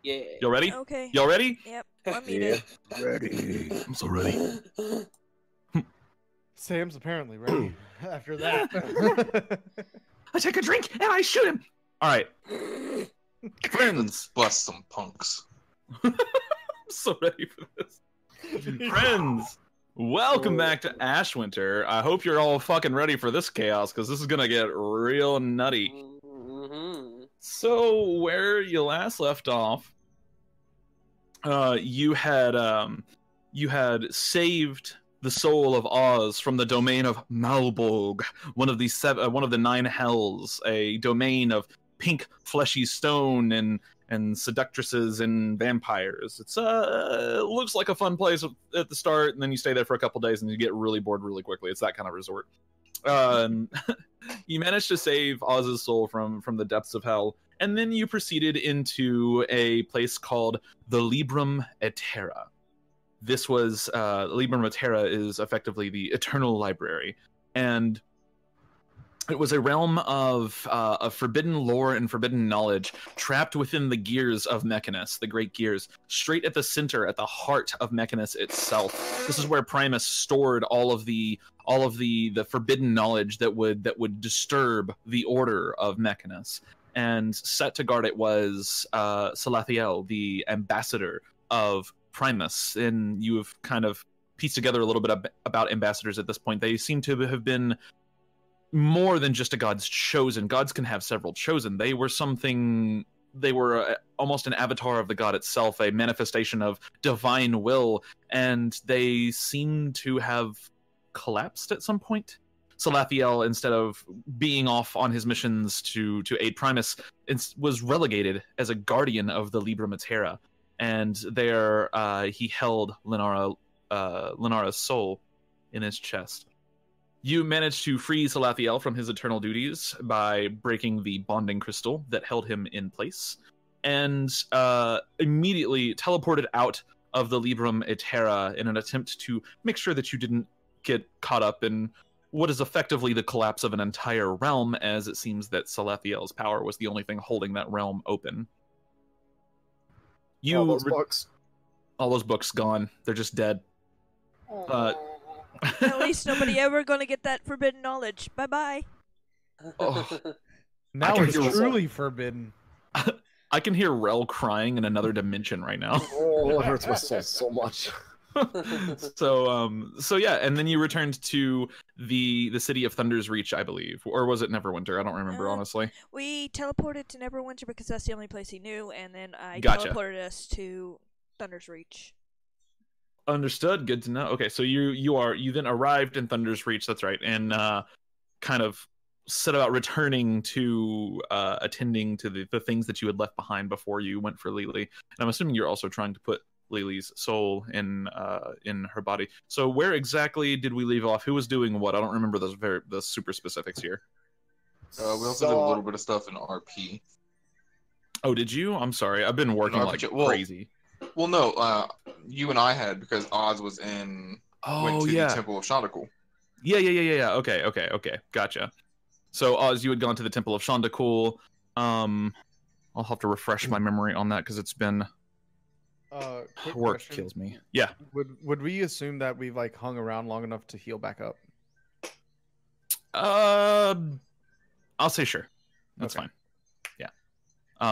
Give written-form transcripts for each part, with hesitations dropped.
Yeah. Y'all ready? Okay. Y'all ready? Yep. I'm muted. Ready. I'm so ready. Sam's apparently ready after that. I take a drink and I shoot him. All right, friends. Bust some punks. I'm so ready for this. Friends, welcome back to AshWinter. I hope you're all fucking ready for this chaos, because this is gonna get real nutty. So, where you last left off, you had saved the soul of Oz from the domain of Malbolg, one of the 9 hells, a domain of pink fleshy stone and seductresses and vampires. It's looks like a fun place at the start, and then you stay there for a couple days and you get really bored really quickly. It's that kind of resort. You managed to save Oz's soul from the depths of hell, and then you proceeded into a place called the Librum Etera. This was Librum Etera is effectively the Eternal Library, and it was a realm of forbidden lore and forbidden knowledge trapped within the gears of Mechanus, the Great Gears, straight at the center, at the heart of Mechanus itself. This is where Primus stored all of the forbidden knowledge that would disturb the order of Mechanus. And set to guard it was Salathiel, the ambassador of Primus. And you have kind of pieced together a little bit about ambassadors at this point. They seem to have been more than just a god's chosen. Gods can have several chosen. They were almost an avatar of the god itself, a manifestation of divine will, and they seem to have collapsed at some point. Salathiel, instead of being off on his missions to aid Primus, was relegated as a guardian of the Librum Etera, and there he held Linara's soul in his chest. You managed to free Salathiel from his eternal duties by breaking the bonding crystal that held him in place, and immediately teleported out of the Librum Etera in an attempt to make sure that you didn't get caught up in what is effectively the collapse of an entire realm, as it seems that Salathiel's power was the only thing holding that realm open. All those books. All those books gone. They're just dead. At least nobody ever gonna get that forbidden knowledge. Bye-bye. Oh, Now can it's hear- truly forbidden. I can hear Rel crying in another dimension right now. Oh, it hurts my soul so much. So yeah, and then you returned to the city of Thunder's Reach, I believe, or was it Neverwinter? I don't remember honestly. We teleported to Neverwinter because that's the only place he knew, and then I Gotcha. teleported us to Thunder's Reach. Understood. Good to know. Okay, so you then arrived in Thunder's Reach. That's right, and kind of set about returning to attending to the things that you had left behind before you went for Lili. And I'm assuming you're also trying to put Lili's soul in her body. So where exactly did we leave off? Who was doing what? I don't remember the super specifics here. We also did a little bit of stuff in RP. Oh, did you? I'm sorry. I've been working like crazy. Well, no, you and I had, because Oz was went to the Temple of Chandical. Yeah. Okay. Gotcha. So Oz, you had gone to the Temple of Chandical. I'll have to refresh my memory on that because it's been Quick work question. kills me. Yeah. Would we assume that we've like hung around long enough to heal back up? I'll say sure. That's Okay. fine. Yeah.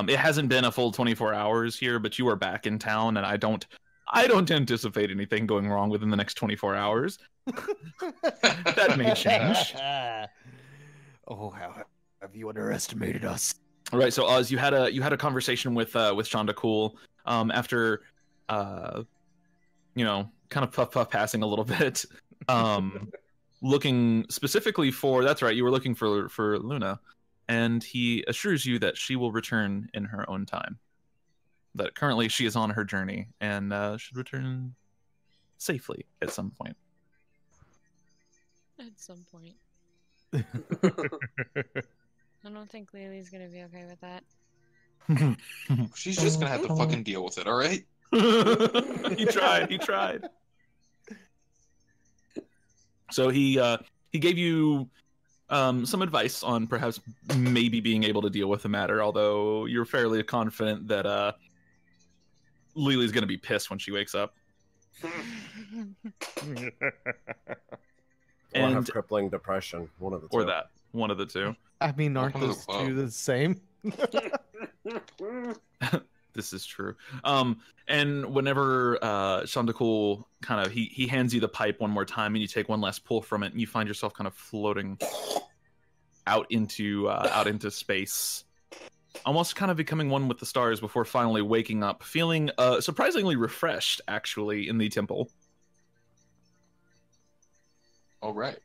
It hasn't been a full 24 hours here, but you are back in town, and I don't anticipate anything going wrong within the next 24 hours. That may change. Oh, how have you underestimated us? All right, so Oz, you had a conversation with Chandical after kind of puff passing a little bit, looking specifically for, that's right, you were looking for Luna, and he assures you that she will return in her own time. That currently she is on her journey and should return safely at some point. At some point. I don't think Lili's gonna be okay with that. She's just gonna have to fucking deal with it, alright? He tried. So he gave you some advice on perhaps maybe being able to deal with the matter, although you're fairly confident that Lily's gonna be pissed when she wakes up. Or And have crippling depression. One of the two. or that one of the two. I mean, aren't One of those the- two the same? This is true. And whenever Shandakul kind of he hands you the pipe one more time, and you take one last pull from it, and you find yourself kind of floating out into space, almost kind of becoming one with the stars before finally waking up, feeling surprisingly refreshed, actually, in the temple. All right.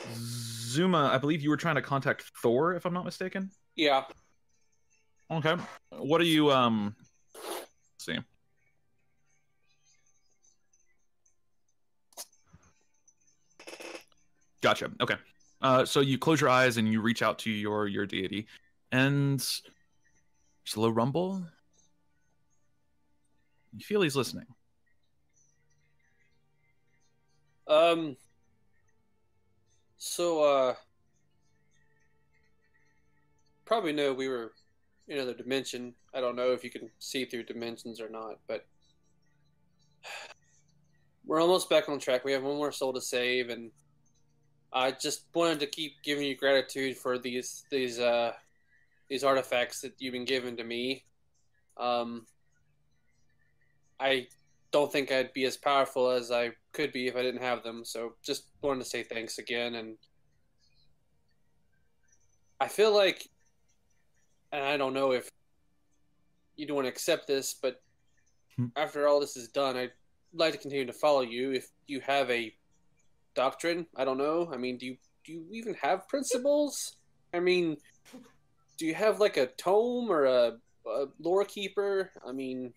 Zuma, I believe you were trying to contact Thor, if I'm not mistaken. Yeah. Okay. What are you let's see. Gotcha. Okay. So you close your eyes and you reach out to your deity, and just a little rumble. You feel he's listening. So, probably know we were in another dimension. I don't know if you can see through dimensions or not, but we're almost back on track. We have one more soul to save, and I just wanted to keep giving you gratitude for these artifacts that you've been given to me. I don't think I'd be as powerful as I could be if I didn't have them, so just wanted to say thanks again. And I feel like, and I don't know if you don't want to accept this, but after all this is done, I'd like to continue to follow you. If you have a doctrine, I don't know. I mean, do you even have principles? I mean, do you have like a tome or a lore keeper? I mean,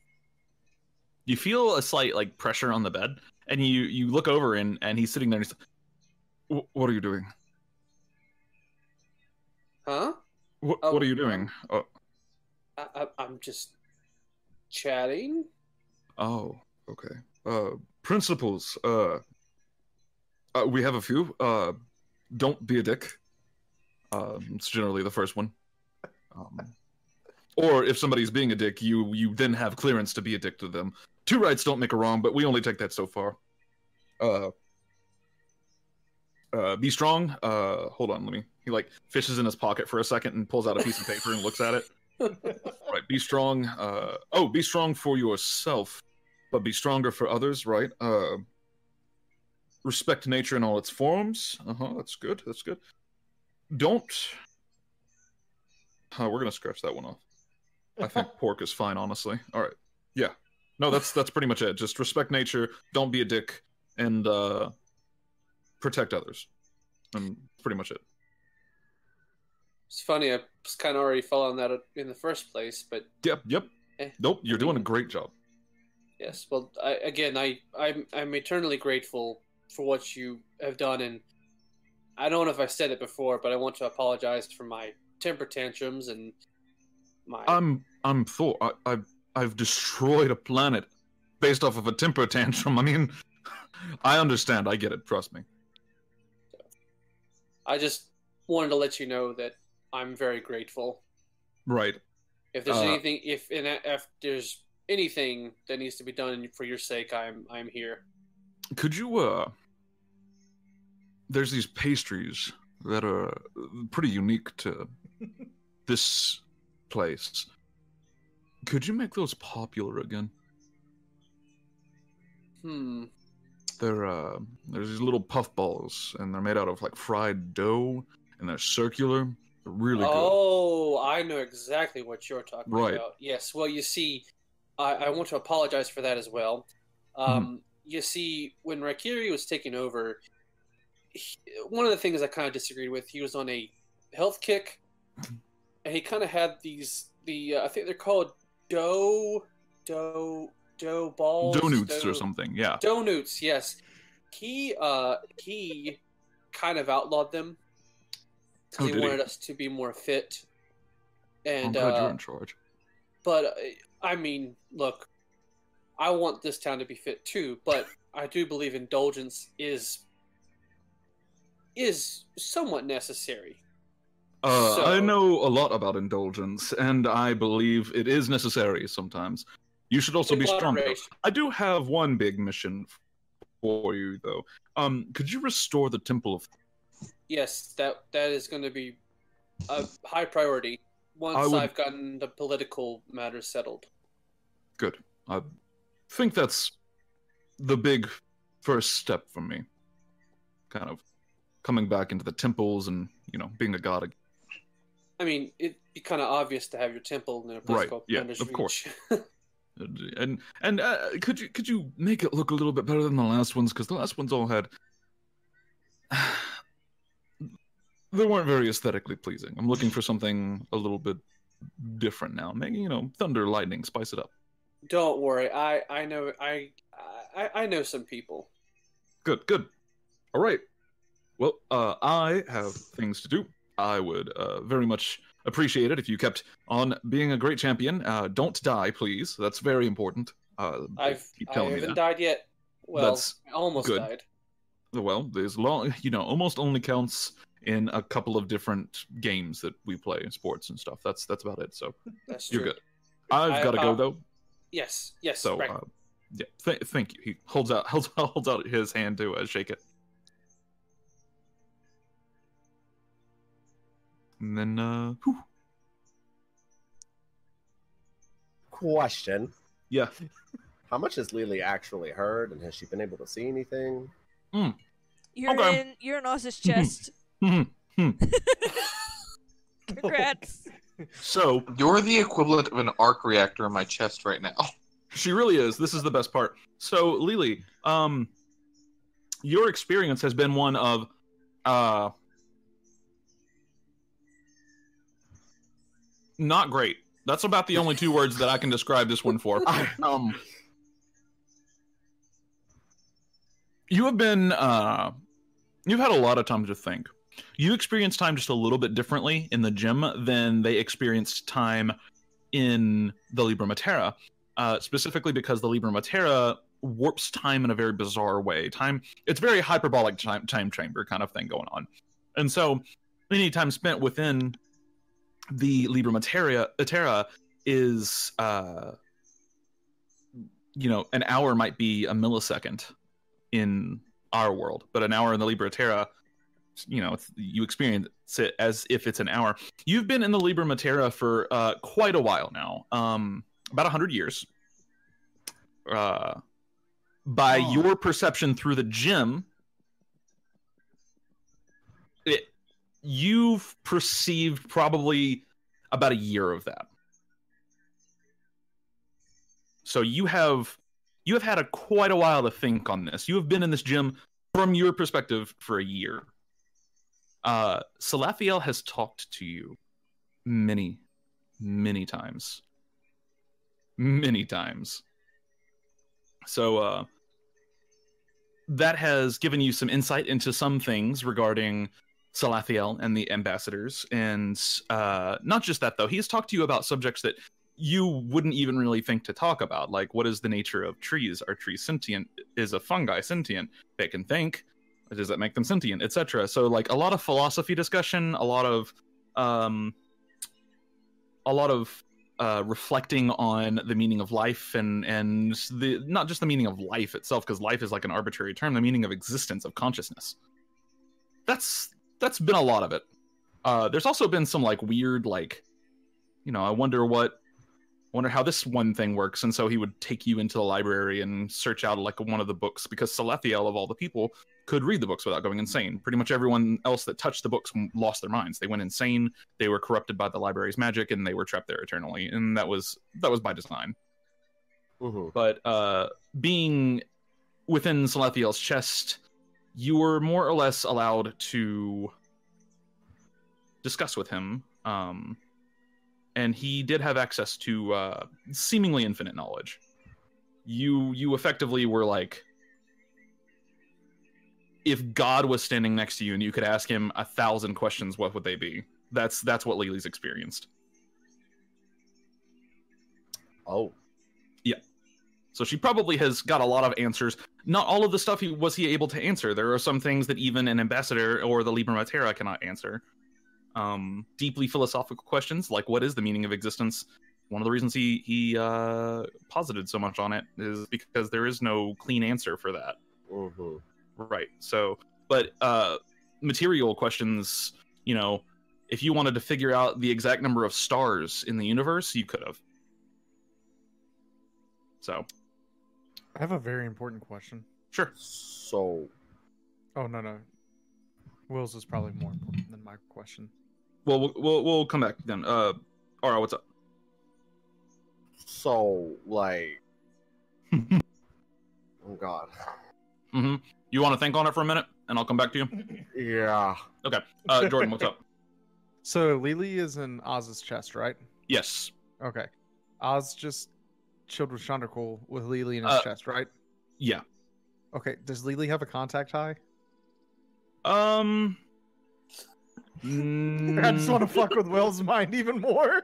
You feel a slight like pressure on the bed, and you look over and he's sitting there. And he's like, "What are you doing? huh? What are you doing? I'm just chatting. Oh, okay. Principles. We have a few. Don't be a dick. It's generally the first one. Or if somebody's being a dick, you then have clearance to be a dick to them. Two rights don't make a wrong, but we only take that so far. Be strong. Hold on, he like fishes in his pocket for a second and pulls out a piece of paper and looks at it. Right, be strong. Be strong for yourself, but be stronger for others, right? Respect nature in all its forms. That's good. That's good. Don't. We're gonna scratch that one off. I think pork is fine, honestly. All right. Yeah. No, that's pretty much it. Just respect nature. Don't be a dick, and protect others. And pretty much it. It's funny. I was kind of already following that in the first place, but Yep. Nope. You're doing a great job. yes. Well, I'm eternally grateful for what you have done, and I don't know if I said it before, but I want to apologize for my temper tantrums and my. I'm Thor. I've destroyed a planet based off of a temper tantrum. I mean, I understand. I get it. Trust me. I just wanted to let you know that I'm very grateful. Right. If there's anything, if there's anything that needs to be done for your sake, I'm here. Could you there's these pastries that are pretty unique to this place. Could you make those popular again? They're there's these little puff balls, and they're made out of like fried dough, and they're circular. They're really good. Oh, I know exactly what you're talking Right. about. Yes. Well, you see, I want to apologize for that as well. You see, when Rakiri was taking over, one of the things I kind of disagreed with, he was on a health kick, and he kind of had I think they're called dough balls. Donuts or something, yeah. Donuts, yes. He kind of outlawed them. Oh, He did wanted he? us to be more fit. And I'm glad you're in charge. but I mean, look, I want this town to be fit too, but I do believe indulgence is somewhat necessary. I know a lot about indulgence, and I believe it is necessary sometimes. You should also be strong. I do have one big mission for you, though. Could you restore the Temple of... Yes, that is going to be a high priority once I've gotten the political matters settled. Good. I think that's the big first step for me. Kind of coming back into the temples and, being a god again. I mean, it'd be kind of obvious to have your temple in a place called Commander's Reach. Course. and could you make it look a little bit better than the last ones? Because the last ones all had... they weren't very aesthetically pleasing. I'm looking for something a little bit different now. Maybe, thunder, lightning, spice it up. Don't worry. I know I know some people. Good. All right. Well, I have things to do. I would very much appreciate it if you kept on being a great champion. Don't die, please. That's very important. I haven't died yet. Well, I almost died. Well, there's almost only counts in a couple of different games that we play, sports and stuff. That's about it. So you're good. I've got to go though. Yes. So right. Thank you. He holds out his hand to shake it. And then, Question. Yeah. How much has Lili actually heard, and has she been able to see anything? You're in Oz's chest. Congrats. So you're the equivalent of an arc reactor in my chest right now. She really is. This is the best part. So, Lili, your experience has been one of not great. That's about the only two words that I can describe this one for. You have been you've had a lot of time to think. You experienced time just a little bit differently in the gym than they experienced time in the Libra Matera. Specifically because the Libra Matera warps time in a very bizarre way. It's very hyperbolic time chamber kind of thing going on. And so any time spent within the Libra Matera is, an hour might be a millisecond in our world, but an hour in the Libra Matera, you experience it as if it's an hour. You've been in the Libra Matera for quite a while now. About 100 years. By your perception through the gym, you've perceived probably about a year of that. So you have had quite a while to think on this. You have been in this gym from your perspective for a year. Salathiel has talked to you many, many times. Many times. So that has given you some insight into some things regarding Salathiel and the ambassadors. And not just that, though. He has talked to you about subjects that you wouldn't even really think to talk about. Like, what is the nature of trees? Are trees sentient? Is a fungi sentient? They can think. Does that make them sentient? Etc. So, like, a lot of philosophy discussion, a lot of reflecting on the meaning of life and the not just the meaning of life itself, because life is like an arbitrary term, the meaning of existence, of consciousness. That's been a lot of it. There's also been some like weird, like, I wonder how this one thing works. And so he would take you into the library and search out like one of the books, because Salathiel, of all the people, could read the books without going insane. Pretty much everyone else that touched the books lost their minds. They went insane. They were corrupted by the library's magic, and they were trapped there eternally. And that was by design. Mm-hmm. But being within Salathiel's chest, you were more or less allowed to discuss with him. And he did have access to seemingly infinite knowledge. You effectively were like, if God was standing next to you and you could ask him 1,000 questions, what would they be? That's what Lili's experienced. Oh. Yeah. So she probably has got a lot of answers. Not all of the stuff was he able to answer. There are some things that even an ambassador or the Libra Matera cannot answer. deeply philosophical questions like what is the meaning of existence. One of the reasons he posited so much on it is because there is no clean answer for that. Mm-hmm. Right. So, but material questions, you know, if you wanted to figure out the exact number of stars in the universe, you could have. So, I have a very important question. sure. So, Oh, no. Will's is probably more important than my question. Well, we'll come back then. Aura, what's up? So, like, oh god. Mm-hmm. You want to think on it for a minute, and I'll come back to you? Yeah. Okay. Jordan, what's up? So Lili is in Oz's chest, right? Yes. Okay. Oz just chilled with Chandracool with Lili in his chest, right? Yeah. Okay. Does Lili have a contact high? I I just want to fuck with Will's mind even more.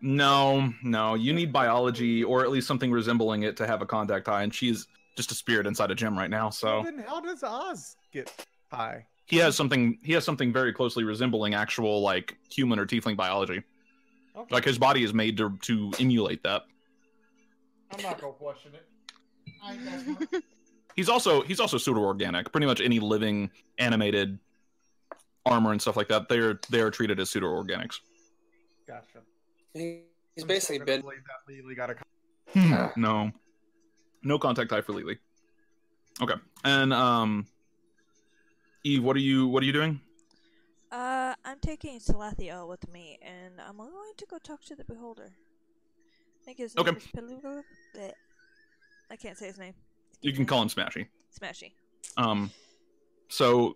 No. You need biology, or at least something resembling it, to have a contact high, and she's just a spirit inside a gym right now. So Well, then how does Oz get high? he has something very closely resembling actual like human or tiefling biology. Okay. Like his body is made to emulate that. I'm not gonna question it. He's also pseudo organic. Pretty much any living animated armor and stuff like that, they are treated as pseudo organics. Gotcha. He's basically been. That Lili got a... No contact high for Lili. Okay, and Eve, what are you doing? I'm taking Salathiel with me, and I'm going to go talk to the Beholder. I think his name is Peluga. I can't say his name. You can call him Smashy. Smashy. So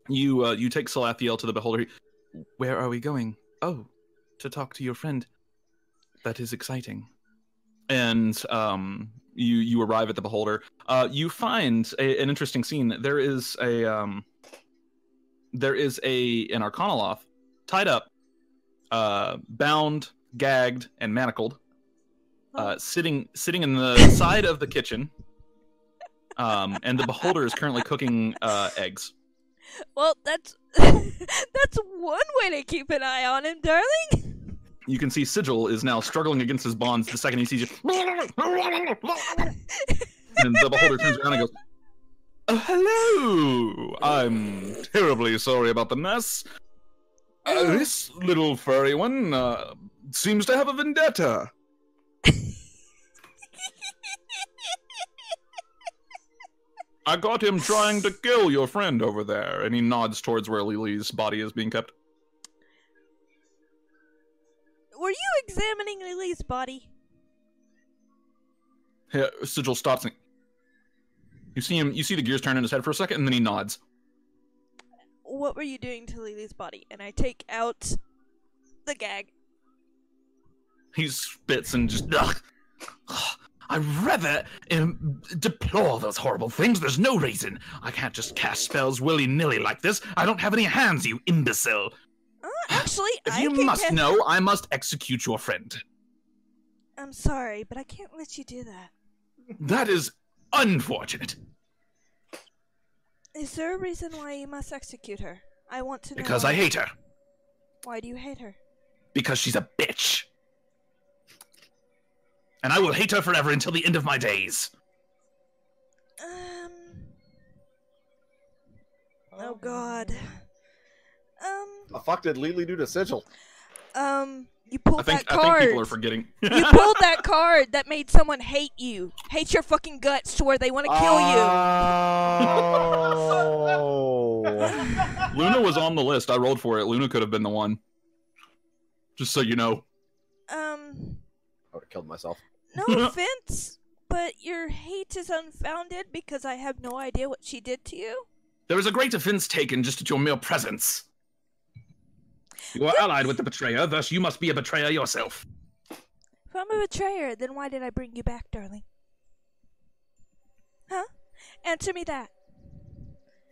you take Salathiel to the Beholder. Where are we going? Oh, to talk to your friend. That is exciting. And you arrive at the Beholder. You find an interesting scene. There is an Arcanoloth tied up, bound, gagged, and manacled, sitting in the side of the kitchen. And the Beholder is currently cooking eggs. Well, that's that's one way to keep an eye on him, darling. You can see Sigil is now struggling against his bonds the second he sees you. And the Beholder turns around and goes, hello! I'm terribly sorry about the mess. This little furry one seems to have a vendetta. I got him trying to kill your friend over there, and he nods towards where Lili's body is being kept. Were you examining Lily's body? Yeah, Sigil stops. You see the gears turn in his head for a second, and then he nods. What were you doing to Lily's body? And I take out the gag. He spits and just... Ugh. I rather deplore those horrible things. There's no reason. I can't just cast spells willy-nilly like this. I don't have any hands, you imbecile. Actually, if you must know, I must execute your friend. I'm sorry, but I can't let you do that. That is unfortunate. Is there a reason why you must execute her? I want to know. Because I hate her. Why do you hate her? Because she's a bitch. And I will hate her forever until the end of my days. Oh God. The fuck did Lili do to Sigil? You pulled that card. I think people are forgetting. You pulled that card that made someone hate you. Hate your fucking guts to where they want to kill you. Luna was on the list. I rolled for it. Luna could have been the one. Just so you know. I would have killed myself. No offense, but your hate is unfounded because I have no idea what she did to you. There is a great offense taken just at your mere presence. You are allied with the betrayer, thus you must be a betrayer yourself. If I'm a betrayer, then why did I bring you back, darling? Huh? Answer me that.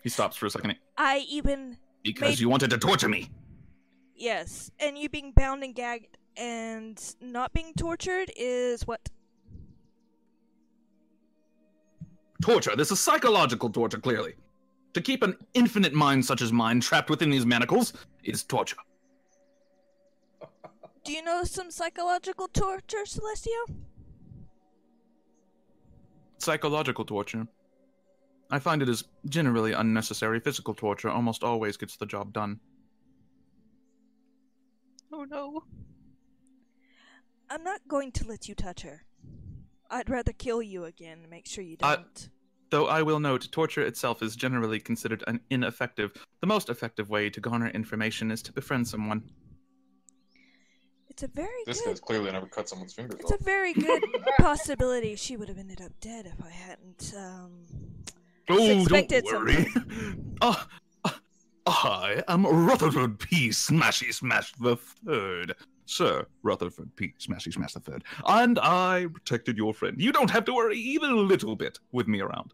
He stops for a second. Because you wanted to torture me. Yes, and you being bound and gagged and not being tortured is what? Torture. This is psychological torture, clearly. To keep an infinite mind such as mine trapped within these manacles is torture. Do you know some psychological torture, Salathiel? Psychological torture. I find it is generally unnecessary. Physical torture almost always gets the job done. Oh no. I'm not going to let you touch her. I'd rather kill you again and make sure you don't. Though I will note, torture itself is generally considered an ineffective. The most effective way to garner information is to befriend someone. It's a very This good... guy's clearly never cut someone's fingers It's off. a very good possibility she would have ended up dead if I hadn't, Oh, don't suspected worry. I am Rutherford P. Smashy Smash the Third. Sir Rutherford P. Smashy Smash the Third. And I protected your friend. You don't have to worry even a little bit with me around.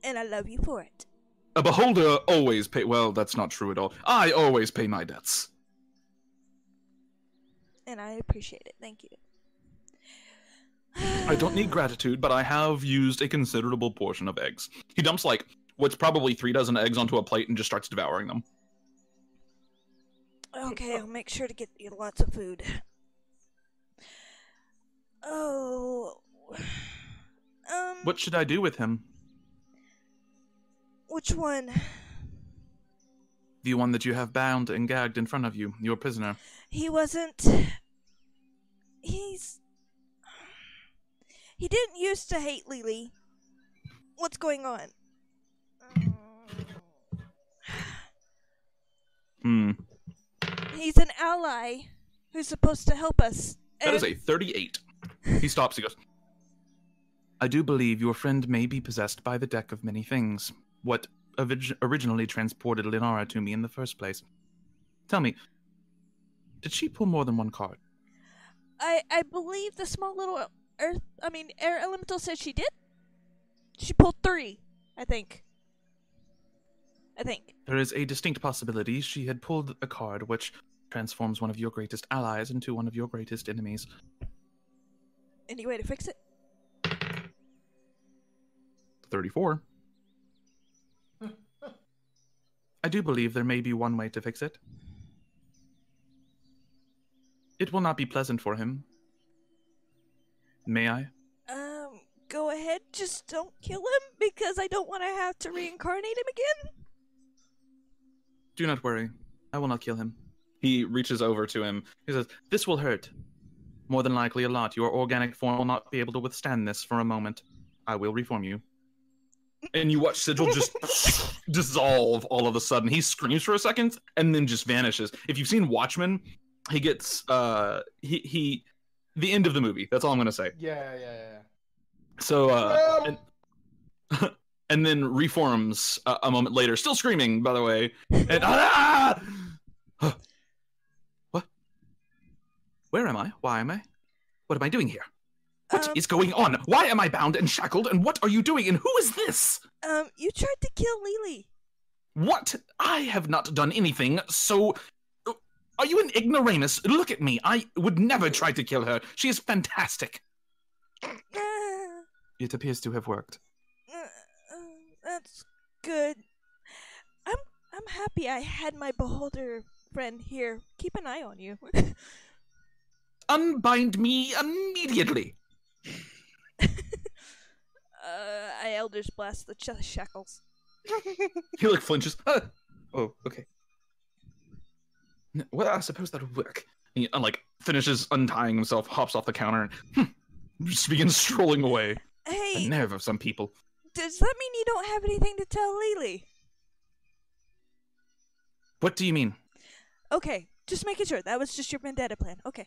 And I love you for it. A beholder always pay... Well, that's not true at all. I always pay my debts. And I appreciate it. Thank you. I don't need gratitude, but I have used a considerable portion of eggs. He dumps, like, what's probably 3 dozen eggs onto a plate and just starts devouring them. Okay, I'll make sure to get you lots of food. Oh... What should I do with him? Which one? The one that you have bound and gagged in front of you, your prisoner. He wasn't... He didn't used to hate Lili. What's going on? He's an ally who's supposed to help us. That is a 38. He stops, he goes, I do believe your friend may be possessed by the deck of many things. What originally transported Linara to me in the first place. Tell me, did she pull more than one card? I believe the small little air elemental said she did. She pulled 3, I think. There is a distinct possibility she had pulled a card which transforms one of your greatest allies into one of your greatest enemies. Any way to fix it? 34. I do believe there may be one way to fix it. It will not be pleasant for him. May I? Go ahead. Just don't kill him, because I don't want to have to reincarnate him again. Do not worry. I will not kill him. He reaches over to him. He says, this will hurt. More than likely a lot. Your organic form will not be able to withstand this for a moment. I will reform you. And you watch Sigil just dissolve all of a sudden. He screams for a second and then just vanishes. If you've seen Watchmen, he gets the end of the movie. That's all I'm gonna say. Yeah. So and then reforms a moment later, still screaming, by the way. And what? Where am I? Why am I? What am I doing here? What is going on? Why am I bound and shackled? And what are you doing? And who is this? You tried to kill Lili. What? I have not done anything, so... Are you an ignoramus? Look at me. I would never try to kill her. She is fantastic. It appears to have worked. That's good. I'm happy I had my beholder friend here. Keep an eye on you. Unbind me immediately. I Eldritch Blast the shackles. He flinches. Oh, okay. Well, I suppose that'll work. And he finishes untying himself, hops off the counter, and just begins strolling away. Hey, the nerve of some people. Does that mean you don't have anything to tell Lili? What do you mean? Okay, just making sure. That was just your vendetta plan. Okay.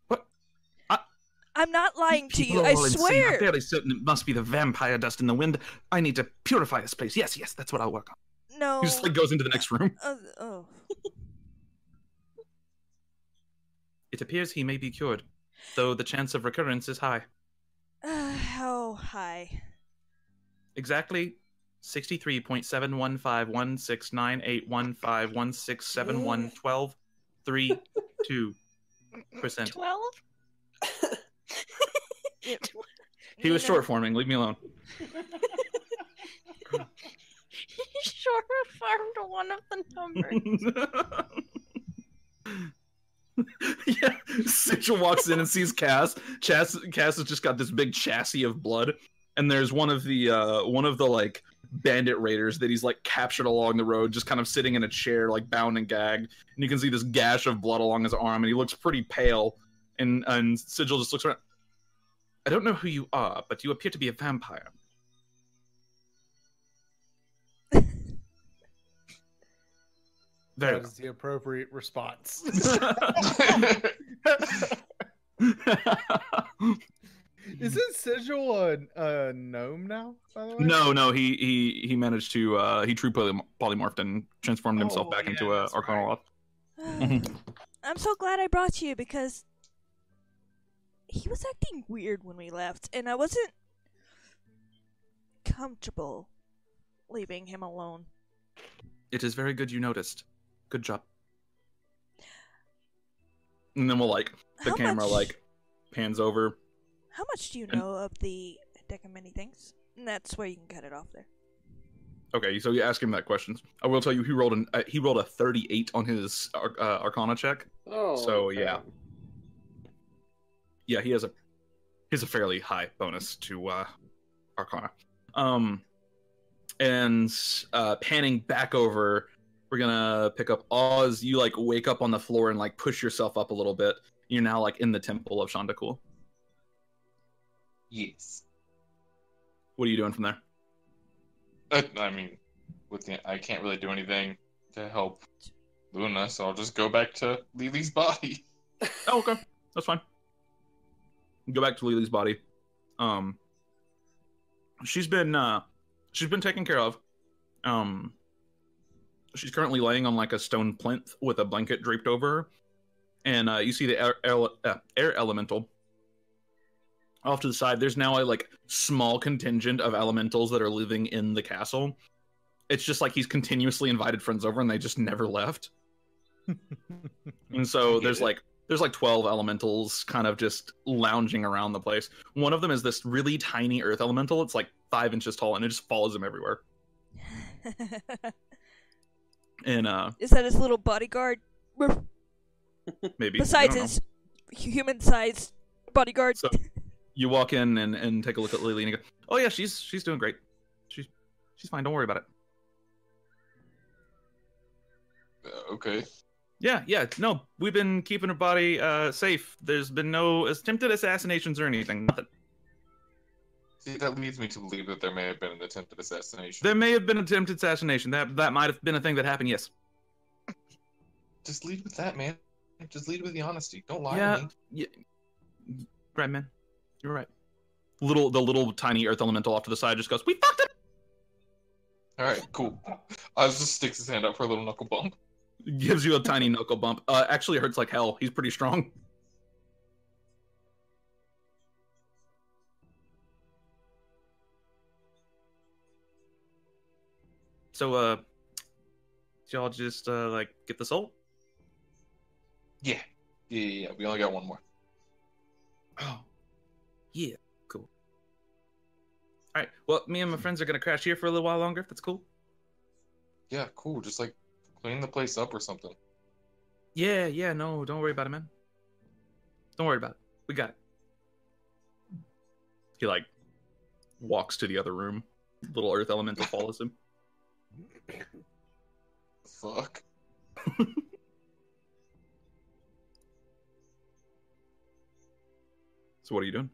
What? I'm not lying to you. People are I all insane. swear. I'm fairly certain it must be the vampire dust in the wind. I need to purify this place. Yes, that's what I'll work on. No. He just goes into the next room. It appears he may be cured, though the chance of recurrence is high. How high? Exactly 63.7151698155167112.32%. 12? He was short forming. Leave me alone. He sure affirmed one of the numbers. Yeah, Sigil walks in and sees Cass. Cass has just got this big chassis of blood, and there's one of the like bandit raiders that he's like captured along the road, just kind of sitting in a chair, like bound and gagged. And you can see this gash of blood along his arm, and he looks pretty pale. And Sigil just looks around. I don't know who you are, but you appear to be a vampire. That is the appropriate response. Isn't Sigil a gnome now, by the way? No, he managed to he true polymorphed and transformed himself back into a Arcanoloth. I'm so glad I brought you because he was acting weird when we left, and I wasn't comfortable leaving him alone. It is very good you noticed. Good job. And then we'll the camera pans over. How much do you know of the deck of many things? And that's where you can cut it off there. Okay, so you ask him that question. I will tell you, he rolled a 38 on his Arcana check. Oh. So okay. yeah, he has a fairly high bonus to Arcana. And panning back over, we're gonna pick up Oz. You wake up on the floor and push yourself up a little bit. You're now in the temple of Shandakul. Yes. What are you doing from there? I mean, I can't really do anything to help Luna, so I'll just go back to Lili's body. Oh, okay, that's fine. Go back to Lili's body. She's been taken care of. She's currently laying on a stone plinth with a blanket draped over her, and you see the air elemental off to the side. There's now a small contingent of elementals that are living in the castle. It's just he's continuously invited friends over, and they just never left. And so there's 12 elementals kind of just lounging around the place. One of them is this really tiny earth elemental. It's 5 inches tall, and it just follows him everywhere. And is that his little bodyguard? Maybe. Besides his human-sized bodyguard. So you walk in and take a look at Lily, and you go, "Oh yeah, she's doing great. She's fine. Don't worry about it." Okay. Yeah. No, we've been keeping her body safe. There's been no attempted assassinations or anything. Nothing. See, that leads me to believe that there may have been an attempted assassination. There may have been an attempted assassination. That might have been a thing that happened. Yes. Just lead with that, man. Just lead with the honesty. Don't lie to me. Yeah. Right, man. You're right. The little tiny earth elemental off to the side just goes, "We fucked it." All right, cool. Oz just sticks his hand up for a little knuckle bump. Gives you a tiny knuckle bump. Actually hurts like hell. He's pretty strong. So, did y'all just get the soul? Yeah. We only got one more. Oh, yeah, cool. All right. Well, me and my friends are gonna crash here for a little while longer. If that's cool. Yeah, cool. Just clean the place up or something. Yeah. No, don't worry about it, man. Don't worry about it. We got it. He walks to the other room. Little earth elemental follows him. Fuck. So what are you doing?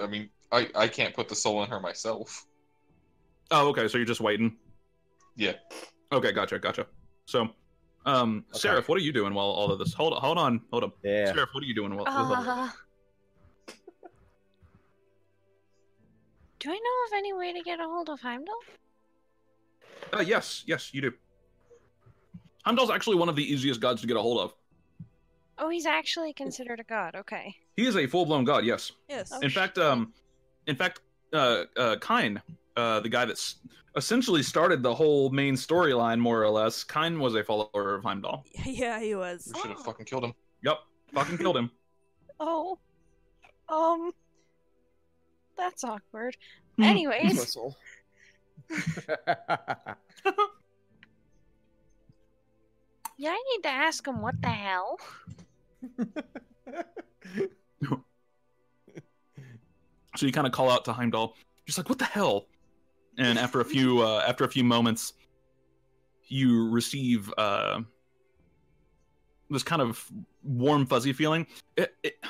I mean, I can't put the soul in her myself. Oh, okay. So you're just waiting. Yeah. Okay, gotcha. So, Seraph, what are you doing while all of this? Hold on. Yeah. Seraph, what are you doing while all of this? Do I know of any way to get a hold of Heimdall? Yes, you do. Heimdall's actually one of the easiest gods to get a hold of. Oh, he's actually considered a god. Okay. He is a full-blown god. Yes. Yes. Oh, In fact, Kine, the guy that's essentially started the whole main storyline, more or less, Kine was a follower of Heimdall. Yeah, he was. We should have fucking killed him. Yep, fucking killed him. Oh. That's awkward. Anyways. Yeah, I need to ask him what the hell. So you kind of call out to Heimdall, just like, "What the hell?" And after a few moments, you receive this kind of warm, fuzzy feeling.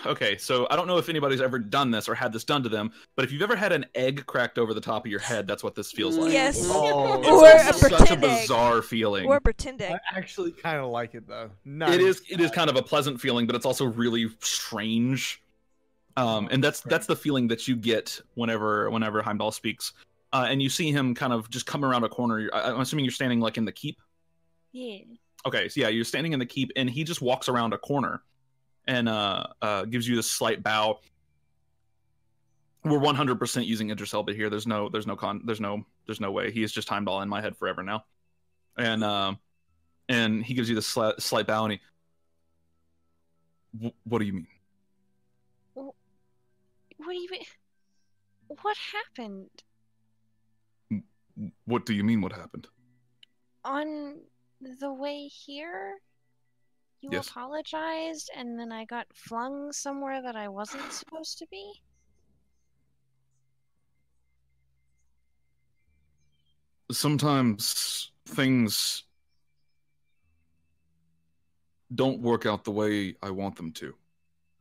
Okay, so I don't know if anybody's ever done this or had this done to them, but if you've ever had an egg cracked over the top of your head, that's what this feels like. Yes. Oh, It's Or a such a pretend egg. bizarre feeling. Or pretend egg. I actually kind of like it though. It is kind of a pleasant feeling, but it's also really strange. And that's the feeling that you get whenever Heimdall speaks. And you see him kind of just come around a corner. I'm assuming you're standing like in the keep. Yeah. Okay, so yeah, you're standing in the keep, and he just walks around a corner, and gives you this slight bow. We're 100% using Intercell, but here there's no way. He is just Heimdall in my head forever now, and he gives you this slight bow, and he. What do you mean? What do you mean? What happened? What do you mean? What happened? On the way here, you Yes. apologized, and then I got flung somewhere that I wasn't supposed to be? Sometimes things don't work out the way I want them to.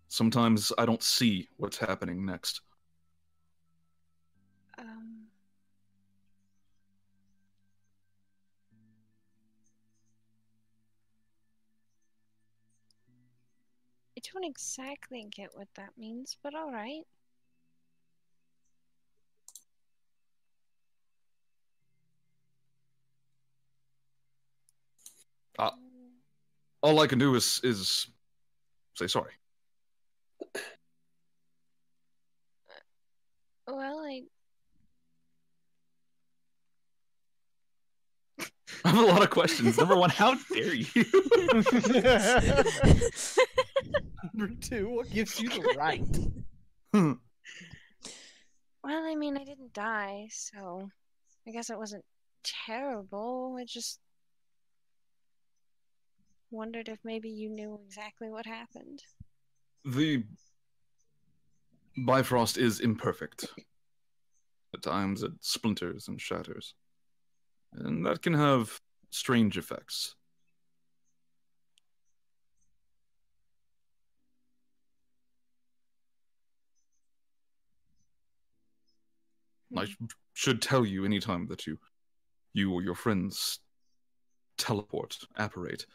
Sometimes I don't see what's happening next. I don't exactly get what that means, but alright. All I can do is say sorry. Well, I have a lot of questions. Number one, how dare you? Number two, what gives you the right? Well, I mean, I didn't die, so I guess it wasn't terrible. I just wondered if maybe you knew exactly what happened. The Bifrost is imperfect. At times it splinters and shatters. And that can have strange effects. I should tell you anytime that you or your friends teleport, apparate.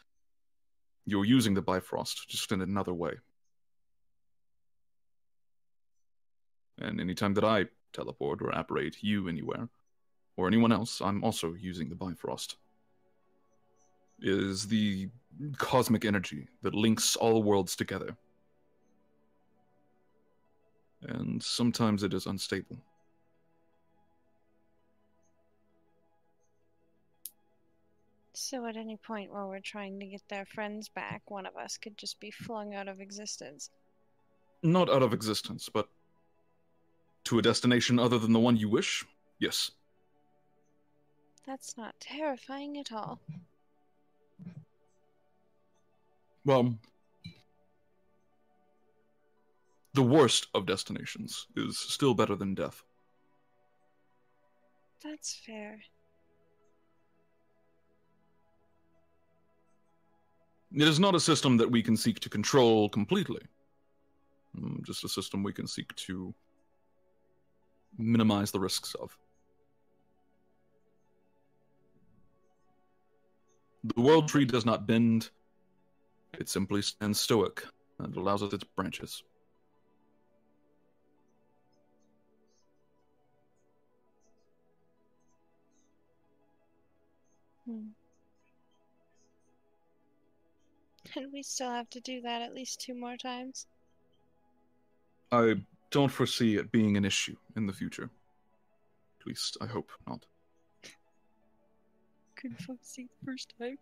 You're using the Bifrost, just in another way. And anytime that I teleport or apparate you anywhere, or anyone else, I'm also using the Bifrost. It is the cosmic energy that links all worlds together. And sometimes it is unstable. So at any point while we're trying to get their friends back, one of us could just be flung out of existence. Not out of existence, but to a destination other than the one you wish? Yes. That's not terrifying at all. Well, the worst of destinations is still better than death. That's fair. It is not a system that we can seek to control completely. Just a system we can seek to minimize the risks of. The world tree does not bend. It simply stands stoic and allows us its branches. And we still have to do that at least 2 more times. I don't foresee it being an issue in the future. At least, I hope not. Good Fussy the first time.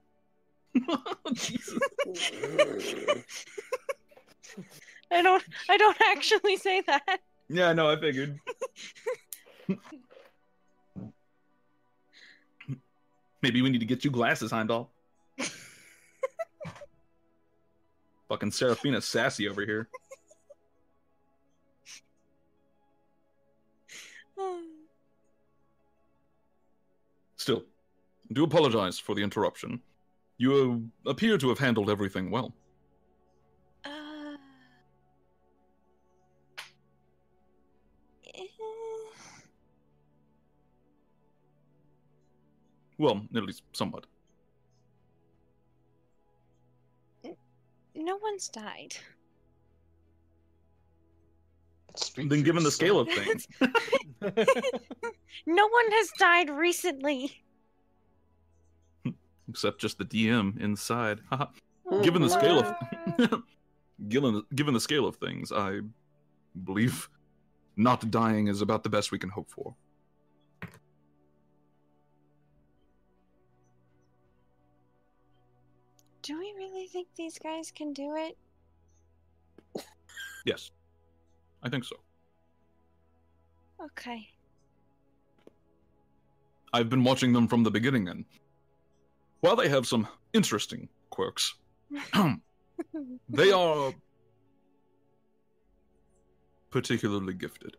Jesus. I don't actually say that. Yeah, no, I figured. Maybe we need to get you glasses, Heimdall. Fucking Seraphina sassy over here. Still, I do apologize for the interruption. You appear to have handled everything well. Well, at least somewhat. No one's died. Then given the scale of things. No one has died recently. Except just the DM inside. Given the scale of given the scale of things, I believe not dying is about the best we can hope for. Do we really think these guys can do it? Yes. I think so. Okay. I've been watching them from the beginning, and while they have some interesting quirks, they are particularly gifted.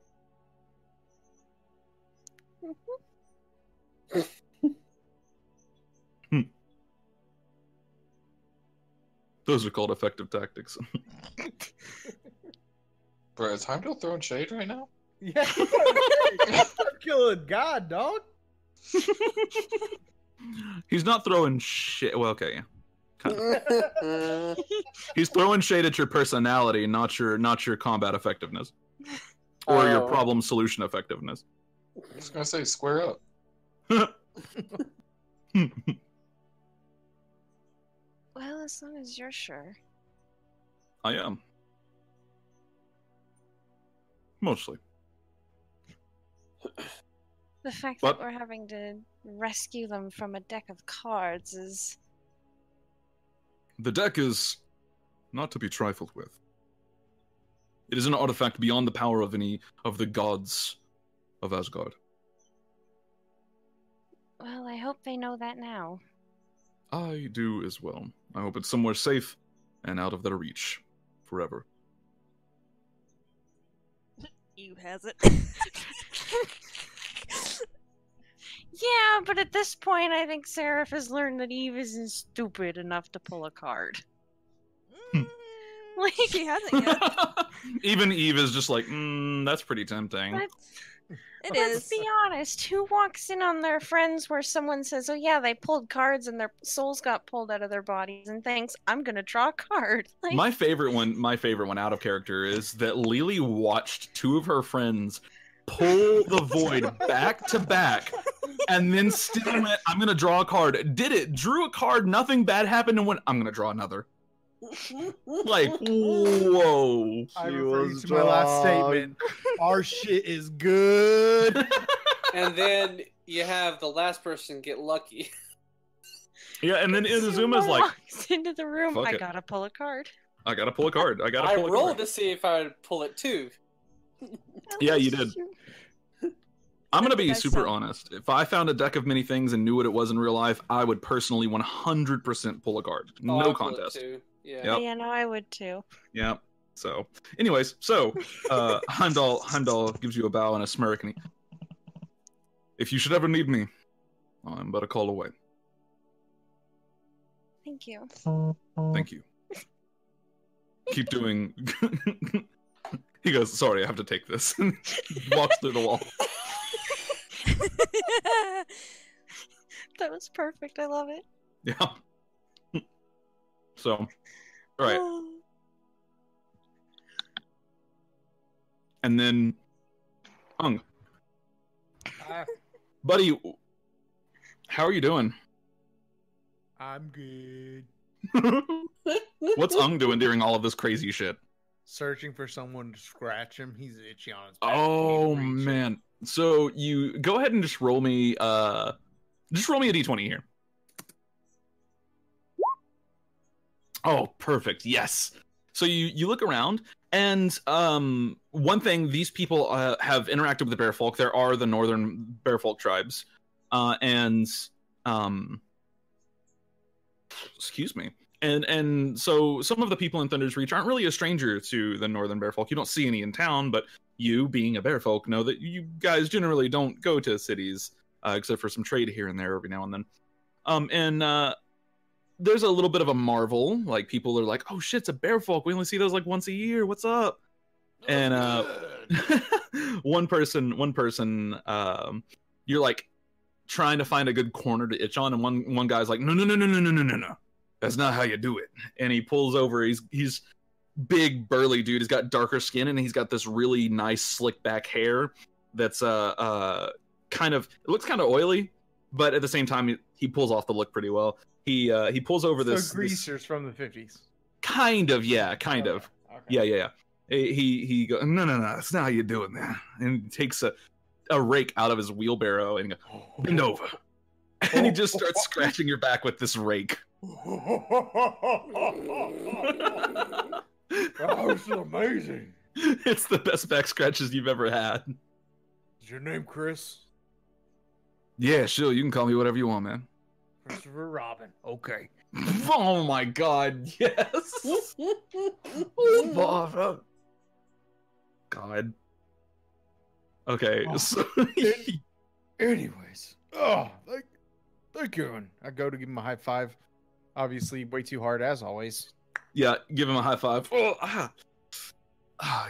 Those are called effective tactics. Bro, is Heimdall throwing shade right now? Yeah. Killing God, dog. He's not throwing shit. Well, okay, yeah. Kind of. He's throwing shade at your personality, not your combat effectiveness, or your problem solution effectiveness. I was gonna say square up. Well, as long as you're sure. I am. Mostly. The fact that we're having to rescue them from a deck of cards is... The deck is not to be trifled with. It is an artifact beyond the power of any of the gods of Asgard. Well, I hope they know that now. I do as well. I hope it's somewhere safe and out of their reach forever. You has it. Yeah, but at this point, I think Seraph has learned that Eve isn't stupid enough to pull a card. Like, she hasn't yet. Even Eve is just like, that's pretty tempting. Let's be honest. Who walks in on their friends where someone says, "Oh yeah, they pulled cards and their souls got pulled out of their bodies," and thinks, "I'm gonna draw a card." Like... My favorite one out of character is that Lili watched two of her friends pull the void back to back, and then still went, "I'm gonna draw a card." Did it? Drew a card. Nothing bad happened, and went, "I'm gonna draw another." Like, whoa. I refer you to my last statement. Our shit is good. And then you have the last person get lucky. Yeah, and then Inazuma's like, walks into the room. I gotta pull a card. I gotta pull a card. I rolled to see if I would pull it too. Yeah, you did. I'm gonna be super honest. If I found a deck of many things and knew what it was in real life, I would personally 100% pull a card. No contest. Yeah. Yep. Yeah, no, I would too. Yeah. So, anyways, Heimdall gives you a bow and a smirk, and if you should ever need me, I'm but a call away. Thank you. Thank you. Keep doing. He goes, "Sorry, I have to take this." Walks through the wall. That was perfect. I love it. Yeah. So, all right. And then, Ung. Buddy, how are you doing? I'm good. What's Ung doing during all of this crazy shit? Searching for someone to scratch him. He's itchy on his back. Oh, man. So, you go ahead and just roll me a d20 here. Oh, perfect. Yes. So you look around, and one thing, these people have interacted with the Bearfolk. There are the northern Bearfolk tribes, and Excuse me. And so some of the people in Thunder's Reach aren't really a stranger to the Northern Bearfolk. You don't see any in town, but you, being a Bearfolk, know that you guys generally don't go to cities, except for some trade here and there every now and then. And there's a little bit of a marvel. Like, people are like, "Oh shit, it's a Bearfolk. We only see those like once a year. What's up?" And one person, you're like trying to find a good corner to itch on, and one guy's like, no. That's not how you do it. And he pulls over. He's big, burly dude. He's got darker skin, and he's got this really nice, slick back hair that's kind of, it looks kind of oily, but at the same time, he pulls off the look pretty well. He pulls over this greasers from the 50s. Kind of, yeah, kind of. Okay. Yeah. He goes, no, that's not how you do it, man. And he takes a rake out of his wheelbarrow and goes, bend over. And he just starts scratching your back with this rake. Oh, this is amazing. It's the best back scratches you've ever had. Is your name Chris? Yeah, sure. You can call me whatever you want, man. Christopher Robin. Okay. Oh my God, yes. God. Okay, so anyways. Thank you. And I go to give him a high five. Obviously, way too hard as always. Yeah, give him a high five.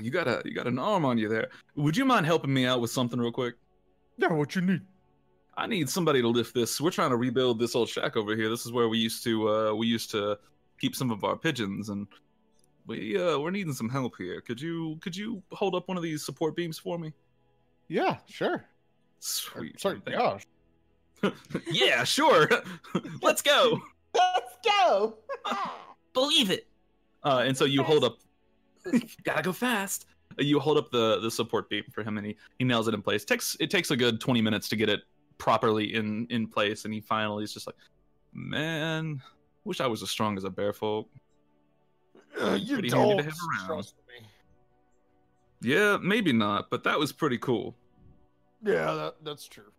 You got an arm on you there. Would you mind helping me out with something real quick? Yeah, what you need? I need somebody to lift this. We're trying to rebuild this old shack over here. This is where we used to keep some of our pigeons, and we're needing some help here. Could you hold up one of these support beams for me? Yeah, sure. Sweet. Sorry, gosh. Yeah, sure. Let's go. Let's go. Believe it. And so you hold up. Gotta go fast. You hold up the support beam for him, and he nails it in place. It takes a good 20 minutes to get it properly in place, and he finally is just like, man, wish I was as strong as a Bearfolk. You Pretty don't handy to have around. trust me. Yeah, maybe not, but that was pretty cool. Yeah, that's true.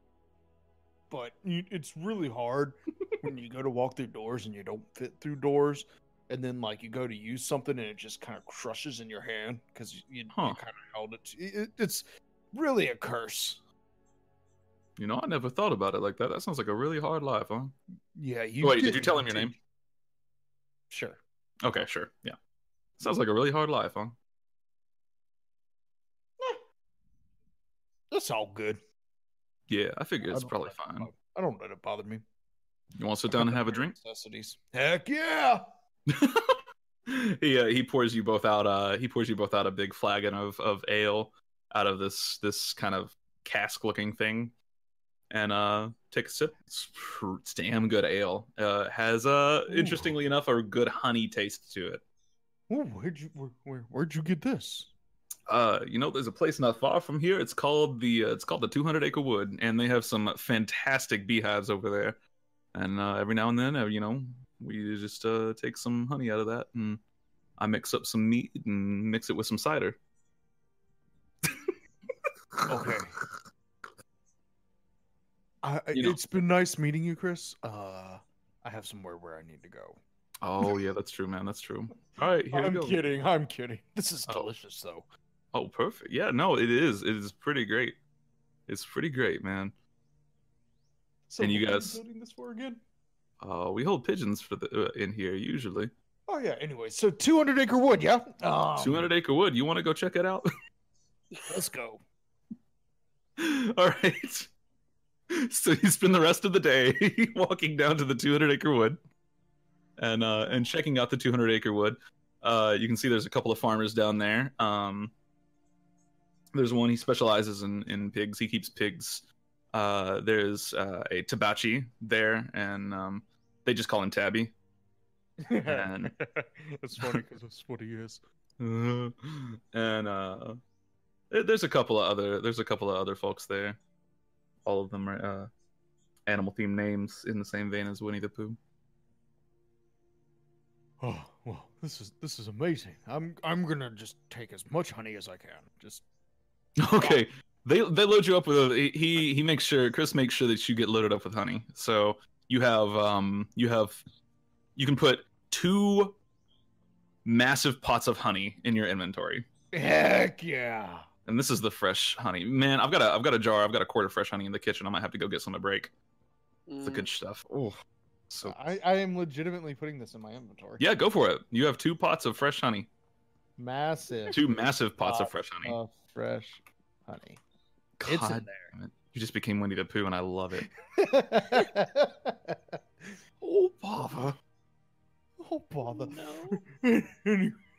But it's really hard when you go to walk through doors and you don't fit through doors, and then like you go to use something and it just kind of crushes in your hand because you kind of held it. It's really a curse. You know, I never thought about it like that. That sounds like a really hard life, huh? Yeah. Wait, did you tell him your name? Sure. Okay, sure. Yeah. Sounds like a really hard life, huh? That's all good. Yeah, I figure it's probably fine. I don't let it bother me. You want to sit down and have a drink? Necessities. Heck yeah! He pours you both out. He pours you both out a big flagon of ale out of this kind of cask looking thing, and take a sip. It's damn good ale. Has interestingly enough a good honey taste to it. Ooh, where'd you get this? There's a place not far from here. It's called the 200 Acre Wood, and they have some fantastic beehives over there. And every now and then, we just take some honey out of that, and I mix up some meat and mix it with some cider. Okay. It's been nice meeting you, Chris. I have somewhere where I need to go. Oh yeah, that's true, man. That's true. All right, here we go. I'm kidding. This is delicious, though. Oh, perfect. Yeah, no, it is. It is pretty great. It's pretty great, man. So and you what guys are you building this for again? We hold pigeons for in here usually. Oh yeah. Anyway, so 200 Acre Wood, yeah. 200 Acre Wood. You want to go check it out? Let's go. All right. So you spend the rest of the day walking down to the 200 Acre Wood, and checking out the 200 Acre Wood. You can see there's a couple of farmers down there. There's one, he specializes in pigs. He keeps pigs. There's a Tabachi there, and they just call him Tabby. And that's funny because that's what he is. And there's a couple of other folks there. All of them are animal themed names in the same vein as Winnie the Pooh. Oh well, this is amazing. I'm gonna just take as much honey as I can. Just okay. They load you up with he makes sure Chris makes sure that you get loaded up with honey. So you can put 2 massive pots of honey in your inventory. Heck yeah! And this is the fresh honey. Man, I've got a quart of fresh honey in the kitchen. I might have to go get some to break. It's the good stuff. Oh, so I am legitimately putting this in my inventory. yeah, go for it. You have 2 pots of fresh honey. Massive. 2 massive pots of fresh honey. Fresh honey. God, It's in there. You just became Winnie the Pooh, and I love it. Oh bother. Oh bother. No.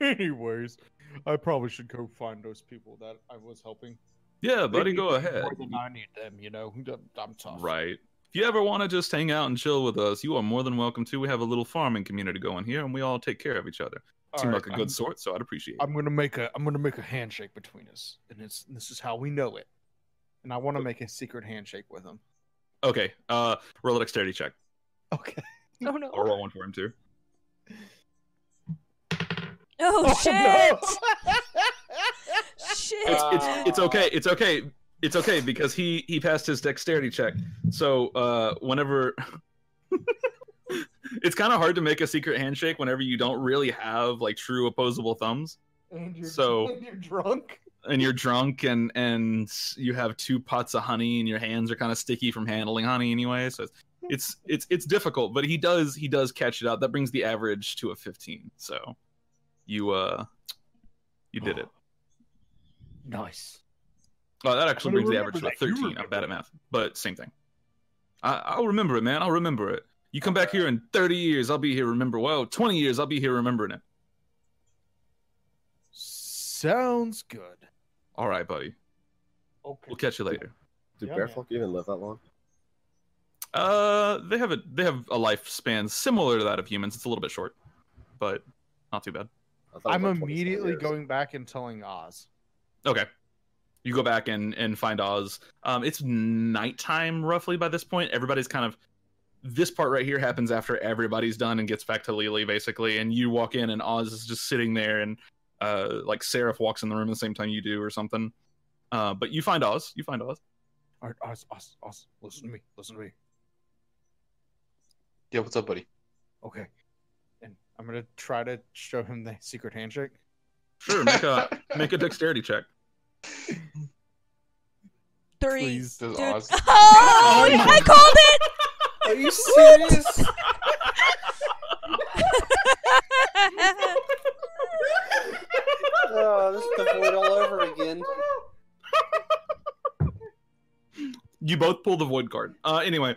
Anyways, I probably should go find those people that I was helping. Yeah, buddy, They go need me ahead. More than I need them, you know. I'm tough. Right. If you ever want to just hang out and chill with us, you are more than welcome to. We have a little farming community going here, and we all take care of each other. Seem like a good sort, so I'd appreciate it. I'm gonna make a handshake between us, and this is how we know it. And I want to make a secret handshake with him. Okay. Roll a dexterity check. Okay. Oh no. I'll roll one for him too. Oh, shit! No. Shit! It's okay. It's okay. It's okay because he passed his dexterity check. So whenever it's kind of hard to make a secret handshake whenever you don't really have like true opposable thumbs. And you're drunk. And you're drunk and you have 2 pots of honey and your hands are kind of sticky from handling honey anyway. So it's difficult, but he does catch it out. That brings the average to a 15. So you did it. Nice. Oh, that actually brings the average to a 13. I'm bad at math, but same thing. I'll remember it, man. I'll remember it. You come back here in 30 years, I'll be here. 20 years, I'll be here remembering it. Sounds good. All right, buddy. Okay. We'll catch you later. Do bear folk even live that long? They have a lifespan similar to that of humans. It's a little bit short, but not too bad. I'm immediately going back and telling Oz. Okay. You go back and find Oz. It's nighttime roughly by this point. Everybody's kind of... This part right here happens after everybody's done and gets back to Lili, basically. And you walk in and Oz is just sitting there and like Seraph walks in the room at the same time you do or something. But you find Oz. All right, Oz, listen to me. Yeah, what's up, buddy? Okay. And I'm going to try to show him the secret handshake. Sure, make a dexterity check. 3. Please, does Dude. Oz... Oh, I called it! Are you serious? Oh, this is the void all over again. You both pull the void card. Anyway,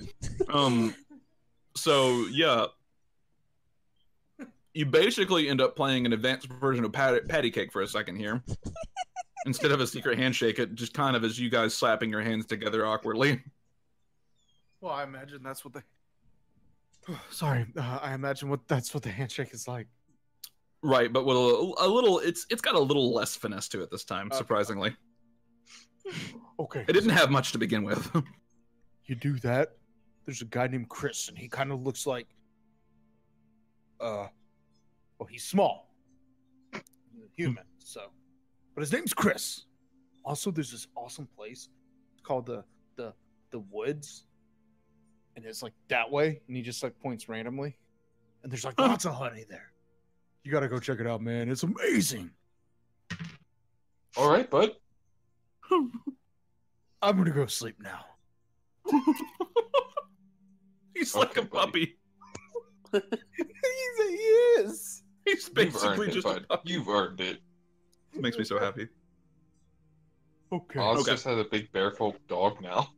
so yeah, you basically end up playing an advanced version of patty cake for a second here. Instead of a secret handshake, it just kind of is you guys slapping your hands together awkwardly. Well, I imagine that's what Sorry, I imagine that's what the handshake is like. Right, but with a little, it's got a little less finesse to it this time, surprisingly. Okay. It didn't have much to begin with. You do that. There's a guy named Chris, and he kind of looks like, well, he's small, human. So, but his name's Chris. Also, there's this awesome place called the Woods, and it's like that way, and he just like points randomly, and there's like lots of honey there. You gotta go check it out, man. It's amazing. All right, bud. I'm gonna go sleep now. He's like a puppy. He is. He's You've basically earned it, just a bud. puppy. You've earned it. It makes me so happy. Okay. Oz just has a big bear folk dog now.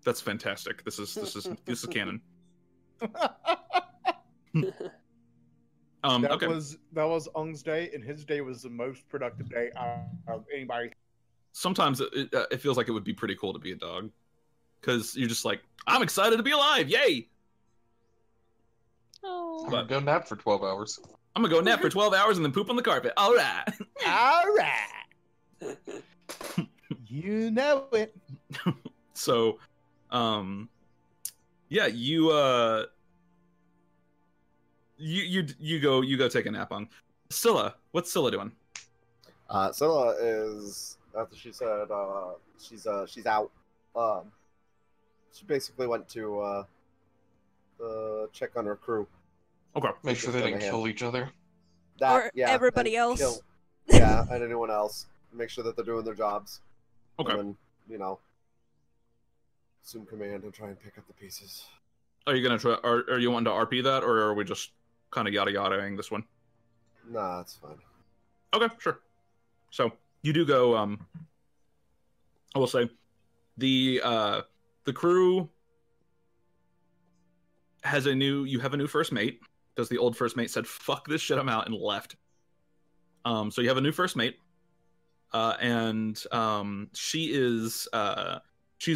That's fantastic. This is canon. That Okay. was Ung's day, and his day was the most productive day out of anybody. Sometimes it feels like it would be pretty cool to be a dog, because you're just like, I'm excited to be alive, yay! Oh. I'm gonna go nap for 12 hours. I'm gonna go nap for 12 hours and then poop on the carpet. All right. All right. You know it. So, yeah, you go take a nap on. Scylla, what's Scylla doing? Scylla is, after she said she's out. She basically went to check on her crew. Okay. Make sure they didn't kill each other. Everybody else. Yeah, and anyone else. Make sure that they're doing their jobs. Okay. And then, assume command and try and pick up the pieces. Are you gonna try? Are you wanting to RP that, or are we just kind of yada yadaing this one? Nah, that's fine. Okay, sure. So you do go. I will say, the crew has you have a new first mate, because the old first mate said, "Fuck this shit, I'm out," and left. So you have a new first mate, and she's a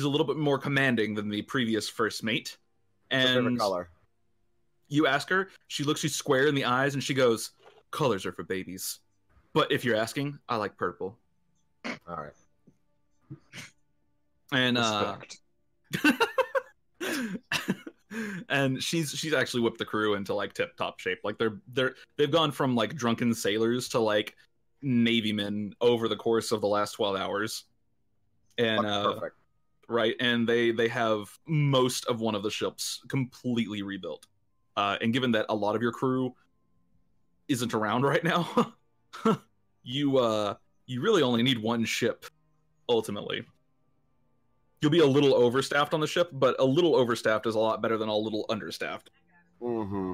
little bit more commanding than the previous first mate. What's her favorite color? You ask her, she looks you square in the eyes, and she goes, "Colors are for babies. But if you're asking, I like purple." All right. And and she's actually whipped the crew into like tip top shape. Like they've gone from like drunken sailors to like Navy men over the course of the last 12 hours. And perfect. Right, and they have most of one of the ships completely rebuilt. And given that a lot of your crew isn't around right now, you really only need one ship ultimately. You'll be a little overstaffed on the ship, but a little overstaffed is a lot better than a little understaffed. Mm-hmm.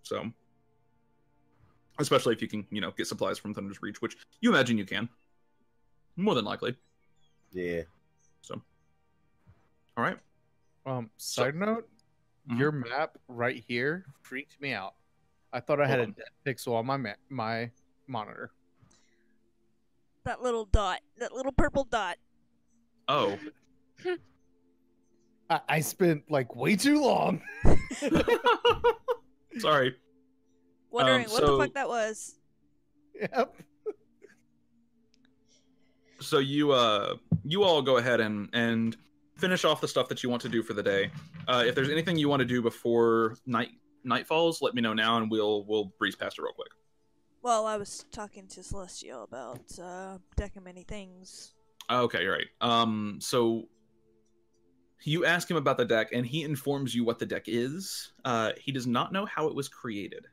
So, especially if you can, get supplies from Thunder's Reach, which you imagine you can. More than likely. Yeah. So, all right. Side note, your map right here freaked me out. I thought I had a dead pixel on my monitor. That little dot. That little purple dot. Oh. I spent like way too long. Sorry. Wondering what the fuck that was. Yep. So you all go ahead and finish off the stuff that you want to do for the day. If there's anything you want to do before night falls, let me know now, and we'll breeze past it real quick. Well, I was talking to Salathiel about deck of many things. Okay, you're right. So you ask him about the deck, and he informs you what the deck is. He does not know how it was created.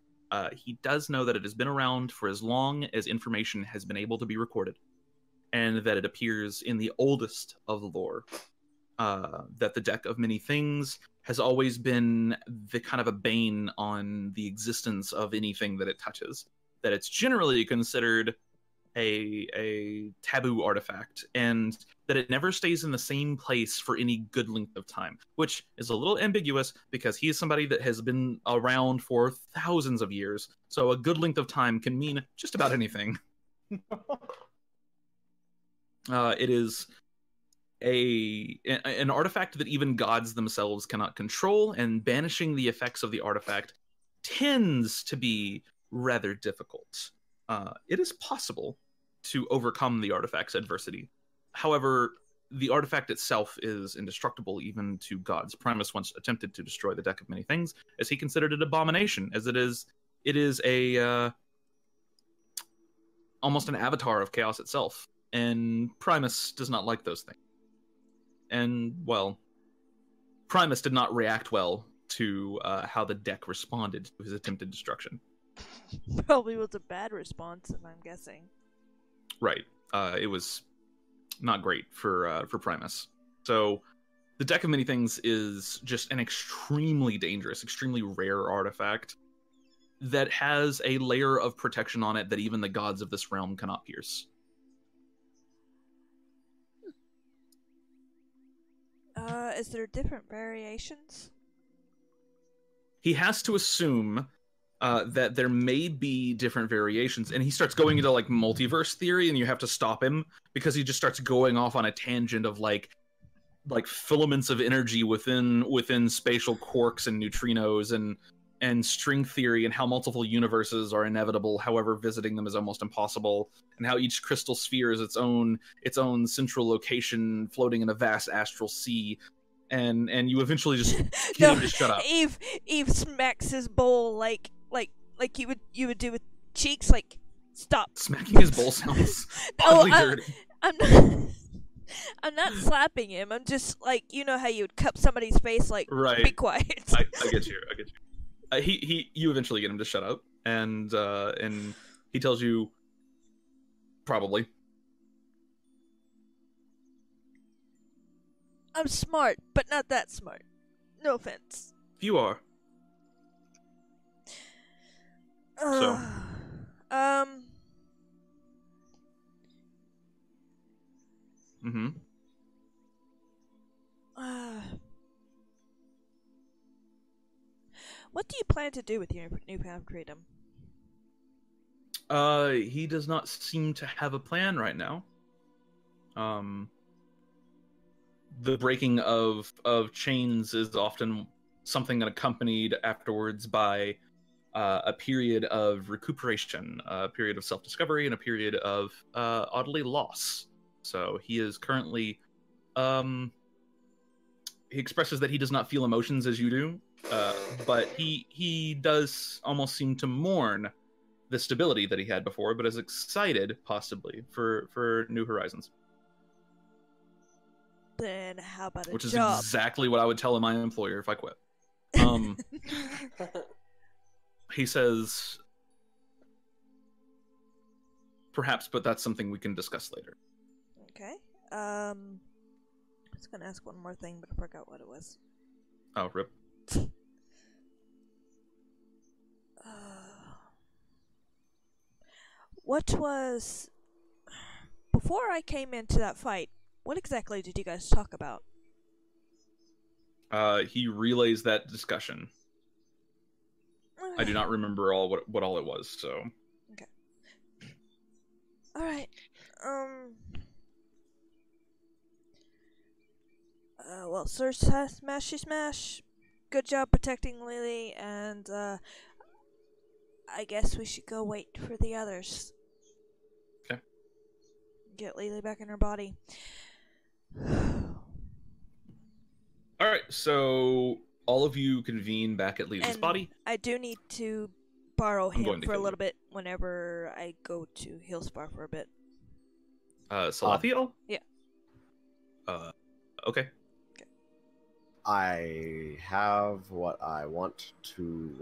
He does know that it has been around for as long as information has been able to be recorded, and that it appears in the oldest of the lore. That the deck of many things has always been the kind of a bane on the existence of anything that it touches. That it's generally considered a taboo artifact, and that it never stays in the same place for any good length of time, which is a little ambiguous because he is somebody that has been around for thousands of years. So a good length of time can mean just about anything. It is an artifact that even gods themselves cannot control, and banishing the effects of the artifact tends to be rather difficult. It is possible to overcome the artifact's adversity. However, the artifact itself is indestructible even to gods. Primus once attempted to destroy the deck of many things, as he considered it abomination, as it is a almost an avatar of chaos itself. And Primus does not like those things. And, well, Primus did not react well to how the deck responded to his attempted destruction. Probably was a bad response, I'm guessing. Right. It was not great for Primus. So the deck of many things is just an extremely dangerous, extremely rare artifact that has a layer of protection on it that even the gods of this realm cannot pierce. Is there different variations? He has to assume that there may be different variations, and he starts going into like multiverse theory, and you have to stop him because he just starts going off on a tangent of like filaments of energy within spatial quarks and neutrinos and string theory, and how multiple universes are inevitable, however visiting them is almost impossible, and how each crystal sphere is its own central location floating in a vast astral sea. And you eventually just get him to shut up. Eve smacks his bowl like you would do with Cheeks, like, stop. Smacking his bowl sounds oddly dirty. I'm not. I'm not slapping him. I'm just like, you know how you would cup somebody's face, like, Right. be quiet. I get you. You eventually get him to shut up, and he tells you, probably. I'm smart, but not that smart. No offense. You are. So. Mm-hmm. What do you plan to do with your newfound freedom? He does not seem to have a plan right now. The breaking of chains is often something accompanied afterwards by a period of recuperation, a period of self-discovery, and a period of oddly loss. So he is currently he expresses that he does not feel emotions as you do, but he does almost seem to mourn the stability that he had before, but is excited possibly for new horizons. Then how about a Which is job? exactly what I would tell my employer if I quit. He says, perhaps, but that's something we can discuss later. Okay. I was gonna ask one more thing, but I forgot what it was. Oh, rip. What was... Before I came into that fight, what exactly did you guys talk about? He relays that discussion. I do not remember what all it was, so... Okay. Alright. Well, Sir Smashy Smash, good job protecting Lily, and, I guess we should go wait for the others. Okay. Get Lily back in her body. Alright, so all of you convene back at Lily's body. I do need to borrow him for a little you. bit whenever I go to Hillspar for a bit. Salathiel? Yeah. Okay. I have what I would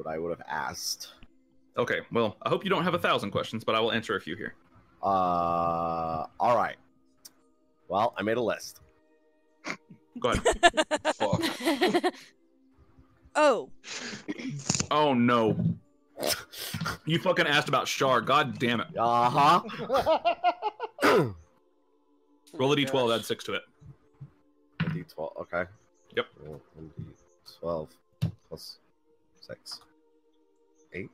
have asked. Okay, well, I hope you don't have 1,000 questions, but I will answer a few here. All right. Well, I made a list. Go ahead. Fuck. Oh. Oh, no. You fucking asked about Shar. God damn it. Uh-huh. Roll a d12, add 6 to it. A d12, okay. Yep. 1d12 plus 6. 8.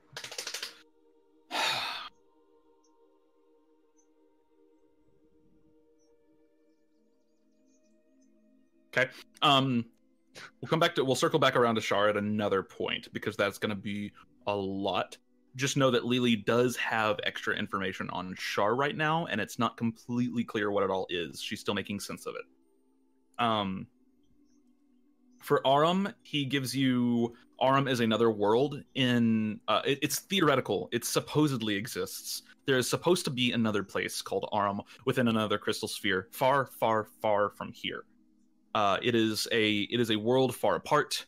Okay. We'll circle back around to Shar at another point, because that's going to be a lot. Just know that Lily does have extra information on Shar right now, and it's not completely clear what it all is. She's still making sense of it. For Aram, he gives you... Aram is another world in... it's theoretical. It supposedly exists. There is supposed to be another place called Aram within another crystal sphere, far, far, far from here. It is a world far apart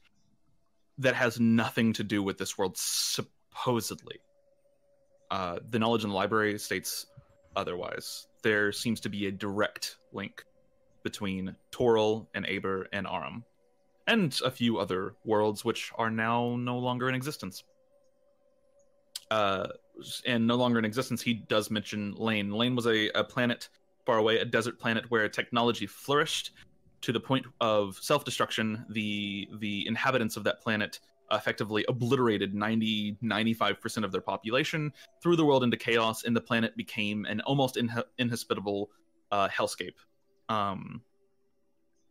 that has nothing to do with this world, supposedly. The knowledge in the library states otherwise. There seems to be a direct link between Toril and Aber and Aram, and a few other worlds which are now no longer in existence. And no longer in existence, he does mention Lane. Lane was a planet far away, a desert planet where technology flourished to the point of self-destruction. The inhabitants of that planet effectively obliterated 95% of their population, threw the world into chaos, and the planet became an almost inhospitable hellscape.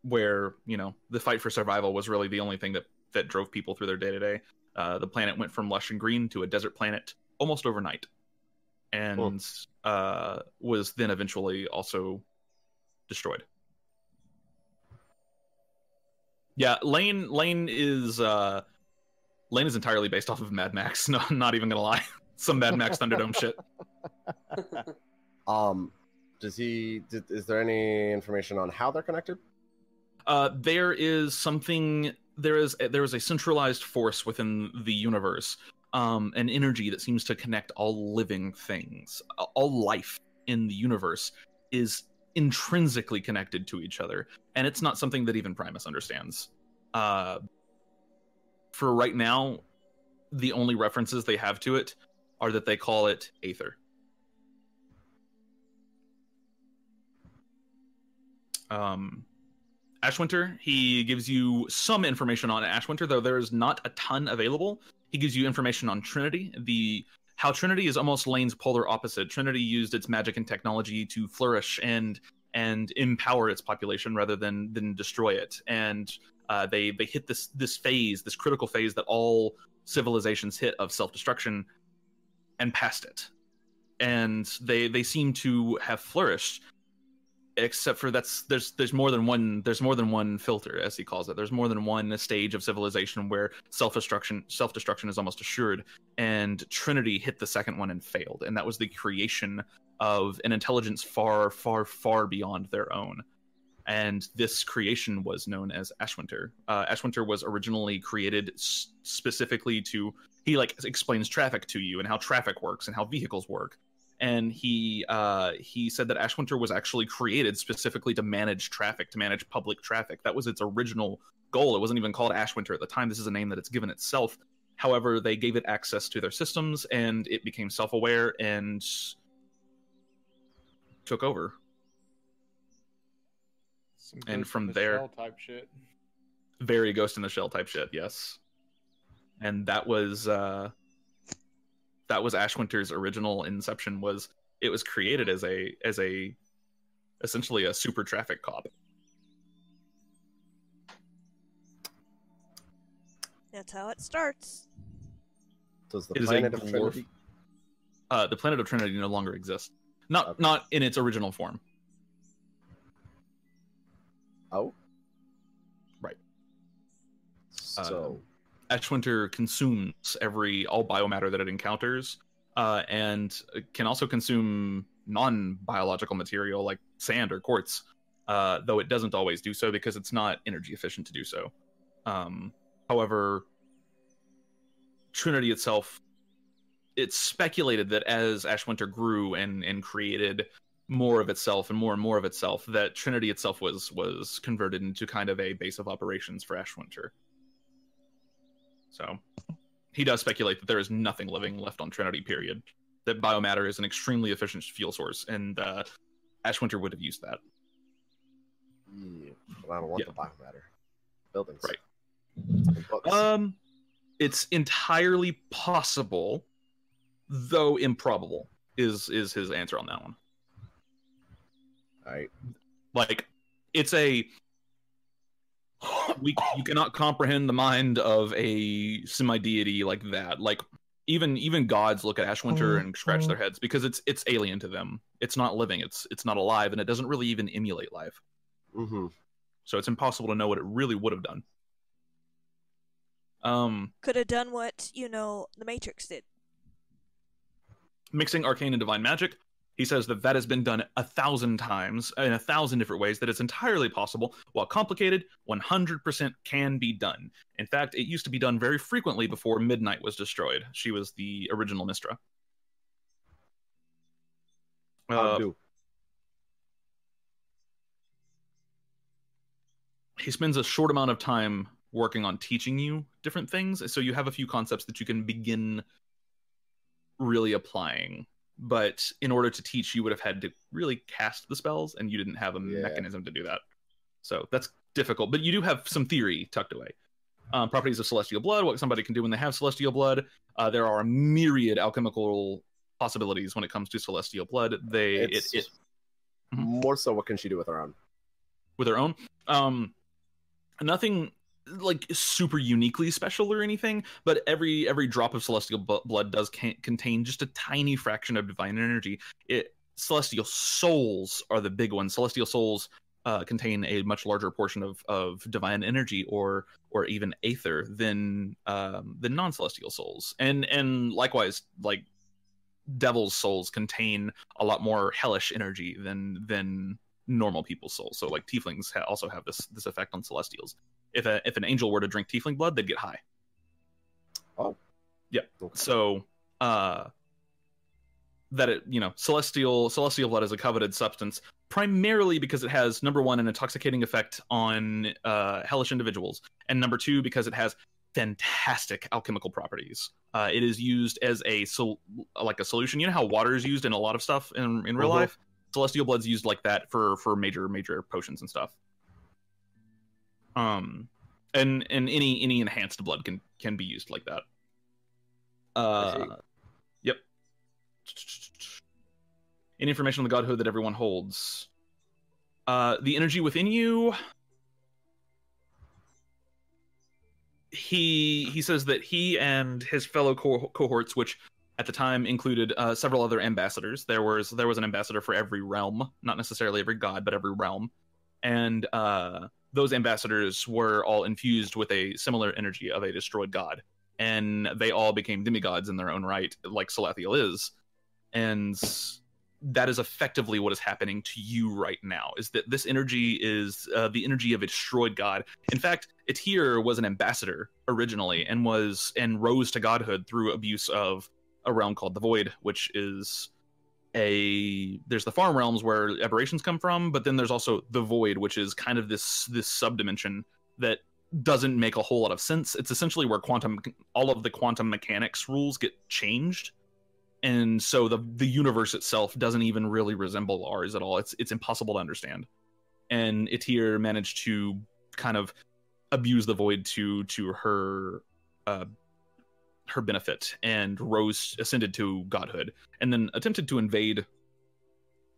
Where, the fight for survival was really the only thing that drove people through their day-to-day. The planet went from lush and green to a desert planet almost overnight. And was then eventually also destroyed. Yeah, Lane is entirely based off of Mad Max. No, I'm not even gonna lie. Some Mad Max Thunderdome shit. Is there any information on how they're connected? There is something. There is a centralized force within the universe, an energy that seems to connect all living things. All life in the universe is intrinsically connected to each other, and it's not something that even Primus understands. For right now, the only references they have to it are that they call it Aether. AshWinter, he gives you some information on AshWinter, though there is not a ton available. He gives you information on Trinity. How Trinity is almost Lane's polar opposite. Trinity used its magic and technology to flourish and empower its population rather than destroy it. And they hit this phase, this critical phase that all civilizations hit of self-destruction, and passed it. And they seem to have flourished, except for there's more than one filter, as he calls it. There's more than one stage of civilization where self-destruction is almost assured, and Trinity hit the second one and failed, and that was the creation of an intelligence far, far, far beyond their own. And this creation was known as AshWinter. AshWinter was originally created specifically to, he explains traffic to you and how traffic works and how vehicles work. And he said that AshWinter was actually created specifically to manage traffic, to manage public traffic. That was its original goal. It wasn't even called AshWinter at the time. This is a name that it's given itself. However, they gave it access to their systems, and it became self-aware and took over. And from there, type shit. Very Ghost in the Shell type shit, yes. And that was AshWinter's original inception. It was created as a essentially a super traffic cop. That's how it starts. Does the planet of Trinity? The planet of Trinity no longer exists. Not in its original form. Oh. Right. So AshWinter consumes all biomatter that it encounters, and can also consume non-biological material like sand or quartz, though it doesn't always do so because it's not energy efficient to do so. However, Trinity itself, it's speculated that as AshWinter grew and created more of itself and more of itself, that Trinity itself was converted into kind of a base of operations for AshWinter. So he does speculate that there is nothing living left on Trinity, period. That biomatter is an extremely efficient fuel source, and AshWinter would have used that. Yeah, well, I don't want the biomatter. Buildings. Right. It's entirely possible, though improbable, is his answer on that one. Right. It's you cannot comprehend the mind of a semi-deity like that. Even gods look at AshWinter and scratch their heads because it's alien to them. It's not living. It's not alive, and it doesn't really even emulate life. Mm-hmm. So it's impossible to know what it really would have done. Could have done what the Matrix did. Mixing arcane and divine magic. He says that has been done 1,000 times in 1,000 different ways, that it's entirely possible. While complicated, 100% can be done. In fact, it used to be done very frequently before Midnight was destroyed. She was the original Mistra. He spends a short amount of time working on teaching you different things, so you have a few concepts that you can begin really applying. But in order to teach, you would have had to really cast the spells, and you didn't have a mechanism to do that. So that's difficult, but you do have some theory tucked away. Properties of celestial blood, what somebody can do when they have celestial blood. There are a myriad alchemical possibilities when it comes to celestial blood. More so, what can she do with her own? With her own? Nothing super uniquely special or anything, but every drop of celestial blood does contain just a tiny fraction of divine energy. Celestial souls are the big ones. Celestial souls contain a much larger portion of divine energy or even aether than non-celestial souls, and likewise, devil's souls contain a lot more hellish energy than normal people's souls. So like tieflings also have this effect on celestials. If an angel were to drink tiefling blood, they'd get high. Oh, yeah. Okay. So that it, you know, celestial blood is a coveted substance primarily because it has, number one, an intoxicating effect on hellish individuals, and number two, because it has fantastic alchemical properties. It is used as a solution. You know how water is used in a lot of stuff in real life? Celestial blood's used like that for major potions and stuff. And any enhanced blood can be used like that. Yep. Any information on the godhood that everyone holds. The energy within you. He says that he and his fellow cohorts, which at the time included several other ambassadors. There was an ambassador for every realm, not necessarily every god, but every realm, and those ambassadors were all infused with a similar energy of a destroyed god, and they all became demigods in their own right, like Salathiel is, and that is effectively what is happening to you right now, is that this energy is the energy of a destroyed god. In fact, Etir was an ambassador originally and rose to godhood through abuse of a realm called the Void, which is there's the farm realms where aberrations come from, but then there's also the Void, which is kind of this subdimension that doesn't make a whole lot of sense. It's essentially where all of the quantum mechanics rules get changed. And so the universe itself doesn't even really resemble ours at all. It's impossible to understand. And Etir managed to kind of abuse the Void to her benefit, and ascended to godhood, and then attempted to invade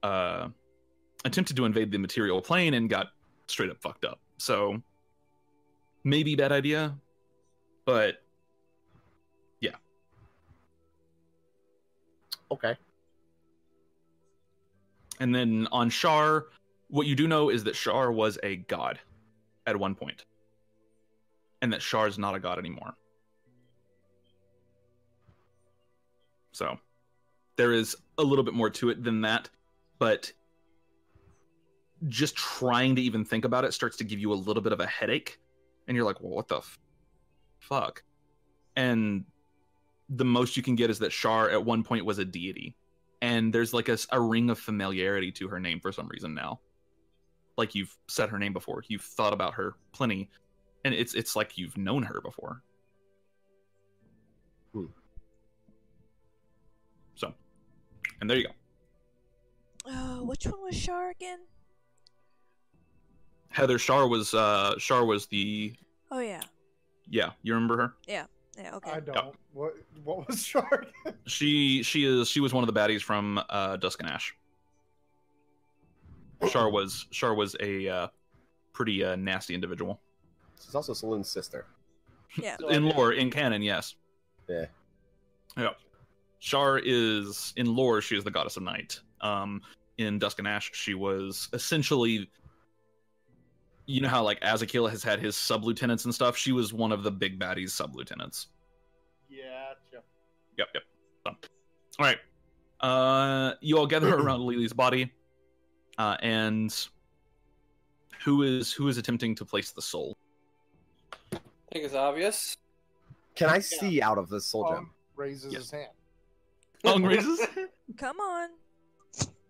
the material plane and got straight up fucked up. So maybe bad idea, but yeah. Okay. And then on Shar, what you do know is that Shar was a god at one point, and that Shar is not a god anymore. So there is a little bit more to it than that, but just trying to even think about it starts to give you a little bit of a headache, and you're like, well, what the fuck? And the most you can get is that Shar at one point was a deity, and there's like a ring of familiarity to her name for some reason now. Like you've said her name before, you've thought about her plenty, and it's like you've known her before. So, and there you go. Which one was Shar again? Heather. Shar was the. Oh yeah. Yeah, you remember her? Yeah. Yeah. Okay. I don't. Yep. What was Shar again? She was one of the baddies from Dusk and Ash. Shar was a pretty nasty individual. She's also Saloon's sister. Yeah. In lore, in canon, yes. Yeah. Yeah. Shar is, in lore, she is the goddess of night. In Dusk and Ash, she was essentially, you know how like Azzy has had his sub-lieutenants and stuff? She was one of the big baddies' sub-lieutenants. Yeah. Yep. So, all right. You all gather around Lili's body, and who is attempting to place the soul? I think it's obvious. Can I see out of this soul gem? Raises his hand. Ong raises? Come on.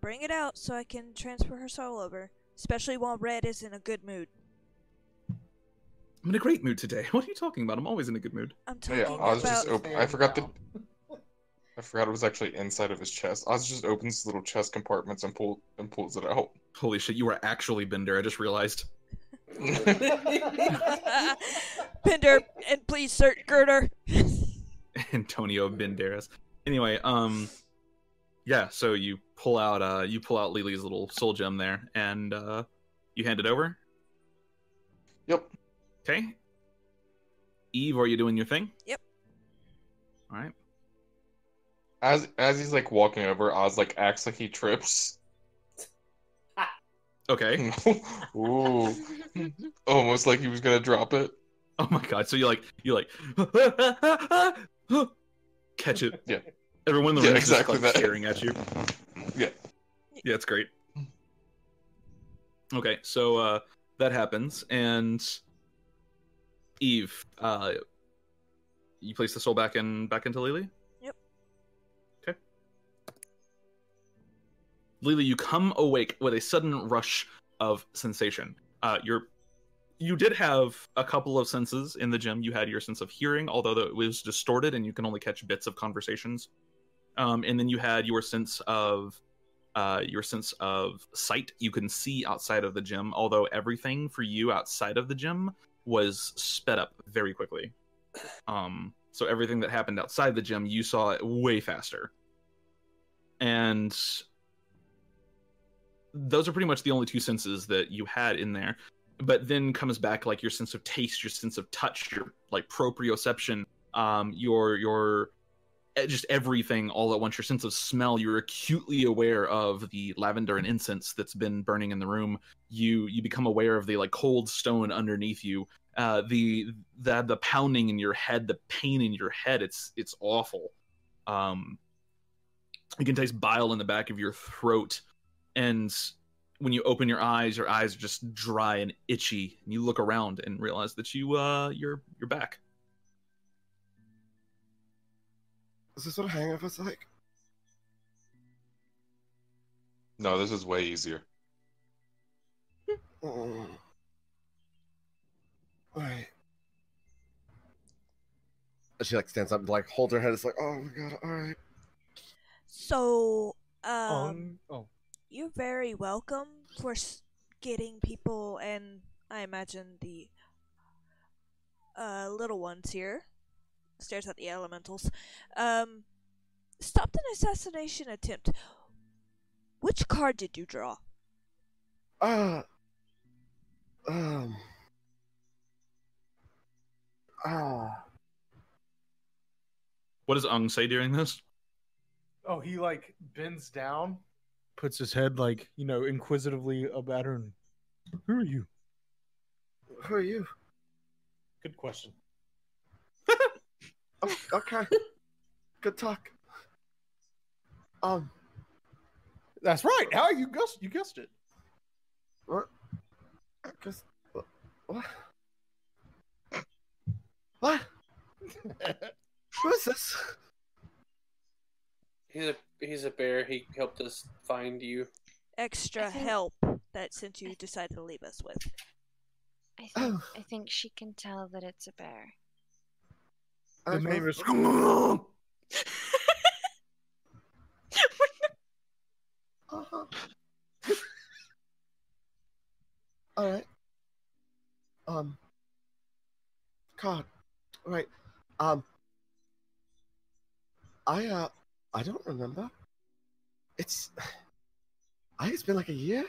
Bring it out so I can transfer her soul over. Especially while Red is in a good mood. I'm in a great mood today. What are you talking about? I'm always in a good mood. I'm talking I was about... just open. I forgot it was actually inside of his chest. Oz just opens little chest compartments and pulls it out. Holy shit, you are actually Bender, I just realized. Bender, and please search Girder. Antonio Banderas. Anyway, yeah, so you pull out Lili's little soul gem there, and you hand it over. Yep. Okay. Eve, are you doing your thing? Yep. All right. As he's like walking over, Oz like acts like he trips. Okay. Ooh. Almost like he was gonna drop it. Oh my god! So you like catch it. Yeah. Everyone in the room is exactly just like, that. staring at you. Yeah. Yeah, it's great. Okay, so that happens, and Eve, you place the soul back into Lili? Yep. Okay. Lili, you come awake with a sudden rush of sensation. You did have a couple of senses in the gym. You had your sense of hearing, although it was distorted and you can only catch bits of conversations. And then you had your sense of sight. You can see outside of the gym, although everything for you outside of the gym was sped up very quickly. So everything that happened outside the gym, you saw it way faster. And those are pretty much the only two senses that you had in there. But then comes back like your sense of taste, your sense of touch, your like proprioception, your just everything all at once. Your sense of smell. You're acutely aware of the lavender and incense that's been burning in the room. You become aware of the like cold stone underneath you. The pounding in your head, the pain in your head. It's awful. You can taste bile in the back of your throat, and when you open your eyes are just dry and itchy, and you look around and realize that you're back. Is this what a hangover's like? No, this is way easier. Alright. She like stands up and like holds her head. It's like, oh my god, alright. So, you're very welcome for getting people, and I imagine the little ones here, stares at the elementals, stopped an assassination attempt. Which card did you draw? What does Ung say during this? Oh, he like bends down, puts his head like, inquisitively about her. And, who are you? Who are you? Good question. Oh, okay. Good talk. That's right. How you guessed it. What? What? What? Who is this? He's a bear. He helped us find you. Extra help that since you decided to leave us with. I think she can tell that it's a bear. The name is. All right. God. All right. I don't remember. It's been like a year.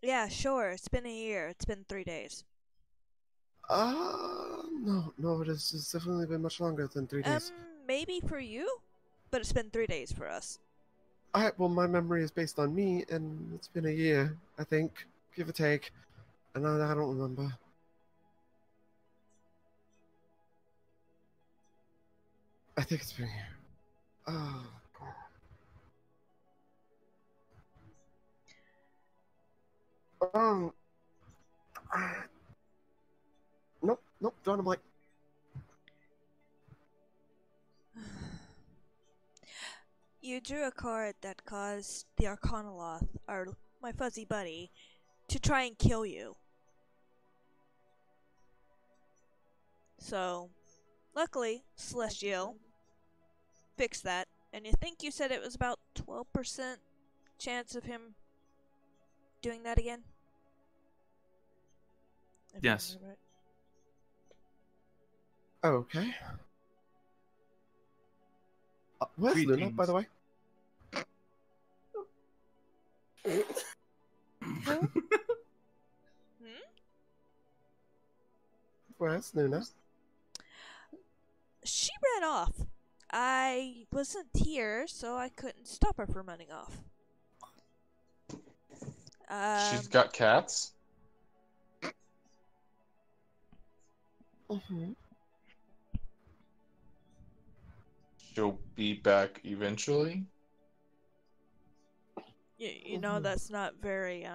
Yeah, sure. It's been a year. It's been 3 days. No, it's definitely been much longer than 3 days. Maybe for you, but it's been 3 days for us. Alright, well, my memory is based on me, and it's been a year, I think, give or take. And I don't remember. I think it's been a year. Oh, God. Nope, drawing a blank. You drew a card that caused the Arcanoloth, my fuzzy buddy, to try and kill you. So, luckily, Salathiel fixed that, and I think you said it was about 12% chance of him doing that again? Yes. Okay. Where's Luna, by the way? Where's Luna? She ran off. I wasn't here, so I couldn't stop her from running off. She's got cats? Mm-hmm. She'll be back eventually. You know, that's not very,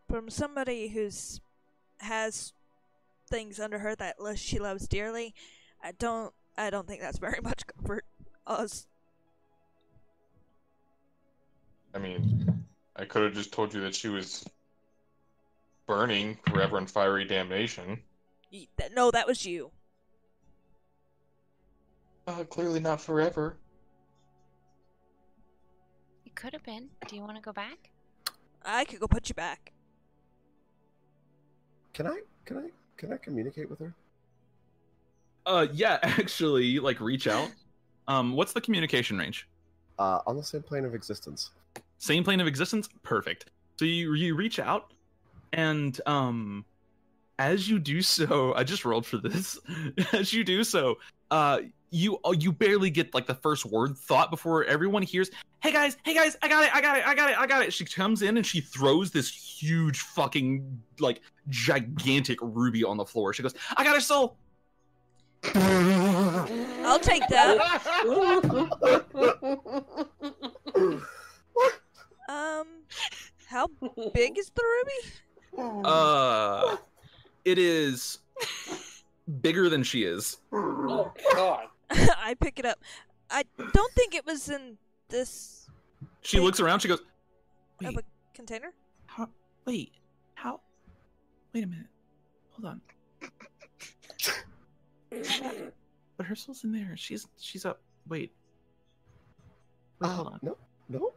from somebody has things under her that she loves dearly, I don't think that's very much comfort. Us. I mean, I could have just told you that she was burning forever in fiery damnation. No, that was you. Clearly not forever. It could have been. Do you want to go back? I could go put you back. Can I communicate with her? Yeah, actually, like reach out. What's the communication range? On the same plane of existence. Same plane of existence? Perfect. So you reach out, and as you do so, I just rolled for this. As you do so, you barely get like the first word thought before everyone hears, hey guys, I got it. She comes in and she throws this huge fucking like gigantic ruby on the floor. She goes, I got her soul. I'll take that. How big is the ruby? It is bigger than she is. Oh God. I pick it up. I don't think it was in this. She looks around. She goes, of a container? Wait, how? Wait a minute. Hold on. But her soul's in there. She's up. Wait, hold on. No.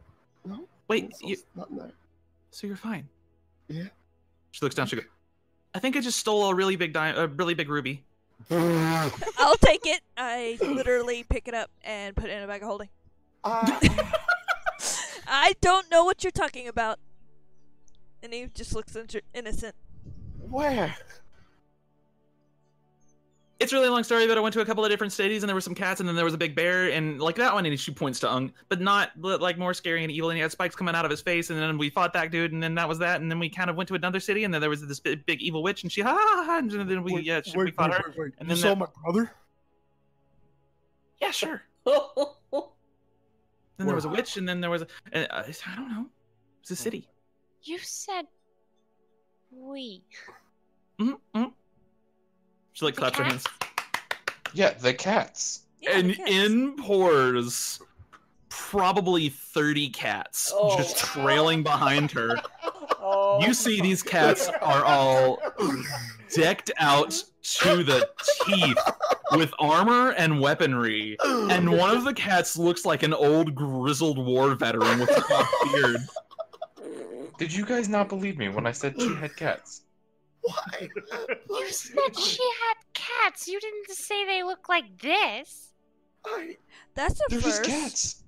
Wait, not in there. So you're fine? Yeah. She looks down. She goes, I think I just stole a really big ruby. I'll take it. I literally pick it up and put it in a bag of holding. I don't know what you're talking about. And he just looks innocent. Where? It's a really long story, but I went to a couple of different cities, and there were some cats, and then there was a big bear, and like that one, and she points to Ung, but like more scary and evil, and he had spikes coming out of his face, and then we fought that dude, and then that was that, and then we kind of went to another city, and then there was this big evil witch, and she and then we we fought her. Wait. And You then saw my brother? Yeah, sure. Then there was a witch, and then there was I don't know. It's a city. You said we. Mm-hmm. She like claps her hands. Yeah, the cats. Yeah, and the cats. in pours probably 30 cats just trailing behind her. You see these cats are all decked out to the teeth with armor and weaponry, and one of the cats looks like an old grizzled war veteran with a beard. Did you guys not believe me when I said she had cats? Why? You said she had cats. You didn't say they look like this. That's a They're first. just cats.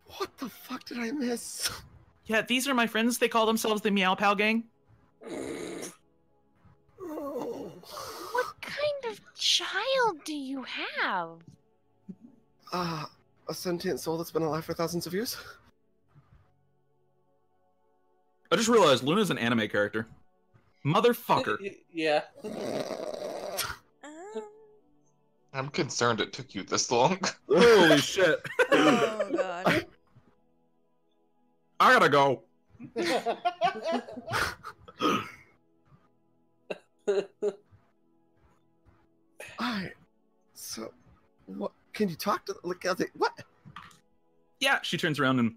What the fuck did I miss? Yeah, these are my friends. They call themselves the Meow Pow Gang. What kind of child do you have? A sentient soul that's been alive for thousands of years? I just realized Luna's an anime character. Motherfucker. Yeah. I'm concerned it took you this long. Holy shit. Oh god. I gotta go. Alright. So, what? Can you talk to the what? Yeah, she turns around and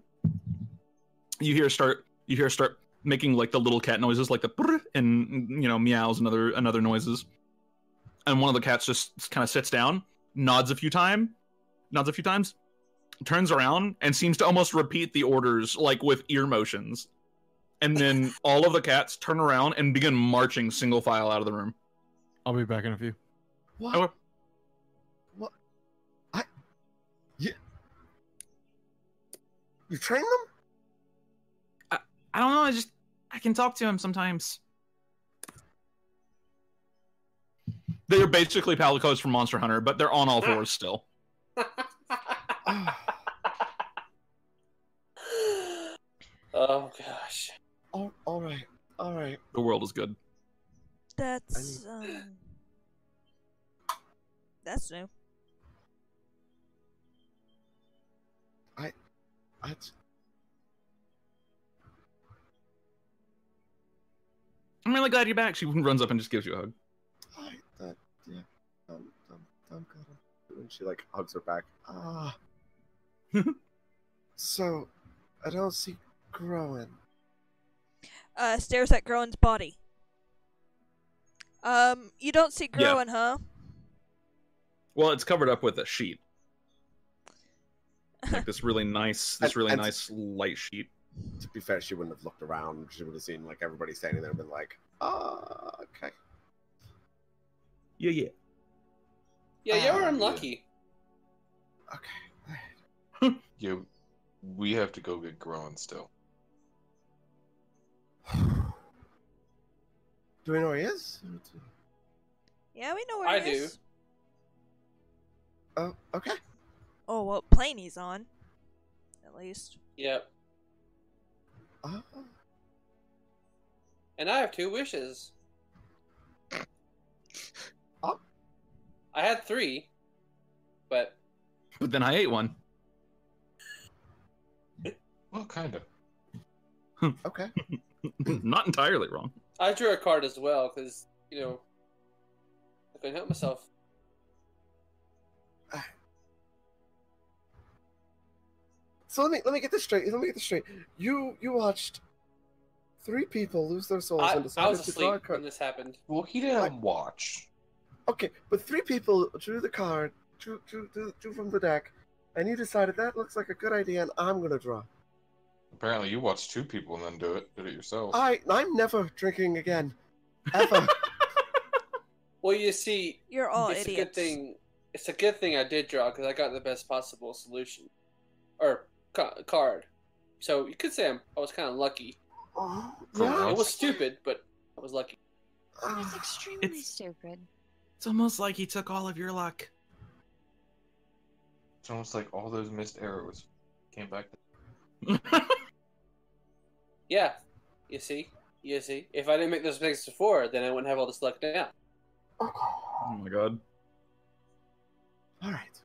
you hear her start making like the little cat noises, like the brr, and meows and other noises. And one of the cats just kind of sits down, nods a few times, turns around and seems to almost repeat the orders like with ear motions. And then all of the cats turn around and begin marching single file out of the room. I'll be back in a few. What? Okay. What? You train them? I don't know, I can talk to him sometimes. They are basically palicos from Monster Hunter, but they're on all fours still. Oh gosh. All right. All right. The world is good. That's new. I'm really glad you're back. She runs up and just gives you a hug. Yeah. I'm good. And she like hugs her back. So, I don't see Groin. Stares at Groin's body. You don't see Groin, huh? Well, it's covered up with a sheet. Like this really nice, nice light sheet. To be fair, she wouldn't have looked around. She would have seen like everybody standing there and been like, okay. Yeah. Yeah, you're unlucky. Okay. Yeah, we have to go get Groin still. Do we know where he is? Yeah, we know where he is. Oh, okay. Oh, what plane he's on. At least. Yep. And I have 2 wishes. Oh. I had 3, but then I ate one. Well, kind of. Okay. Not entirely wrong. I drew a card as well because I couldn't help myself. So let me get this straight. You watched 3 people lose their souls and I decided was to draw a asleep card. when this happened. Well, he didn't watch. Okay, but 3 people drew the card, drew from the deck, and you decided that looks like a good idea, and I'm gonna draw. Apparently, you watched 2 people and then did it yourself. I'm never drinking again, ever. Well, you see, you're all it's idiots. A good thing. It's a good thing I did draw because I got the best possible solution, or card. So you could say I was kind of lucky. Yeah. It was stupid, but I was lucky. It's extremely stupid. It's almost like he took all of your luck. It's almost like all those missed arrows came back. Yeah, you see. If I didn't make those mistakes before, then I wouldn't have all this luck now. Oh my god. All right.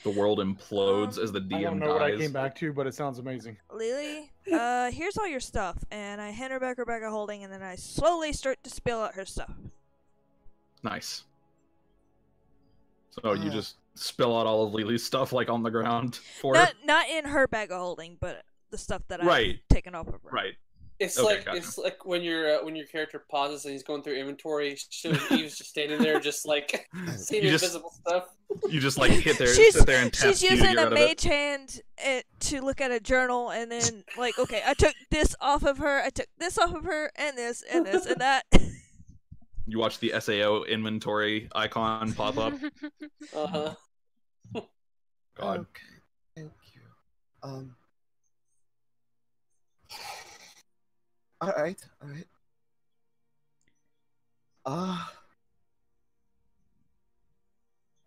The world implodes as the DM dies. I don't know what I came back to, but it sounds amazing. Lily, here's all your stuff, and I hand her back her bag of holding, and then I slowly start to spill out her stuff. Nice. So you just spill out all of Lily's stuff like on the ground for her? Not in her bag of holding, but the stuff that I've taken off of her. Right. It's like when your character pauses and he's going through inventory, so Eve's just standing there, just like seeing invisible stuff. You just like sit there and tap. She's using a mage hand to look at a journal, and then like, okay, I took this off of her, I took this off of her, and this and this and that. You watch the SAO inventory icon pop up. God. Okay, thank you. All right.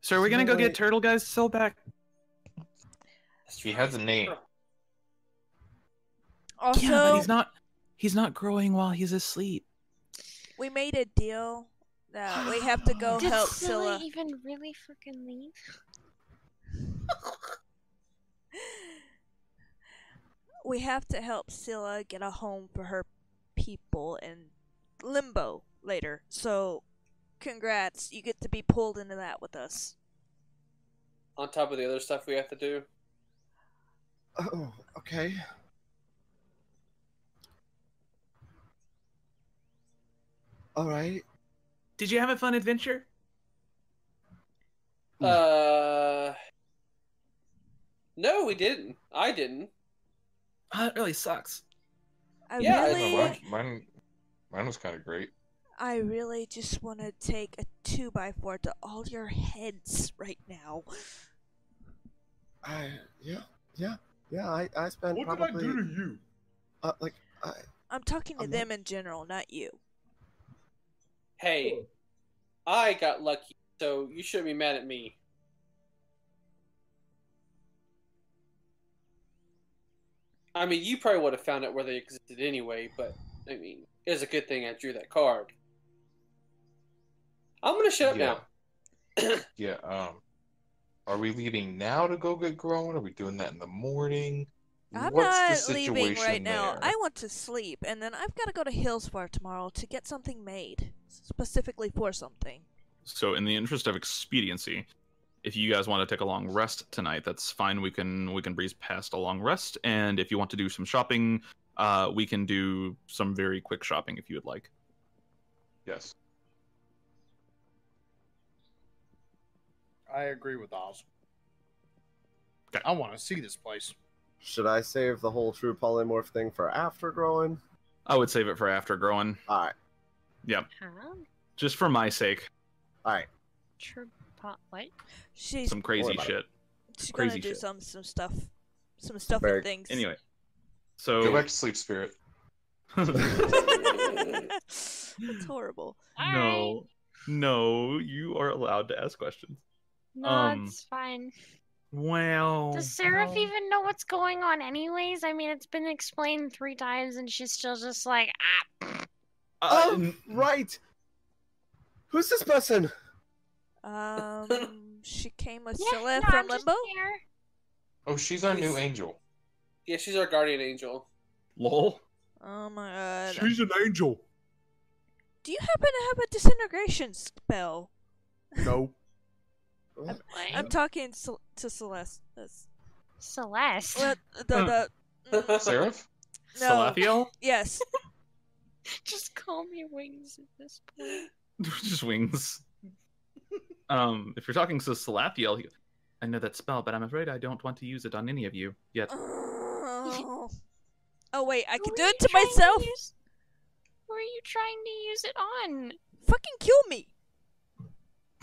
So are we gonna go get Turtle Guy's soul back? He has a name. Also, yeah, but he's not growing while he's asleep. We made a deal that we have to go help Scylla. Did Scylla even really freaking leave? We have to help Scylla get a home for her people in Limbo later. So, congrats. You get to be pulled into that with us. On top of the other stuff we have to do. Oh, okay. All right. Did you have a fun adventure? No, we didn't. I didn't. It really sucks. Mine was kind of great. I really just want to take a 2x4 to all your heads right now. Yeah. I spent What probably... did I do to you? I'm talking to them in general, not you. Hey, I got lucky, so you shouldn't be mad at me. I mean, you probably would have found out where they existed anyway, but, I mean, it was a good thing I drew that card. I'm gonna shut up now. Yeah, are we leaving now to go get grown? Are we doing that in the morning? I'm What's the not situation leaving right now. there? I want to sleep, and then I've got to go to Hillsfar tomorrow to get something made, specifically for something. So, in the interest of expediency, if you guys want to take a long rest tonight, that's fine. We can breeze past a long rest, and if you want to do some shopping, we can do some very quick shopping if you would like. Yes. I agree with Oz. Okay. I want to see this place. Should I save the whole true polymorph thing for after growing? I would save it for after growing. All right. Yep. Huh? Just for my sake. All right. True pot. What? She's Some crazy about shit. she's crazy gonna do shit. some stuff, some stuff Very- and things. Anyway. Go So back to sleep, Spirit. That's horrible. No, you are allowed to ask questions. No, it's fine. Well, Does Seraph even know what's going on anyways? I mean, it's been explained 3 times and she's still just like, Oh, right. Who's this person? She came with yeah, Scylla no, from I'm just Limbo. here. Oh, she's our new angel. Yeah, she's our guardian angel. lol. Oh my god. She's an angel. Do you happen to have a disintegration spell? No. What? I'm talking to Celeste. Celeste. Well, the Seraph? No. Salathiel? yes. Just call me Wings at this point. Just wings. If you're talking to Salathiel, I know that spell, but I'm afraid I don't want to use it on any of you yet. Oh, wait, I Who can are do you it to trying myself. Who are you trying to use it on? Fucking kill me.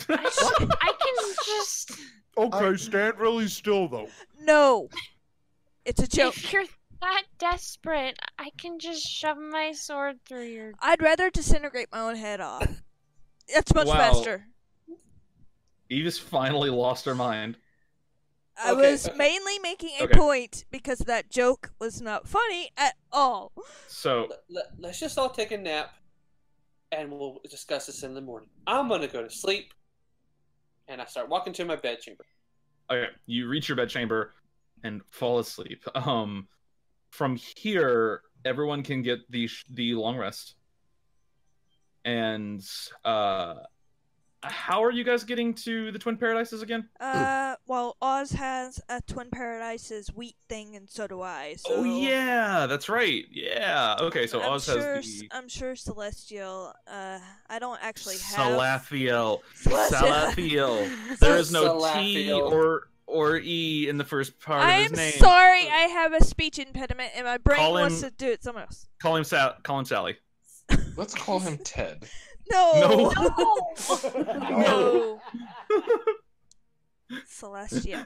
I can just. Okay, stand really still though. No. It's a joke. If you're that desperate, I can just shove my sword through your. I'd rather disintegrate my own head off. It's much Wow. faster. You just finally lost her mind. I Okay, was mainly making a Okay. point because that joke was not funny at all. So, Let's just all take a nap, and we'll discuss this in the morning. I'm gonna go to sleep, and I start walking to my bedchamber. okay, you reach your bedchamber and fall asleep. From here, everyone can get the long rest. And how are you guys getting to the Twin Paradises again? Well, Oz has a Twin Paradises wheat thing, and so do I. So Oh yeah, that's right. Yeah. Okay, so Oz has the I'm sure Celestial. I don't actually have. Salathiel. Celestial. Salathiel. There is no T Salathiel. or E in the first part I of am his name. sorry. I have a speech impediment, and my brain Call wants him- to do it somewhere else. Call him Sally. Let's call him Ted. No. No. No. Celestial.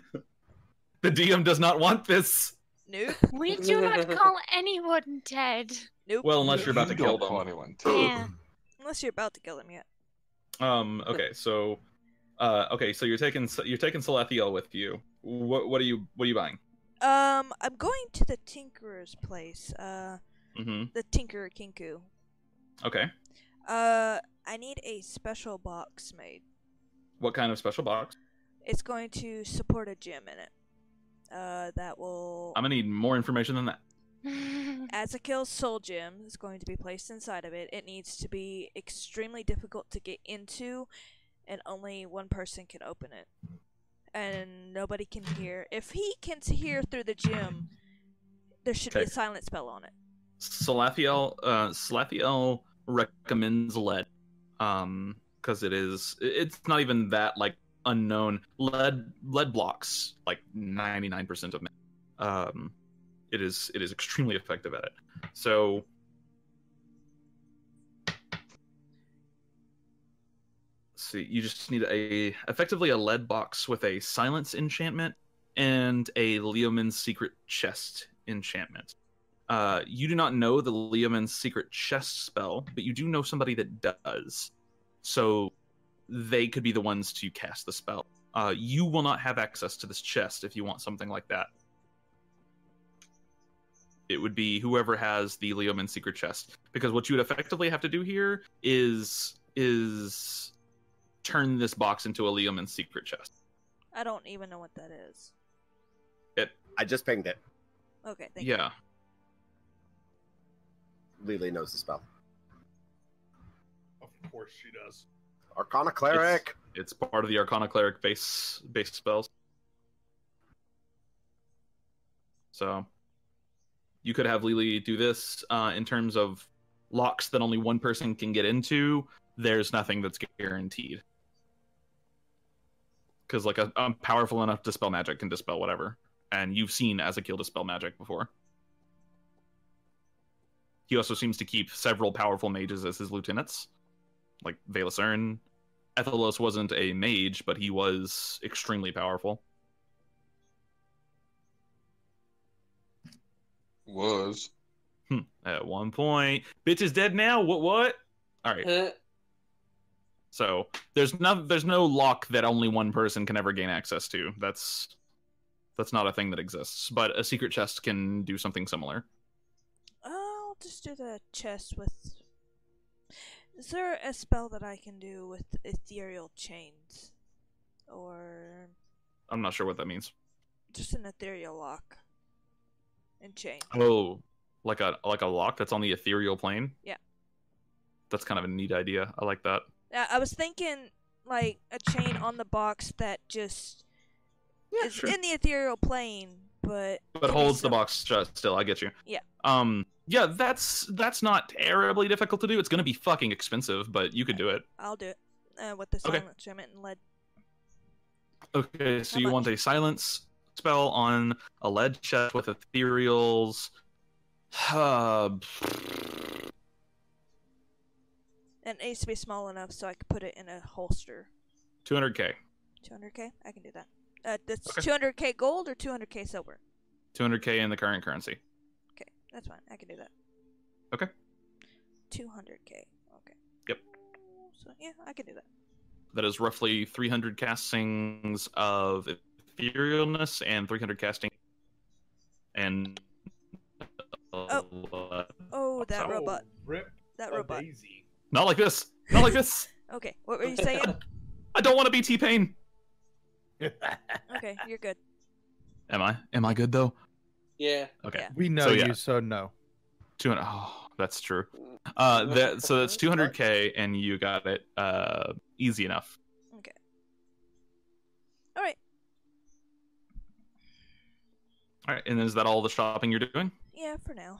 The DM does not want this. Nope. We do not call anyone Ted. Nope. Well, unless you're about to You kill don't call them. anyone Ted. Yeah. Unless you're about to kill him yet. Okay, so you're taking Salathiel with you. What are you buying? I'm going to the Tinkerer's place. Mm-hmm. The Tinkerer Kinku. Okay. I need a special box made. What kind of special box? It's going to support a gym in it. That will. I'm gonna need more information than that. Azakil's soul gem is going to be placed inside of it. It needs to be extremely difficult to get into, and only one person can open it. And nobody can hear. If he can hear through the gym, there should be a Okay. silent spell on it. Salathiel recommends lead, because it's not even that like unknown. Lead blocks like 99% of men. It is extremely effective at it. So see, you just need effectively a lead box with a silence enchantment and a Leoman's secret chest enchantment. You do not know the Leoman's secret chest spell, but you do know somebody that does. So they could be the ones to cast the spell. You will not have access to this chest if you want something like that. It would be whoever has the Leoman secret chest. Because what you would effectively have to do here is turn this box into a Leoman secret chest. I don't even know what that is. I just pinged it. Okay, thank you. Yeah. Lili knows the spell. Of course she does. Arcana Cleric! It's part of the Arcana Cleric base spells. So you could have Lili do this. In terms of locks that only one person can get into, there's nothing that's guaranteed. Because like I'm powerful enough to dispel magic can dispel whatever. And you've seen Azzy dispel magic before. He also seems to keep several powerful mages as his lieutenants. Like Valus Ern. Ethelos wasn't a mage, but he was extremely powerful. Was. At one point. Bitch is dead now? What? Alright. So there's no lock that only one person can ever gain access to. That's not a thing that exists. But a secret chest can do something similar. I'll just do the chest with... Is there a spell that I can do with ethereal chains? Or... I'm not sure what that means. Just an ethereal lock. And chain. Oh, like a lock that's on the ethereal plane? Yeah. That's kind of a neat idea. I like that. Yeah, I was thinking, like, a chain on the box that just is sure. in the ethereal plane, but holds the box shut still. I get you. Yeah. Yeah, that's not terribly difficult to do. It's going to be fucking expensive, but you could do it. I'll do it. With the silent instrument and lead. Okay, so you want a silence spell on a lead chest with ethereals. And it needs to be small enough so I can put it in a holster. 200k. 200k? I can do that. That's Okay. 200k gold or 200k silver? 200k in the current currency. Okay, that's fine. I can do that. Okay. 200k. Okay. Yep. So, yeah, I can do that. That is roughly 300 castings of etherealness and 300 casting and... Oh, that so- robot. Rip That a robot. daisy. Not like this. Not like this. Okay, what were you saying? I don't want to be T-Pain. Okay, you're good. Am I? Am I good though? Yeah. Okay. Yeah. We know So, yeah. you, so no. 200. Oh, that's true. So that's 200k, and you got it. Easy enough. Okay. Alright. All right. And is that all the shopping you're doing? Yeah, for now.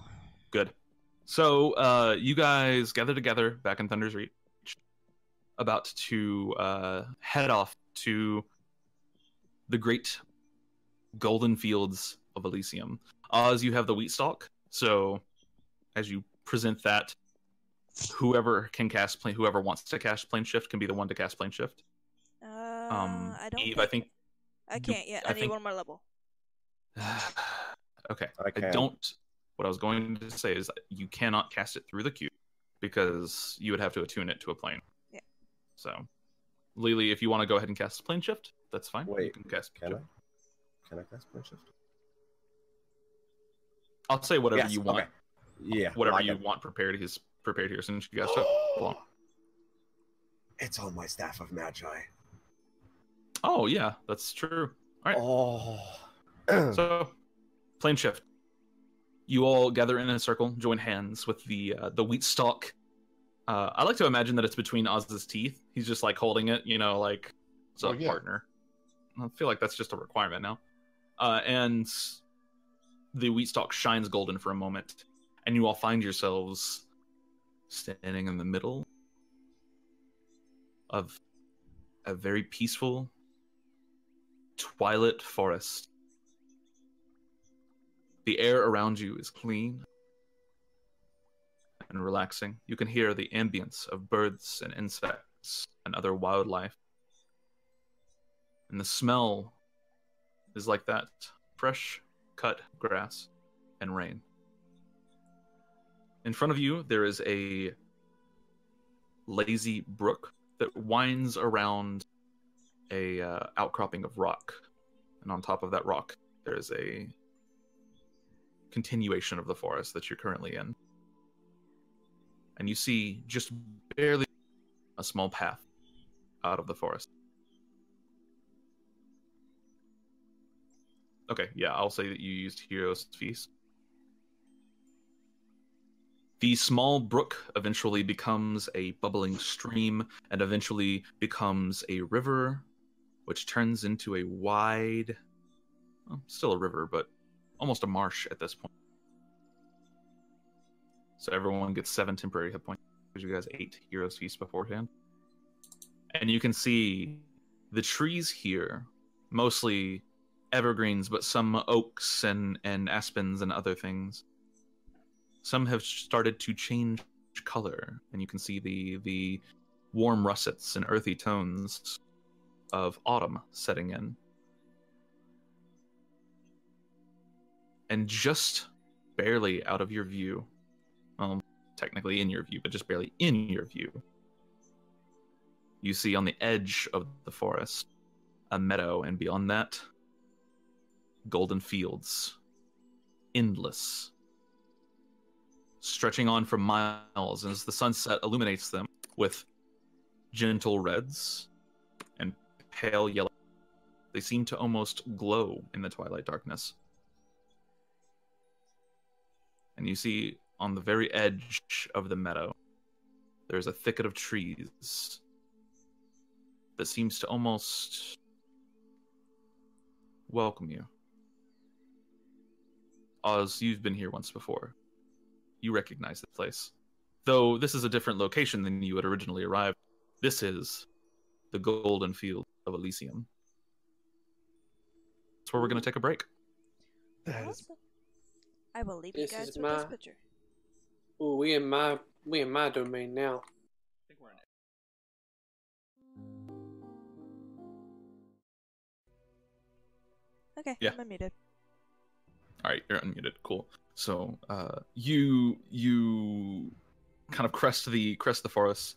Good. So you guys gather together back in Thunder's Reach, about to head off to the great golden fields of Elysium. Oz, you have the wheat stalk, so as you present that, whoever wants to cast plane shift can be the one to cast plane shift. I don't Eve, think... I think I can't yet. I need one more level. okay. I can. don't. What I was going to say is that you cannot cast it through the cube because you would have to attune it to a plane. Yeah. So, Lili, if you want to go ahead and cast plane shift, that's fine. You Wait, can cast Can shift. I? Can I cast plane shift? I'll say whatever Yes, you want. okay. Yeah. Whatever like you it. want prepared here since you guys took long. It's on my staff of magi. Oh yeah, that's true. All right. Oh. So, plane shift. You all gather in a circle, join hands with the wheat stalk. I like to imagine that it's between Oz's teeth. He's just like holding it, like it's a partner. I feel like that's just a requirement now. And the wheat stalk shines golden for a moment, and you all find yourselves standing in the middle of a very peaceful twilit forest. The air around you is clean and relaxing. You can hear the ambience of birds and insects and other wildlife. And the smell is like that fresh cut grass and rain. In front of you, there is a lazy brook that winds around a outcropping of rock. And on top of that rock, there is a continuation of the forest that you're currently in. And you see just barely a small path out of the forest. Okay, yeah, I'll say that you used Hero's Feast. The small brook eventually becomes a bubbling stream and eventually becomes a river, which turns into a wide, well, still a river, but almost a marsh at this point. So everyone gets 7 temporary hit points, because you guys 8 Hero's Feast beforehand. And you can see the trees here, mostly evergreens, but some oaks and aspens and other things. Some have started to change color, and you can see the warm russets and earthy tones of autumn setting in. And just barely out of your view, well, technically in your view, but just barely in your view, you see on the edge of the forest a meadow, and beyond that, golden fields, endless, stretching on for miles as the sunset illuminates them with gentle reds and pale yellow. They seem to almost glow in the twilight darkness. And you see on the very edge of the meadow, there's a thicket of trees that seems to almost welcome you. Oz, you've been here once before. You recognize the place. Though this is a different location than you had originally arrived, this is the golden field of Elysium. That's where we're going to take a break. Awesome. I will leave you This guys is with this picture. Ooh, we in my domain now. I think we're in Okay, Yeah. I'm unmuted. All right, you're unmuted. Cool. So, you kind of crest the forest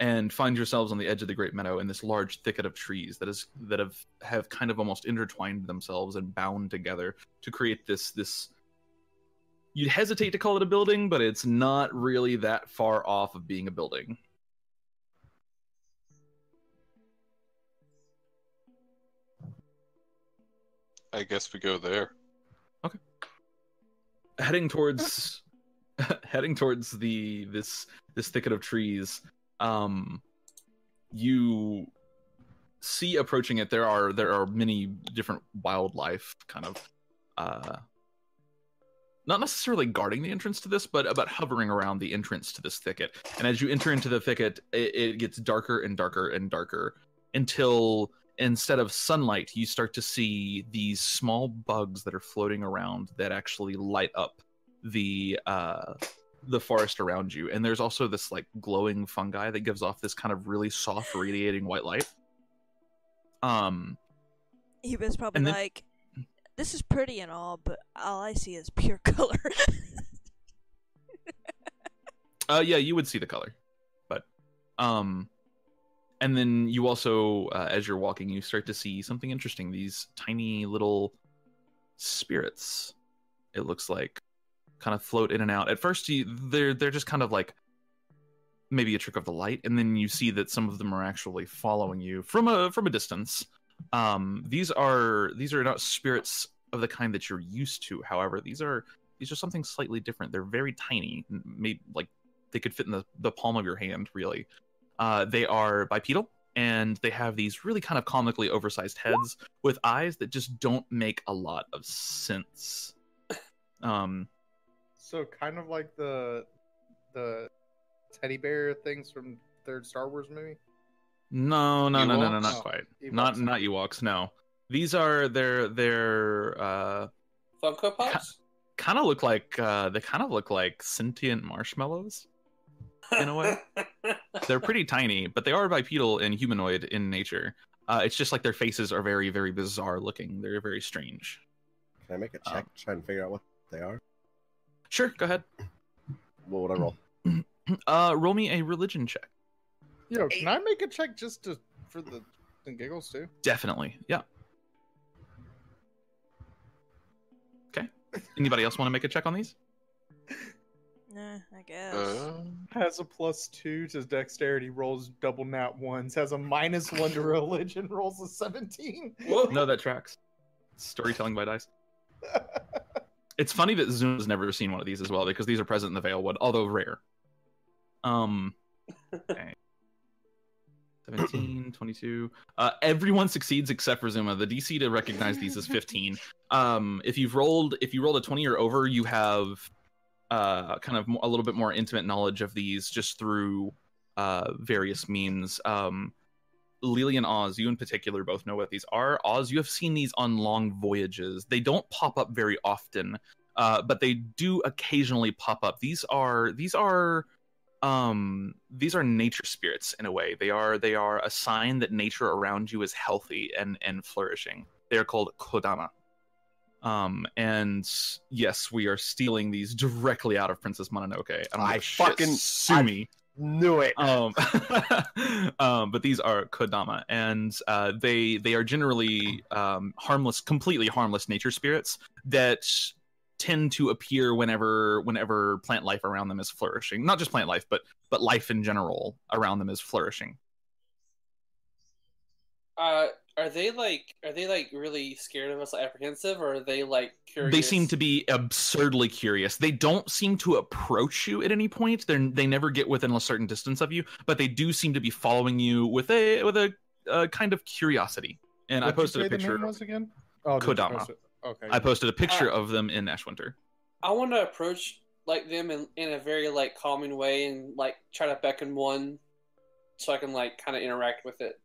and find yourselves on the edge of the great meadow in this large thicket of trees that have kind of almost intertwined themselves and bound together to create this. You'd hesitate to call it a building, but it's not really that far off of being a building. I guess we go there. Okay. Heading towards this thicket of trees, you see approaching it there are many different wildlife kind of not necessarily guarding the entrance to this, but about hovering around the entrance to this thicket. And as you enter into the thicket, it gets darker and darker and darker until instead of sunlight, you start to see these small bugs that are floating around that actually light up the forest around you. And there's also this like glowing fungi that gives off this kind of really soft, radiating white light. He was probably like, "This is pretty and all, but all I see is pure color." Yeah, you would see the color, but and then you also, as you're walking, you start to see something interesting. These tiny little spirits, it looks like, kind of float in and out. At first, they're just kind of like maybe a trick of the light, and then you see that some of them are actually following you from a distance. These are not spirits of the kind that you're used to. However, these are something slightly different. They're very tiny, maybe like they could fit in the palm of your hand, really. They are bipedal, and they have these really kind of comically oversized heads with eyes that just don't make a lot of sense. So kind of like the teddy bear things from third Star Wars movie? No, not Ewoks? quite. Ewoks. Not Ewoks, no. These are they're Funko Pops? kind of look like sentient marshmallows in a way. They're pretty tiny, but they are bipedal and humanoid in nature. It's just like their faces are very, very bizarre looking. They're very strange. Can I make a check to try and figure out what they are? Sure, go ahead. What would I roll? Roll me a religion check. Yo, can I make a check just for the giggles too? Definitely, yeah. Okay. Anybody else want to make a check on these? Nah, I guess. Has a +2 to dexterity, rolls double nat ones, has a -1 to religion, rolls a 17. Whoa. No, that tracks. Storytelling by dice. It's funny that Zoom has never seen one of these as well, because these are present in the Valewood, although rare. Okay. 17, 22. Everyone succeeds except for Zuma. The DC to recognize these is 15. If you rolled a 20 or over, you have kind of a little bit more intimate knowledge of these just through various means. Lili and Oz, you in particular both know what these are. Oz, you have seen these on long voyages. They don't pop up very often, but they do occasionally pop up. These are nature spirits in a way. They are a sign that nature around you is healthy and flourishing. They are called Kodama. And yes, we are stealing these directly out of Princess Mononoke. I fucking sue me. Knew it. But these are Kodama, and they are generally harmless, completely harmless nature spirits that tend to appear whenever plant life around them is flourishing. Not just plant life, but life in general around them is flourishing. Are they really scared of us, like, apprehensive, or are they like curious? They seem to be absurdly curious. They don't seem to approach you at any point. They never get within a certain distance of you, but they do seem to be following you with a kind of curiosity. And I posted a picture. The name was again? Oh, Kodama. Okay. I posted a picture of them in AshWinter. I want to approach like them in a very like calming way and like try to beckon one so I can like kind of interact with it.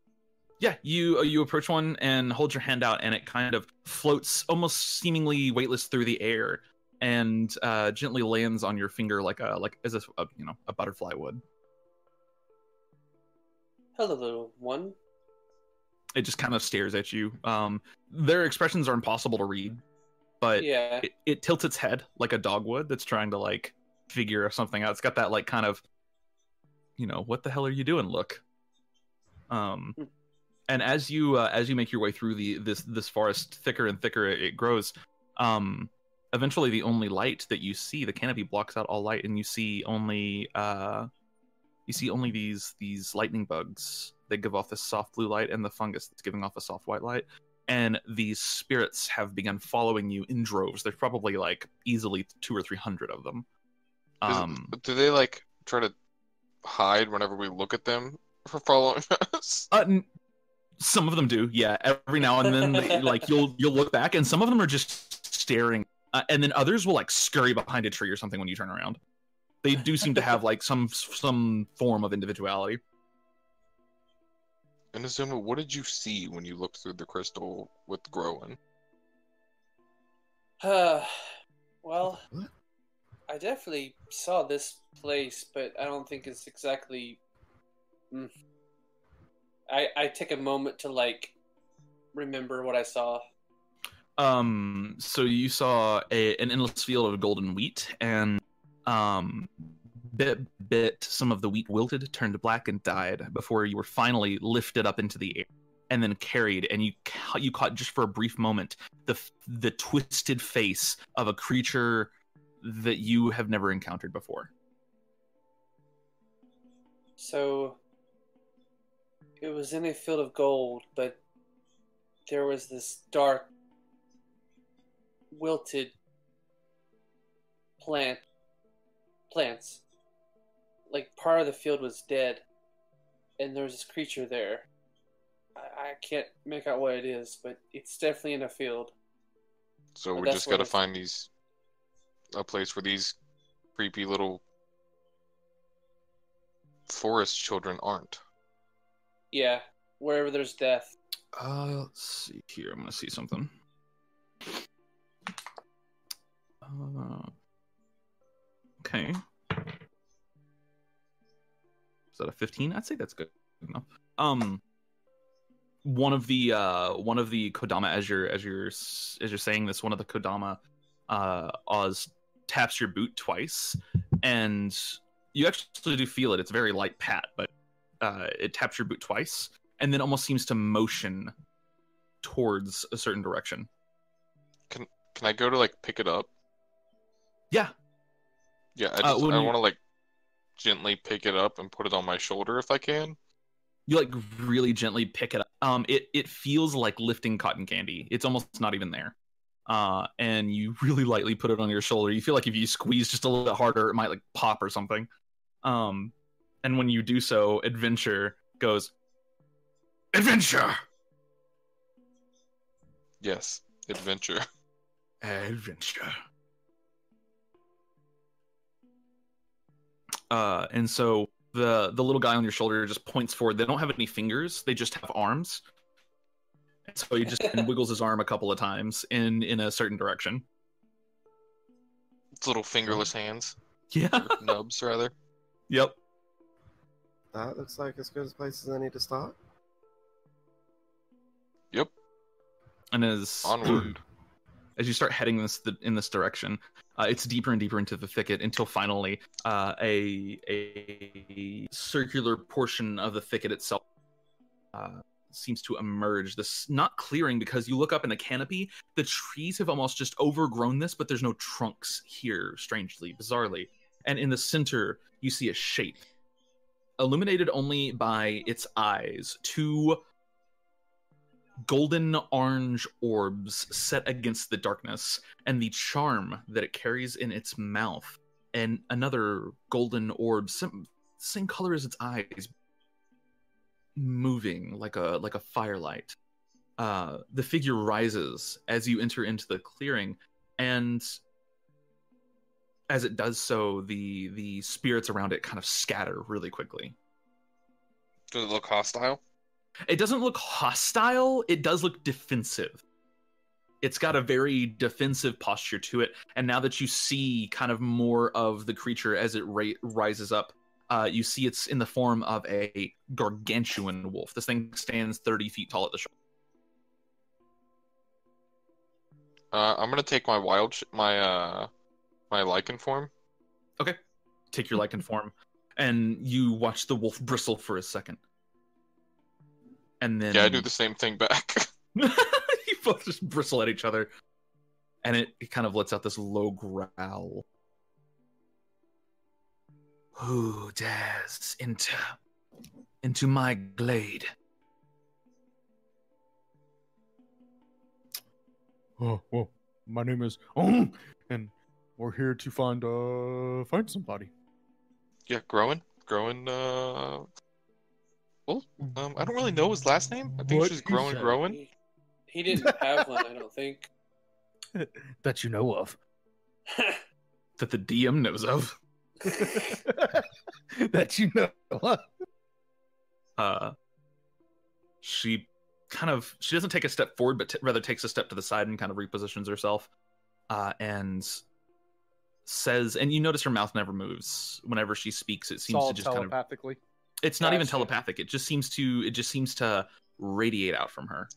Yeah, you approach one and hold your hand out, and it kind of floats almost seemingly weightless through the air, and gently lands on your finger like as if a butterfly would. Hello, little one. It just kind of stares at you. Their expressions are impossible to read, but yeah, it tilts its head like a dog would that's trying to like figure something out. It's got that like kind of, what the hell are you doing look. And as you make your way through this forest, thicker and thicker it grows. Eventually, the only light that you see, the canopy blocks out all light, and you see only these lightning bugs. They give off this soft blue light, and the fungus that's giving off a soft white light. And these spirits have begun following you in droves. There's probably like easily 200 or 300 of them. Do they like try to hide whenever we look at them for following us? Some of them do, yeah. Every now and then, you'll look back, and some of them are just staring, and then others will like scurry behind a tree or something when you turn around. They do seem to have like some form of individuality. And Azuma, what did you see when you looked through the crystal with the groin? Well, I definitely saw this place, but I don't think it's exactly. I take a moment to like remember what I saw. So you saw an endless field of golden wheat, and bit some of the wheat wilted, turned black, and died before you were finally lifted up into the air and then carried. And you caught just for a brief moment the twisted face of a creature that you have never encountered before. So it was in a field of gold, but there was this dark, wilted plants. Like part of the field was dead, and there was this creature there. I can't make out what it is, but it's definitely in a field. So we just gotta find a place where these creepy little forest children aren't. Yeah, wherever there's death. Let's see here. I'm gonna see something. Okay. Is that a 15? I'd say that's good enough. One of the Kodama, as you're saying this, one of the Kodama, Oz taps your boot twice, and you actually do feel it. It's a very light pat, but it taps your boot twice, and then almost seems to motion towards a certain direction. Can I go to like pick it up Yeah. Yeah, I want to like gently pick it up and put it on my shoulder if I can. You like really gently pick it up. It feels like lifting cotton candy. It's almost not even there. And you really lightly put it on your shoulder. You feel like if you squeeze just a little bit harder, it might like pop or something. And when you do so, Adventure goes, Adventure! Yes, Adventure. Adventure. And so the little guy on your shoulder just points forward. They don't have any fingers. They just have arms. And so he just wiggles his arm a couple of times in a certain direction. It's little fingerless hands. Yeah. Or nubs, rather. Yep. That looks like as good a place as any to start. Yep. And as onward, as you start heading in this direction, it's deeper and deeper into the thicket until finally a circular portion of the thicket itself seems to emerge. This not clearing, because you look up in the canopy, the trees have almost just overgrown this, but there's no trunks here, strangely, bizarrely. And in the center, you see a shape, illuminated only by its eyes, two golden orange orbs set against the darkness, and the charm that it carries in its mouth, and another golden orb, same color as its eyes, moving like a firelight. The figure rises as you enter into the clearing, and as it does so, the spirits around it kind of scatter really quickly. Does it look hostile? It doesn't look hostile. It does look defensive. It's got a very defensive posture to it. And now that you see kind of more of the creature as it rises up, you see it's in the form of a gargantuan wolf. This thing stands 30 feet tall at the shoulder. I'm gonna take my my lichen form. Okay. Take your lichen form, and you watch the wolf bristle for a second. And then... Yeah, I do the same thing back. You both just bristle at each other. And it kind of lets out this low growl. Who dares enter into my glade? Oh, well, my name is and we're here to find somebody. Yeah, Groin. Well, I don't really know his last name. I think it's just Groin. He didn't have one, I don't think. That you know of. That the DM knows of. That you know of. She doesn't take a step forward, but rather takes a step to the side and kind of repositions herself, and says, and you notice her mouth never moves whenever she speaks. It seems to just telepathically. Kind of, it's not even telepathic. It just seems to radiate out from her.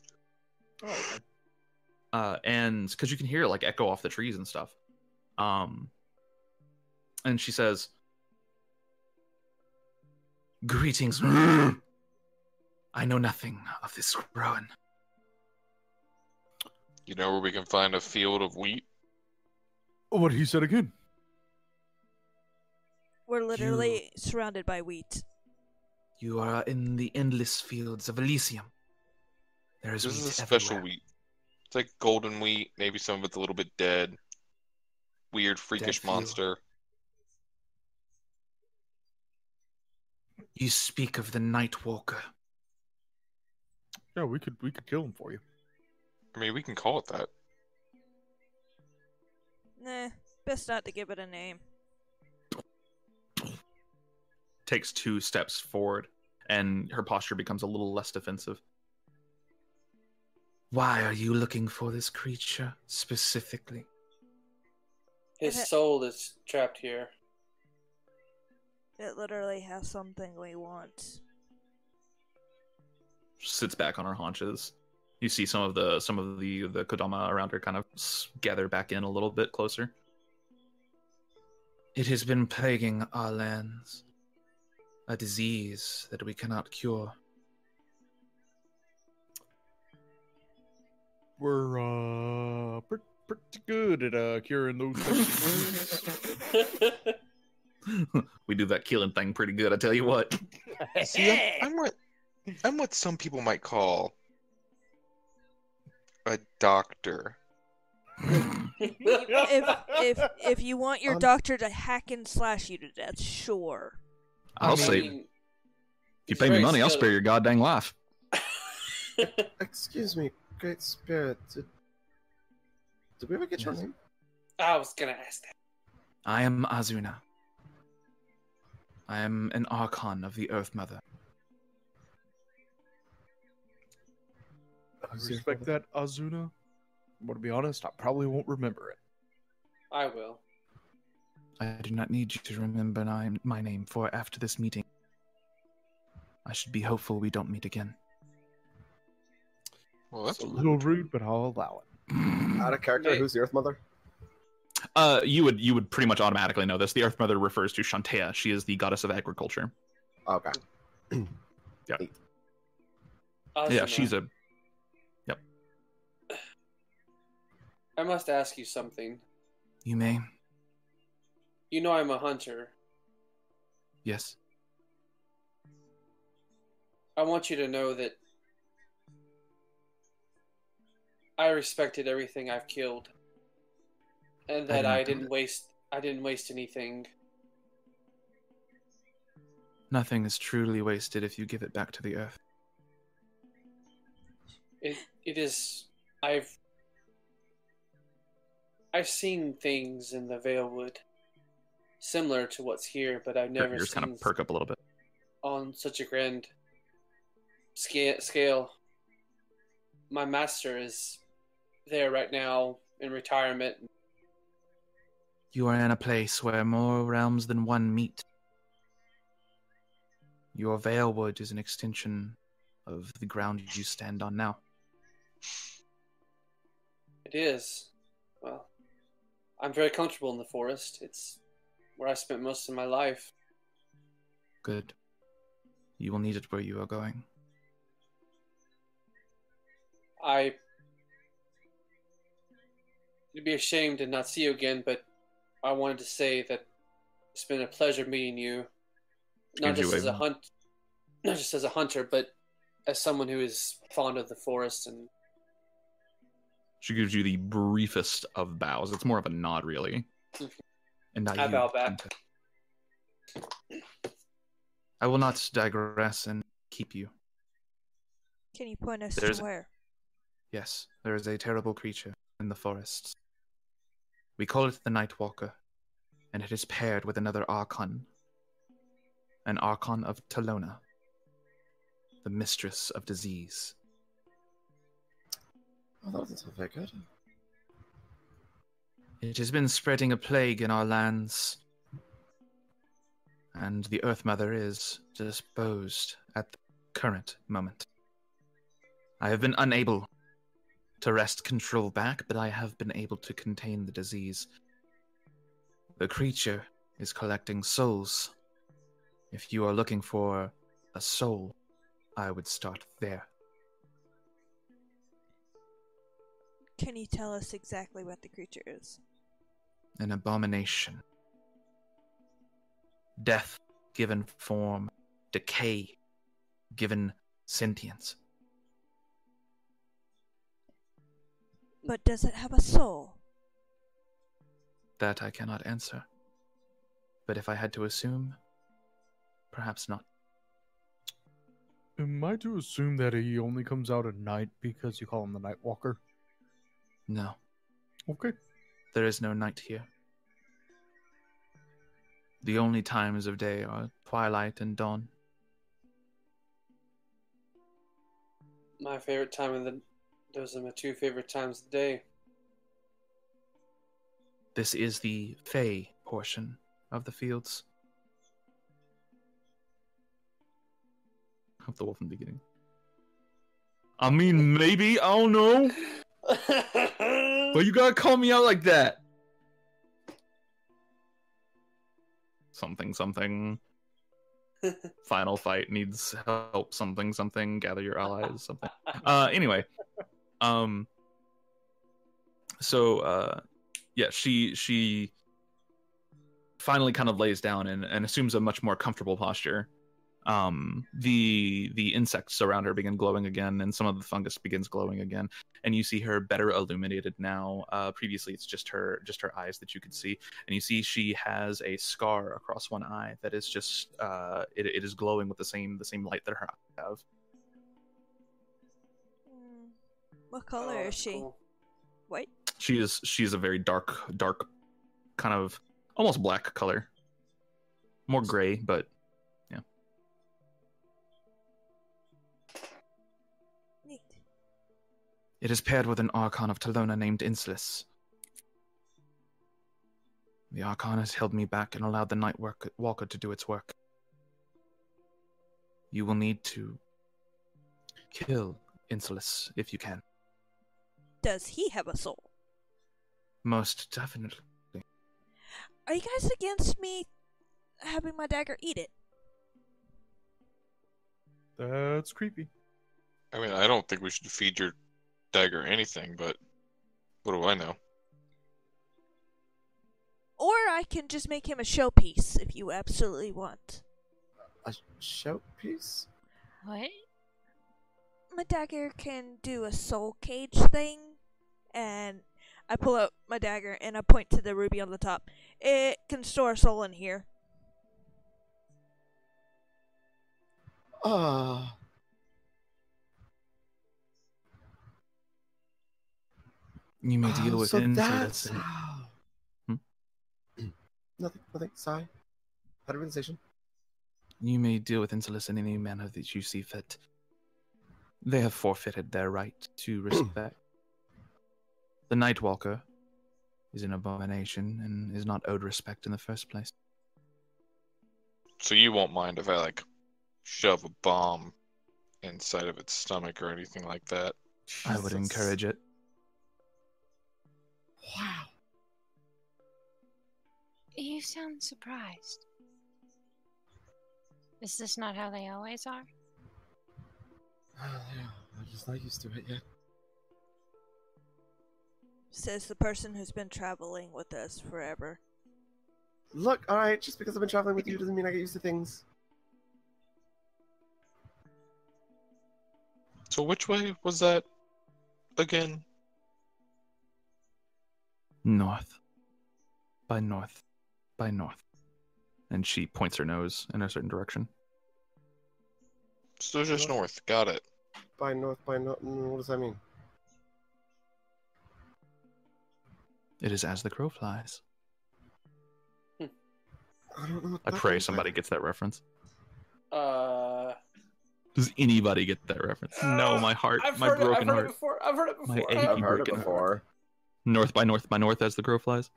Oh, okay. And because you can hear it like echo off the trees and stuff. And she says, "Greetings. I know nothing of this groin." You know where we can find a field of wheat? What he said again? We're literally surrounded by wheat. You are in the endless fields of Elysium. This is a special wheat. It's like golden wheat. Maybe some of it's a little bit dead. Weird, freakish monster. You speak of the Nightwalker. Yeah, we could kill him for you. I mean, we can call it that. Nah, best not to give it a name. Takes 2 steps forward, and her posture becomes a little less defensive. Why are you looking for this creature specifically? His soul is trapped here. It literally has something we want. She sits back on her haunches. You see some of the Kodama around her kind of gather back in a little bit closer. It has been plaguing our lands. A disease that we cannot cure. We're pretty good at curing those types of diseases. We do that killing thing pretty good, I tell you what. See, I'm what some people might call a doctor. If you want your doctor to hack and slash you to death, sure. I'll say, if you pay me money, I'll spare your goddamn life. Excuse me, Great Spirit. Did we ever get your name? I was gonna ask that. I am Azuna. I am an Archon of the Earth Mother. I respect that, Azuna. But to be honest, I probably won't remember it. I will. I do not need you to remember my name, for after this meeting, I should be hopeful we don't meet again. Well, that's a little rude, but I'll allow it. Out of character, who's the Earth Mother? You would pretty much automatically know this. The Earth Mother refers to Shantea. She is the goddess of agriculture. Okay. Yeah. Awesome, yeah, she's a... Yep. I must ask you something. You may. You know I'm a hunter. Yes. I want you to know that I respected everything I've killed. And that I didn't waste anything. Nothing is truly wasted if you give it back to the earth. It is. I've seen things in the Valewood similar to what's here, but I've never Yours seen kind of perk up a little bit on such a grand scale. My master is there right now in retirement. You are in a place where more realms than one meet. Your Valewood is an extension of the ground you stand on now. It is. Well, I'm very comfortable in the forest. It's where I spent most of my life. Good. You will need it where you are going. I'd be ashamed to not see you again, but I wanted to say that it's been a pleasure meeting you. Not just as a hunter, but as someone who is fond of the forest. And she gives you the briefest of bows. It's more of a nod, really. And I bow back. I will not digress and keep you. Can you point us to where? Yes, there is a terrible creature in the forests. We call it the Night Walker, and it is paired with another Archon. An Archon of Talona, the mistress of disease. Oh, that doesn't sound very good. It has been spreading a plague in our lands, and the Earth Mother is disposed at the current moment. I have been unable to wrest control back, but I have been able to contain the disease. The creature is collecting souls. If you are looking for a soul, I would start there. Can you tell us exactly what the creature is? An abomination. Death given form, decay given sentience. But does it have a soul? That I cannot answer. But if I had to assume, perhaps not. Am I to assume that he only comes out at night because you call him the Night Walker? No. Okay. There is no night here. The only times of day are twilight and dawn. My favorite time of the... Those are my two favorite times of the day. This is the Fey portion of the fields. Of the wolf in the beginning. I mean, maybe, I don't know. But you gotta call me out like that. Something. Final fight needs help. Something. Gather your allies. Something. Anyway. So, yeah, she finally kind of lays down and assumes a much more comfortable posture. The insects around her begin glowing again, and some of the fungus begins glowing again, and you see her better illuminated now. Previously it's just her eyes that you could see, and you see she has a scar across one eye that is just it is glowing with the same light that her eyes have. What color is she? Cool. White? She's a very dark kind of almost black color, more gray, but it is paired with an Archon of Talona named Insulis. The Archon has held me back and allowed the Night Walker to do its work. You will need to kill Insulis if you can. Does he have a soul? Most definitely. Are you guys against me having my dagger eat it? That's creepy. I mean, I don't think we should feed your dagger anything, but what do I know? Or I can just make him a showpiece if you absolutely want. A showpiece? What? My dagger can do a soul cage thing, and I pull out my dagger and I point to the ruby on the top. It can store a soul in here. You may deal with so Insulis. that's how... Nothing. Sigh. Had a realization. You may deal with Insulis in any manner that you see fit. They have forfeited their right to respect. The Nightwalker is an abomination and is not owed respect in the first place. So you won't mind if I, like, shove a bomb inside of its stomach or anything like that? I would encourage it. Wow. You sound surprised. Is this not how they always are? Yeah, I'm just not used to it yet. Says the person who's been traveling with us forever. Look, alright, just because I've been traveling with you doesn't mean I get used to things. So which way was that again? North. By north. By north. And she points her nose in a certain direction. So just north. Got it. By north. What does that mean? It is as the crow flies. I don't know what I that pray means. somebody gets that reference. Does anybody get that reference? No, my heart, my broken heart. I've heard it before. My achy, I've heard it broken before. heart. North by north as the crow flies.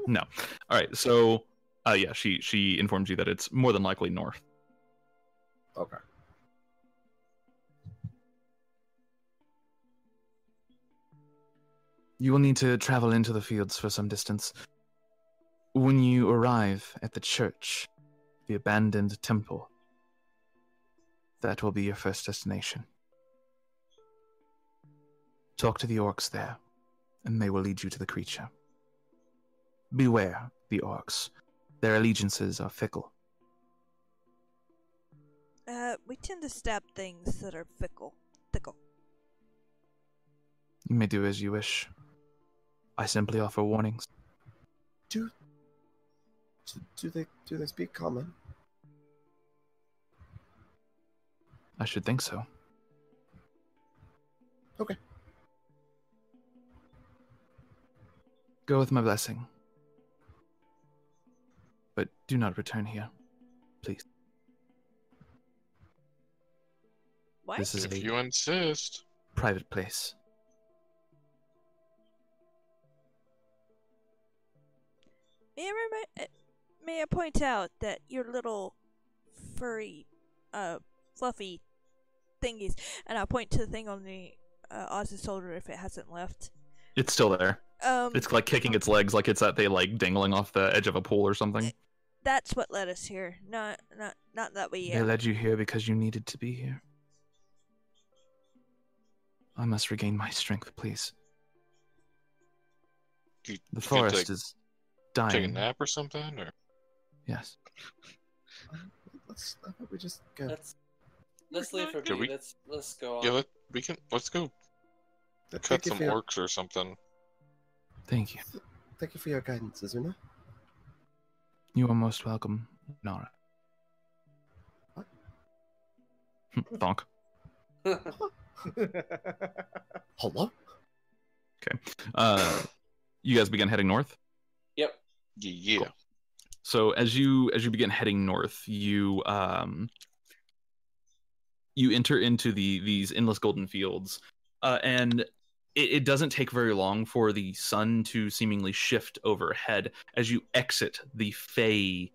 No. All right. So, yeah, she informs you that it's more than likely north. Okay. You will need to travel into the fields for some distance. When you arrive at the church, the abandoned temple, that will be your first destination. Talk to the orcs there, and they will lead you to the creature. Beware the orcs. Their allegiances are fickle. We tend to stab things that are fickle. You may do as you wish. I simply offer warnings. Do they speak common? I should think so. Okay. Go with my blessing. But do not return here, please. What? This is If a you insist. private place. May I point out that your little furry, fluffy thingies, and I'll point to the thing on the Oz's shoulder if it hasn't left. It's still there. It's like kicking its legs like it's at they like dangling off the edge of a pool or something. That's what led us here. Not that we. They led you here because you needed to be here. I must regain my strength, please. You The could forest is dying. take a nap or something, or Yes. How about we just go? Let's leave for Should B. we- Let's go on. yeah, let's go cut Thank you some for your- orcs or something. Thank you. Thank you for your guidance, Azuna. You are most welcome, Nara. What? Bonk. Hello? You guys begin heading north? Yep. Yeah. Cool. So as you begin heading north, you enter into these endless golden fields, and it doesn't take very long for the sun to seemingly shift overhead as you exit the Fey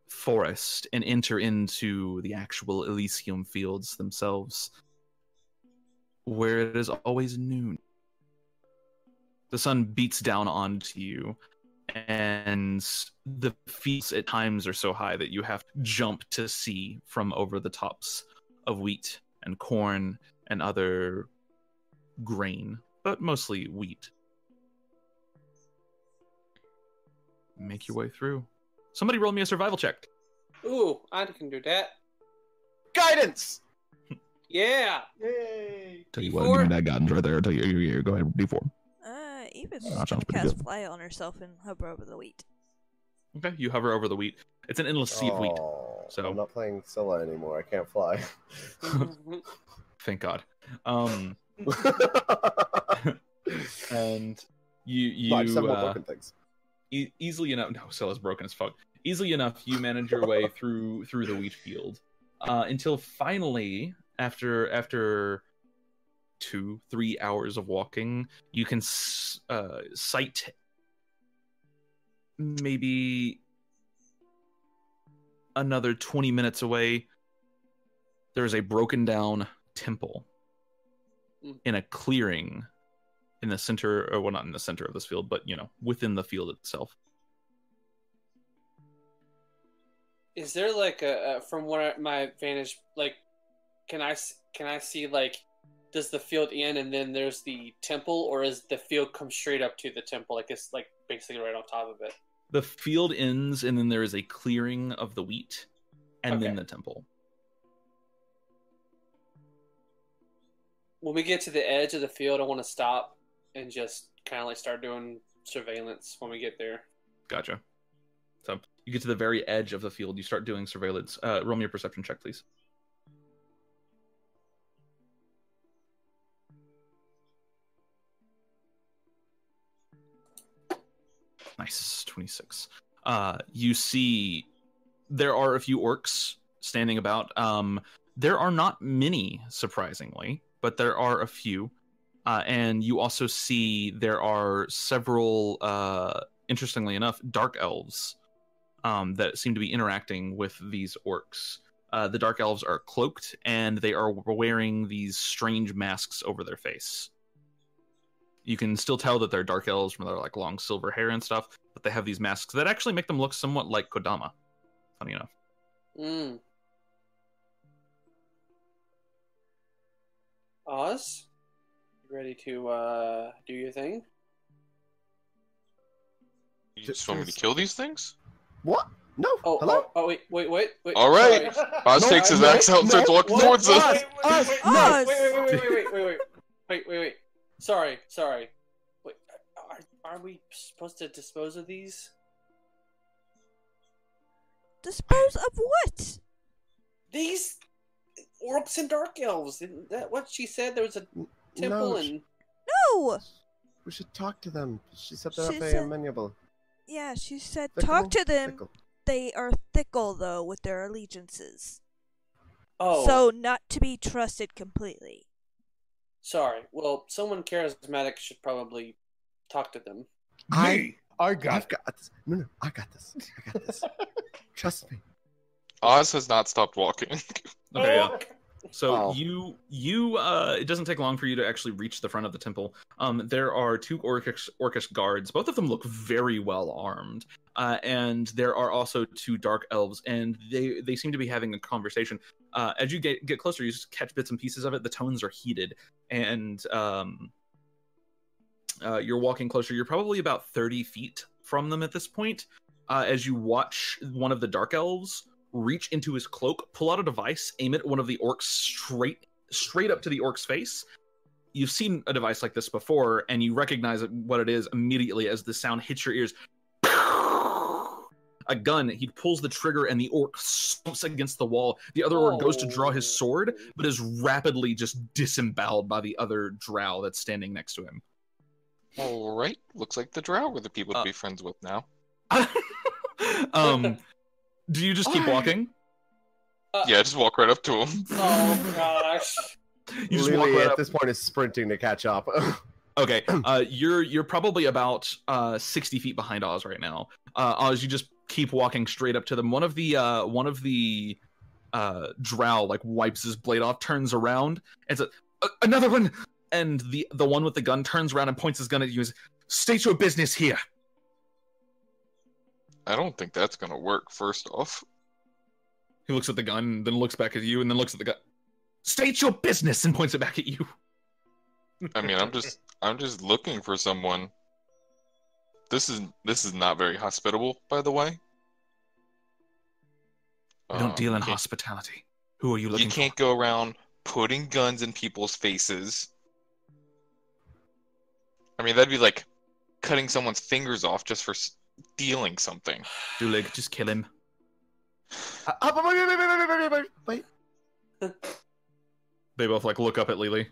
forest and enter into the actual Elysium fields themselves, where it is always noon. The sun beats down onto you, and the fields at times are so high that you have to jump to see from over the tops of wheat and corn and other grain, but mostly wheat. Make your way through. Somebody roll me a survival check. Ooh, I can do that. Guidance! Yeah. Yay! Tell you what, what, give me that guidance right there. Tell you, go ahead, D4. Eva's That just sounds gonna pretty cast good. fly on herself and hover over the wheat. Okay, you hover over the wheat. It's an endless sea of wheat. Oh, So- I'm not playing Scylla anymore. I can't fly. Thank God. And you No, I just have more broken things. easily enough. No, Scylla's broken as fuck. Easily enough, you manage your way through the wheat field until finally, after 2-3 hours of walking, you can sight maybe another 20 minutes away. There's a broken down temple in a clearing in the center, or well, not in the center of this field, but within the field itself. Is there like a from what my vantage, like, can I see, like, does the field end and then there's the temple, or is the field come straight up to the temple, like it's like basically right on top of it? The field ends, and then there is a clearing of the wheat, and then Okay. the temple. When we get to the edge of the field, I want to stop and just kind of like start doing surveillance when we get there. Gotcha. So you get to the very edge of the field. You start doing surveillance. Roll me your perception check, please. Nice, 26. You see there are a few orcs standing about. There are not many, surprisingly, but there are a few. And you also see there are several, interestingly enough, dark elves that seem to be interacting with these orcs. The dark elves are cloaked, and they are wearing these strange masks over their face. You can still tell that they're dark elves from their like long silver hair and stuff, but they have these masks that actually make them look somewhat like Kodama. Funny enough. Oz, you ready to do your thing? You just want me to kill these things? What? No. Oh, Hello? Wait. All right. Sorry. Oz No, takes his no, axe out and starts no, walking what? towards us. Oz! Wait. Sorry. Wait, are we supposed to dispose of these? Dispose of what? These orcs and dark elves. Isn't that what she said? There was a temple No, and... No! We should talk to them. She said they're She not very said- amenable. Yeah, she said Fickle? talk to them. Fickle. They are fickle, though, with their allegiances. Oh, So, not to be trusted completely. sorry. Well, someone charismatic should probably talk to them. I I've got got this. No, I got this. Trust me. Oz has not stopped walking. Okay, yeah. So it doesn't take long for you to actually reach the front of the temple. There are two orcish guards. Both of them look very well armed. And there are also two dark elves, and they seem to be having a conversation. As you get closer, you just catch bits and pieces of it. The tones are heated, and you're walking closer. You're probably about 30 feet from them at this point. As you watch one of the dark elves reach into his cloak, pull out a device, aim it at one of the orcs straight up to the orc's face. You've seen a device like this before, and you recognize what it is immediately as the sound hits your ears. A gun. He pulls the trigger, and the orc stomps against the wall. The other orc goes to draw his sword, but is rapidly just disemboweled by the other drow that's standing next to him. All right, looks like the drow were the people to be friends with now. Do you just keep walking? Yeah, just walk right up to him. Oh gosh! You just Lili walk right at up. this point is sprinting to catch up. Okay, you're probably about 60 feet behind Oz right now. Oz, you just keep walking straight up to them. One of the drow like wipes his blade off, turns around, and says, "Another one!" And the one with the gun turns around and points his gun at you. And says, "State your business here." I don't think that's gonna work. First off, he looks at the gun, then looks back at you, and then looks at the gun. "State your business," and points it back at you. I mean, I'm just looking for someone. This is not very hospitable, by the way. We don't deal in hospitality. Who are you looking for? You can't go around putting guns in people's faces. I mean, that'd be like cutting someone's fingers off just for stealing something. Dulig, just kill him. Wait. They both like look up at Lili.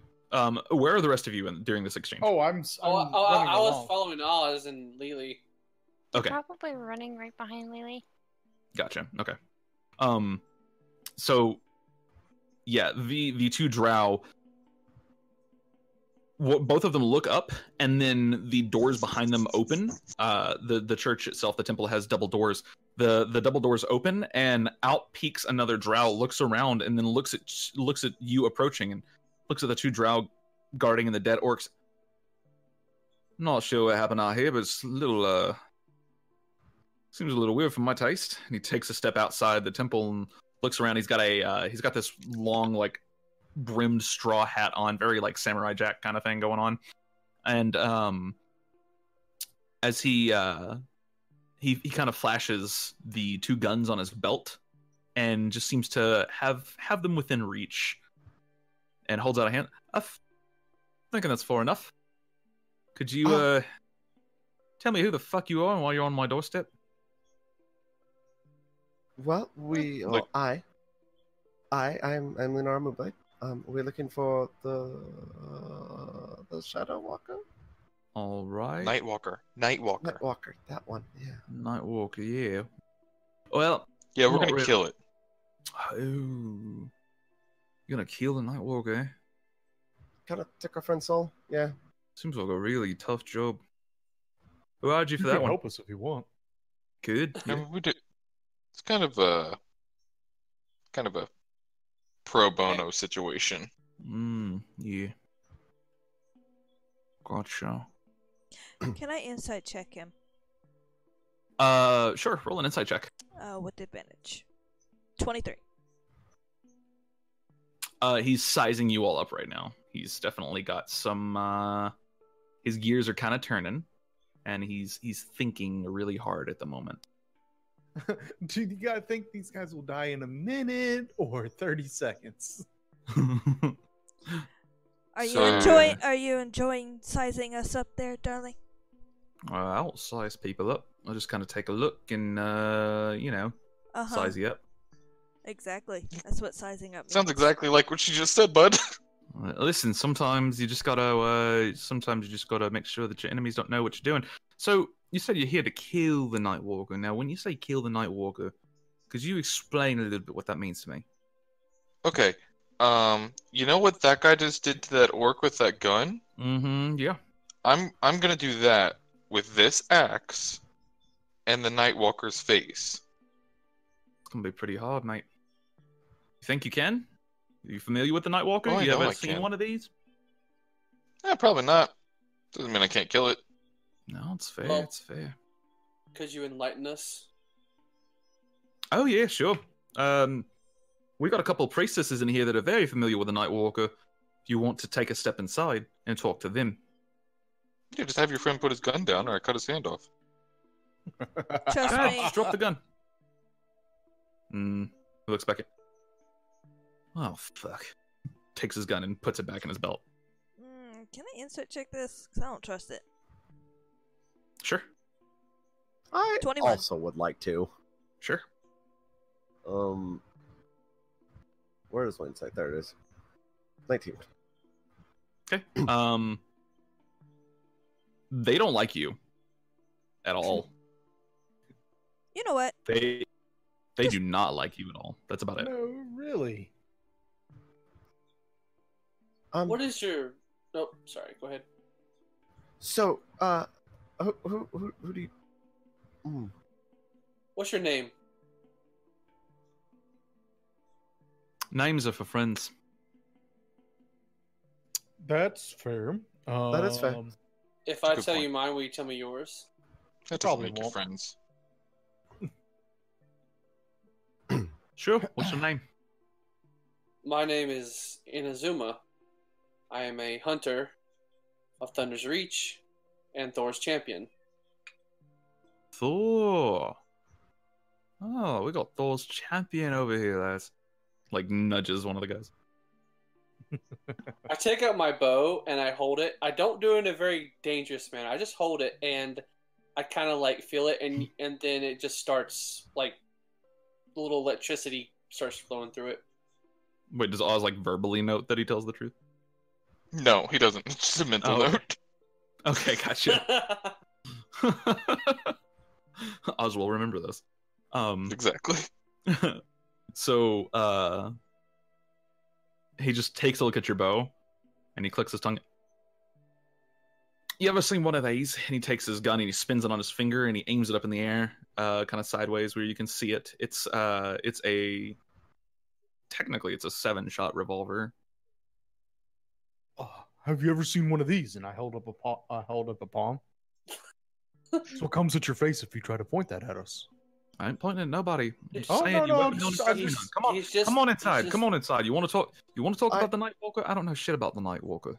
Where are the rest of you during this exchange? Oh, I'm I was following Oz and Lili. Okay. Probably running right behind Lili. Gotcha. Okay. So yeah, the two drow, both of them look up, and then the doors behind them open. The church itself, the temple, has double doors. The double doors open, and out peeks another drow, looks around, and then looks at you approaching, and looks at the two drow guarding the dead orcs. Not sure what happened out here, but it's a little seems a little weird for my taste. And he takes a step outside the temple and looks around. He's got this long, like, brimmed straw hat on, very like Samurai Jack kind of thing going on. And as he kind of flashes the two guns on his belt and just seems to have them within reach, and holds out a hand. I'm thinking that's far enough. Could you tell me who the fuck you are and why you're on my doorstep? Well, I'm Lunar Mubai. We're looking for the Shadow Walker. All right. Nightwalker, that one. Yeah. Nightwalker, yeah. Well, yeah, we're gonna kill it. Oh, you're gonna kill the Nightwalker, eh? Kind of took our friend's soul. Yeah. Seems like a really tough job. Who hired you for that one? Help us if you want. Good. I mean, it's kind of a pro bono situation. Yeah. Gotcha. Can I insight check him? Sure. Roll an insight check. With advantage. 23. He's sizing you all up right now. He's definitely got some. His gears are kind of turning, and he's thinking really hard at the moment. Do you gotta think these guys will die in a minute or 30 seconds? Are you enjoying sizing us up there, darling? I don't size people up. I just kind of take a look and size you up. Exactly. That's what sizing up means. Sounds exactly like what you just said, bud. Listen, sometimes you just gotta make sure that your enemies don't know what you're doing. So you said you're here to kill the Nightwalker. Now, when you say kill the Nightwalker, could you explain a little bit what that means to me? Okay. You know what that guy just did to that orc with that gun? Mm-hmm. Yeah. I'm gonna do that with this axe and the Nightwalker's face. It's gonna be pretty hard, mate. You think you can? You familiar with the Nightwalker? Oh, I You know ever I seen can. one of these? Probably not. Doesn't mean I can't kill it. No, it's fair. Well- It's fair. Could you enlighten us? Oh yeah, sure. We got a couple of priestesses in here that are very familiar with the Nightwalker. If you want to take a step inside and talk to them. Yeah, just have your friend put his gun down, or I cut his hand off. Trust Ah, me. just drop the gun. He looks back at. Oh fuck! Takes his gun and puts it back in his belt. Can I insert check this? Because I don't trust it. Sure, I 21. also would like to. sure. Where is my insight? There it is. 19. Okay. They don't like you at all. You know what? They do not like you at all. That's about it. No, really. What is your? No, sorry. Go ahead. So, who do you? What's your name? Names are for friends. That's fair. That is fair. If I good tell point. you mine, will you tell me yours? That Probably doesn't make you won't. friends. Sure. What's your name? My name is Inazuma. I am a hunter of Thunder's Reach and Thor's champion. Thor. Oh, we got Thor's champion over here, lads. Like nudges one of the guys. I take out my bow and I hold it. I don't do it in a very dangerous manner. I just hold it and I kind of like feel it, and then it just starts like a little electricity starts flowing through it. Wait, does Oz like verbally note that he tells the truth? No, he doesn't. It's just a mental Oh, okay. note. Okay, gotcha. Oz will remember this. Exactly. So, he just takes a look at your bow, and he clicks his tongue. You ever seen one of these? And he takes his gun and he spins it on his finger and he aims it up in the air, kind of sideways where you can see it. Technically it's a 7-shot revolver. Have you ever seen one of these? And I held up a palm. That's what comes at your face if you try to point that at us. I ain't pointing at nobody. I'm just Oh, saying no, you no, won't I'm be on just- the I'm screen. just- Come on, He's just- come on he's inside. just- Come on inside. You want to talk? You want to talk I- about the Nightwalker? I don't know shit about the Nightwalker.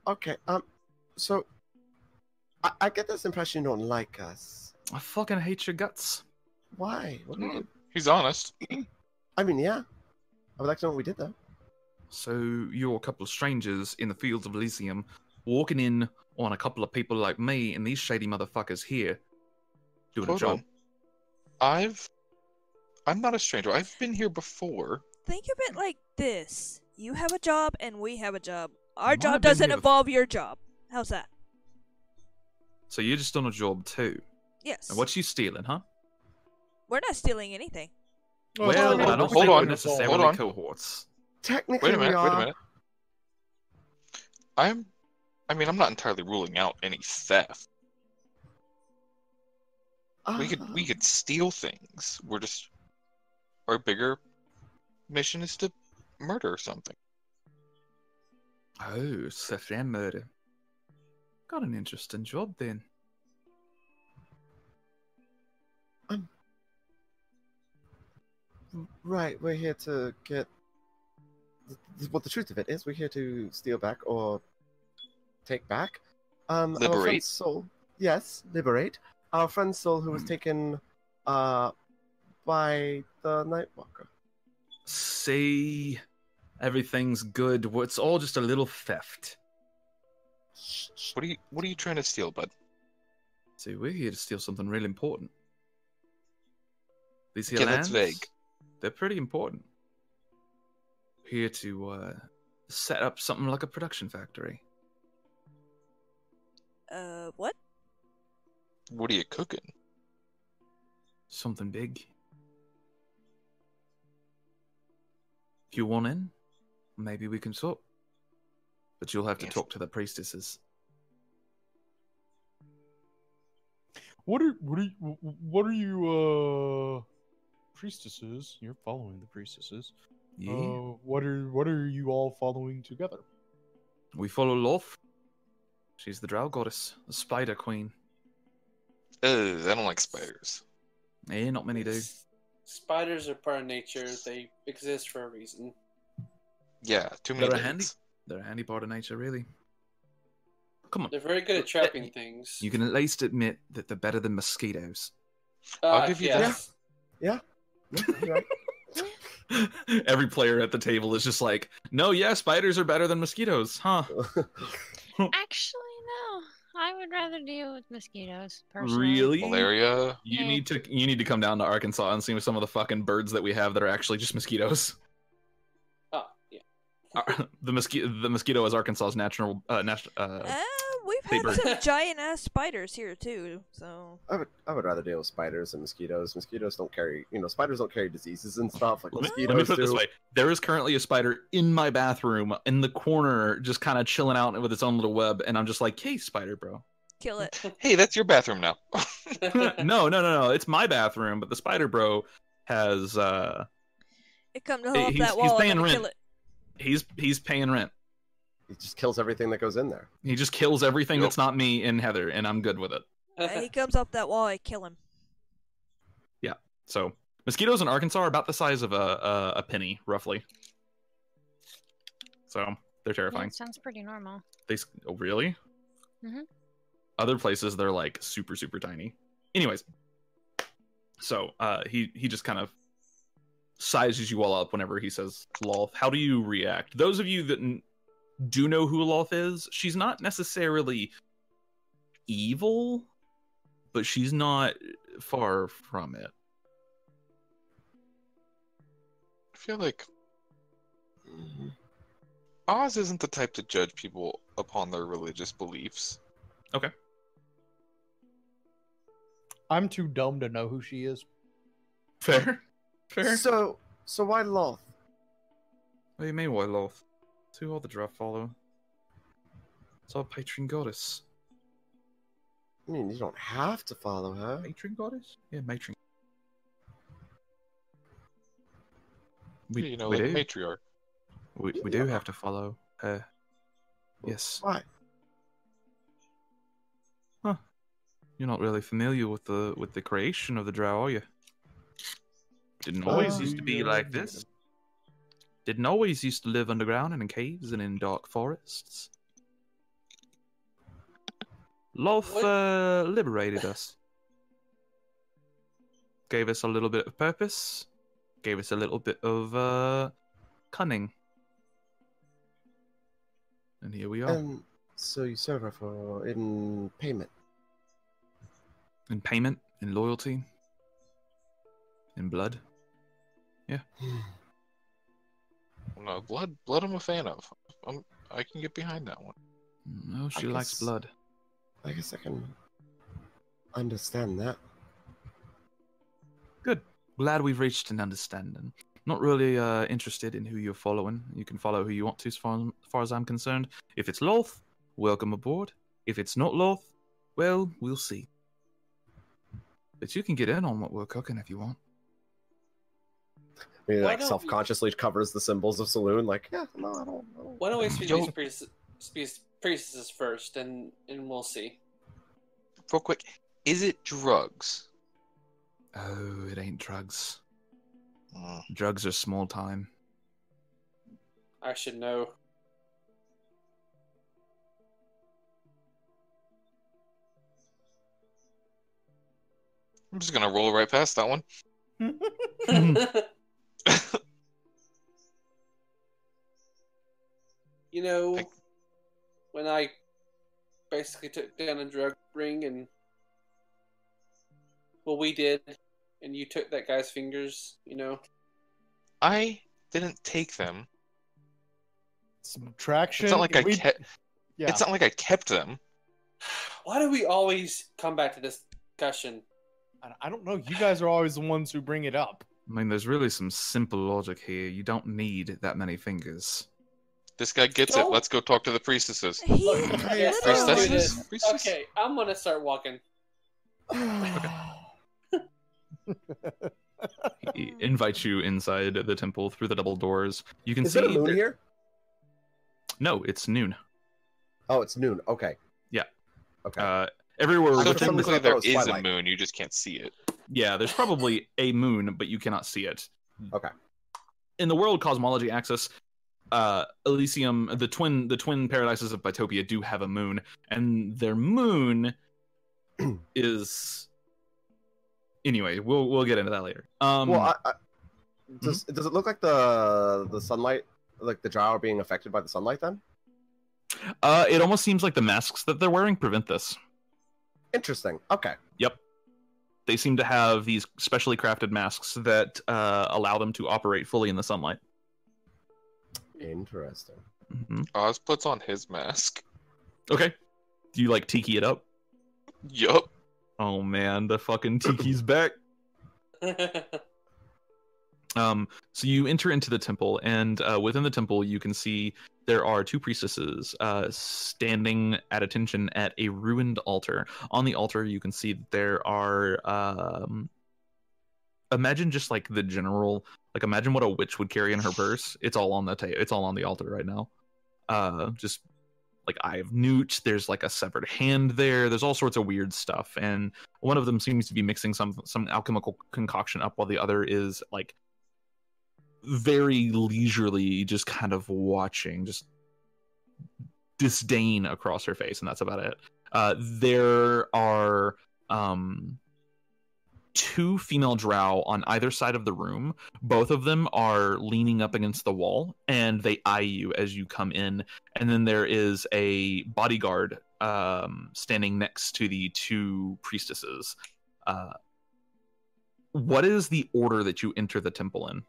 Okay. So, I get this impression you don't like us. I fucking hate your guts. Why? What did we do? He's honest. I mean, yeah. I would like to know what we did, though. So you're a couple of strangers in the fields of Elysium, walking in on a couple of people like me and these shady motherfuckers here, doing a Hold job. on. I'm not a stranger. I've been here before. Think of it like this. You have a job and we have a job. Our Might have job been doesn't here involve your job. How's that? So you're just on a job too. Yes. And what you stealing, huh? We're not stealing anything. Well, no, I don't hold think on, we're necessarily hold on. cohorts. Technically, Wait a minute. we Wait a are. minute. I'm not entirely ruling out any theft. We could steal things. Our bigger mission is to murder something. Oh, theft and murder. Got an interesting job then. Right, we're here to get. What the truth of it is, we're here to steal back or take back. Our Liberate? friend's soul. Yes, liberate. Our friend's soul who was taken by the Nightwalker. See, everything's good. It's all just a little theft. What are you trying to steal, bud? See, we're here to steal something really important. These here Okay, that's lands, vague. they're pretty important. Here to set up something like a production factory. What? What are you cooking? Something big. If you want in, maybe we can talk. But you'll have to Yes. talk to the priestesses. What are you priestesses? You're following the priestesses. Yeah. What are you all following together? We follow Loth. She's the drow goddess, the spider queen. I don't like spiders. Eh, not many do. Spiders are part of nature. They exist for a reason. Yeah, too many legs. They're a handy part of nature, really. Come on. They're very good at trapping things. You can at least admit that they're better than mosquitoes. I'll give you that. Yeah. Every player at the table is just like, no, yeah, spiders are better than mosquitoes, huh? Actually, no. I would rather deal with mosquitoes, personally. Really? Malaria. You need to come down to Arkansas and see some of the fucking birds that we have that are actually just mosquitoes. Oh, yeah. The mosquito is Arkansas's national We've had some giant ass spiders here too, so I would rather deal with spiders than mosquitoes. Mosquitoes don't carry, spiders don't carry diseases and stuff like mosquitoes. Let me put it this do. way: there is currently a spider in my bathroom in the corner, just kind of chilling out with its own little web, and I'm just like, "Hey, spider, bro, kill it." Hey, that's your bathroom now. No, it's my bathroom, but the spider bro has It come to off that wall. He's paying and rent. Kill it. He's paying rent. He just kills everything that goes in there. He just kills everything that's not me and Heather, and I'm good with it. He comes off that wall, I kill him. Yeah. So mosquitoes in Arkansas are about the size of a penny, roughly. So they're terrifying. That sounds pretty normal. Oh, really? Mhm. Other places they're like super tiny. Anyways, so he just kind of sizes you all up whenever he says Loth. How do you react? Those of you that do know who Loth is, she's not necessarily evil, but she's not far from it. I feel like Oz isn't the type to judge people upon their religious beliefs. Okay. I'm too dumb to know who she is. Fair. So why Loth? What do you mean, why Loth? It's who all the draft follow. It's our patron goddess. I mean, you don't have to follow her. Matron goddess? Yeah, matron. You know, we like do. matriarch. We do have to follow her. Yes. Why? Huh. You're not really familiar with the creation of the drow, are you? Didn't always used to be like this. Didn't always used to live underground and in caves and in dark forests. Loth liberated us. Gave us a little bit of purpose. Gave us a little bit of cunning. And here we are. And so you serve her in payment. In payment, in loyalty, in blood. Yeah. No, blood I'm a fan of. I can get behind that one. No, she likes blood. I guess I can understand that. Good. Glad we've reached an understanding. Not really interested in who you're following. You can follow who you want to as far as I'm concerned. If it's Loth, welcome aboard. If it's not Loth, well, we'll see. But you can get in on what we're cooking if you want. He like self-consciously covers the symbols of Saloon, like, yeah, no, I don't. Why don't we speak to these priestesses first, and we'll see. Real quick, is it drugs? Oh, it ain't drugs. Drugs are small time. I should know. I'm just gonna roll right past that one. You know, when I basically took down a drug ring and we did, and you took that guy's fingers, you know. I didn't take them. Subtraction. It's not like Yeah. It's not like I kept them. Why do we always come back to this discussion? I don't know. You guys are always the ones who bring it up. I mean, there's really some simple logic here. You don't need that many fingers. This guy gets it. Let's go talk to the priestesses. Priestesses? Priestess? Okay, I'm gonna start walking. He invites you inside the temple through the double doors. You can see. Is it a moon here? No, it's noon. Oh, it's noon. Okay. Yeah. Okay. Everywhere. So for some reason technically I thought it there was is a twilight. moon, you just can't see it. Yeah, there's probably a moon, but you cannot see it. Okay. In the world cosmology axis, Elysium, the twin paradises of Bitopia do have a moon, and their moon is. Anyway, we'll get into that later. Well, does it look like the sunlight, like the drow are being affected by the sunlight? Then. It almost seems like the masks that they're wearing prevent this. Interesting. Okay. Yep. They seem to have these specially crafted masks that allow them to operate fully in the sunlight. Interesting. Mm-hmm. Oz puts on his mask. Okay. Do you like tiki it up? Yup. Oh man, the fucking tiki's back. So you enter into the temple, and within the temple, you can see there are two priestesses standing at attention at a ruined altar. On the altar, you can see that there are. Imagine just like the general, like imagine what a witch would carry in her purse. It's all on the it's all on the altar right now. Just like Eye of Newt. There's like a severed hand there. There's all sorts of weird stuff, and one of them seems to be mixing some alchemical concoction up, while the other is like very leisurely just kind of watching, just disdain across her face, and that's about it. There are two female drow on either side of the room. Both of them are leaning up against the wall, and they eye you as you come in. And then there is a bodyguard standing next to the two priestesses. What is the order that you enter the temple in?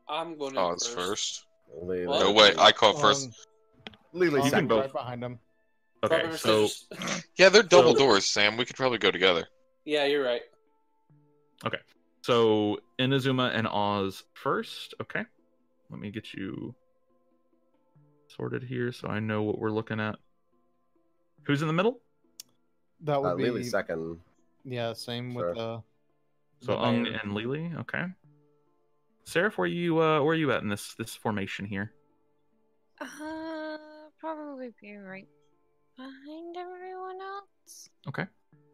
I'm going Oz first. Lili. What? No, wait, I call first. Lili You can second. both. Right behind him. Okay, so Yeah, they're double So- doors, Sam. We could probably go together. Yeah, you're right. so Inazuma and Oz first. Okay, let me get you sorted here so I know what we're looking at. Who's in the middle? That would be Lili second. yeah, same Sure. with So the Ung mayor. and Lili. Okay. Seraph, where are you at in this formation here? Probably be right behind everyone else. Okay.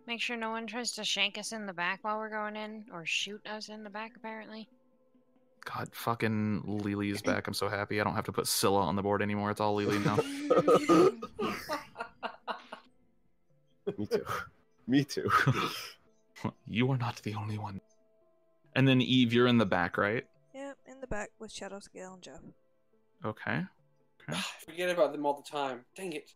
Make sure no one tries to shank us in the back while we're going in, or shoot us in the back, apparently. God, fucking Lili's back. I'm so happy. I don't have to put Scylla on the board anymore. It's all Lili now. Me too. Me too. You are not the only one. And then Eve, you're in the back, right? Yep, in the back with Shadowscale and Jeff. Okay. I forget about them all the time. Dang it.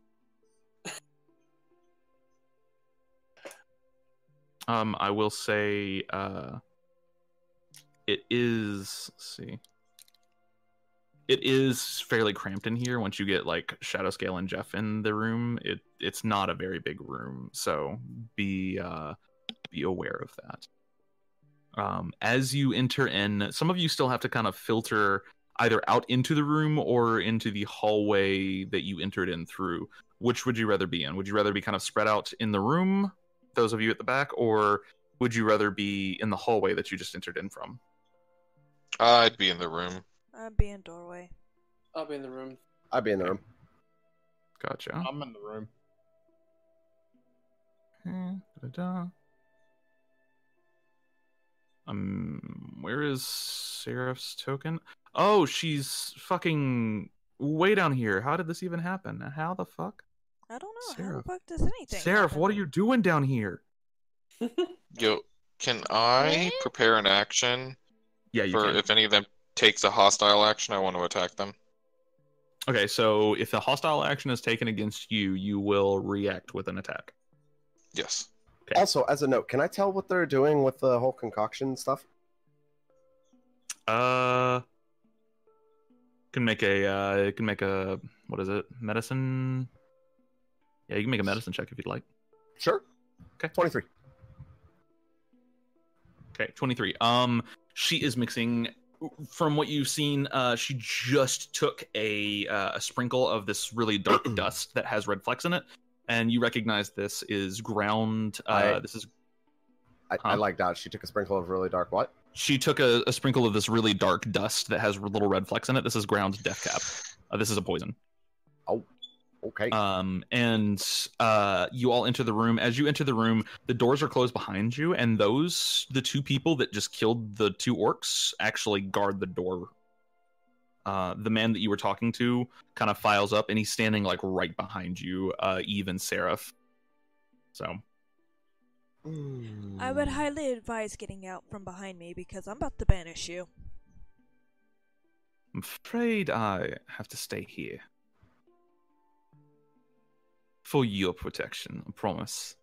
I will say, it is. Let's see. It is fairly cramped in here. Once you get like Shadowscale and Jeff in the room, it's not a very big room. So be aware of that. As you enter in, some of you still have to kind of filter either out into the room or into the hallway that you entered in through. Which would you rather be in? Would you rather be kind of spread out in the room, those of you at the back, or would you rather be in the hallway that you just entered in from? I'd be in the room. I'd be in doorway. I'll be in the room. I'd be in the room. Gotcha. I'm in the room. Da-da-da. Where is Seraph's token? Oh, she's fucking way down here. How did this even happen? How the fuck? I don't know. How Seraph. the fuck does anything Seraph, happen? what are you doing down here? Yo, can I What? prepare an action Yeah, you for can. if any of them takes a hostile action? I want to attack them. Okay, so if the hostile action is taken against you, you will react with an attack. Yes. Okay. Also, as a note, can I tell what they're doing with the whole concoction stuff? Can make a what is it? Medicine. Yeah, you can make a medicine check if you'd like. Sure. Okay. 23. Okay, 23. She is mixing. From what you've seen, she just took a sprinkle of this really dark dust that has red flecks in it, and you recognize this is ground. This is. I like that. She took a sprinkle of really dark what? She took a sprinkle of this really dark dust that has little red flecks in it. This is ground death cap. This is a poison. Oh, okay. And you all enter the room. As you enter the room, the doors are closed behind you, and the two people that just killed the 2 orcs actually guard the door. The man that you were talking to kind of files up, and he's standing like right behind you, Eve and Seraph. So. I would highly advise getting out from behind me because I'm about to banish you. I'm afraid I have to stay here. For your protection, I promise.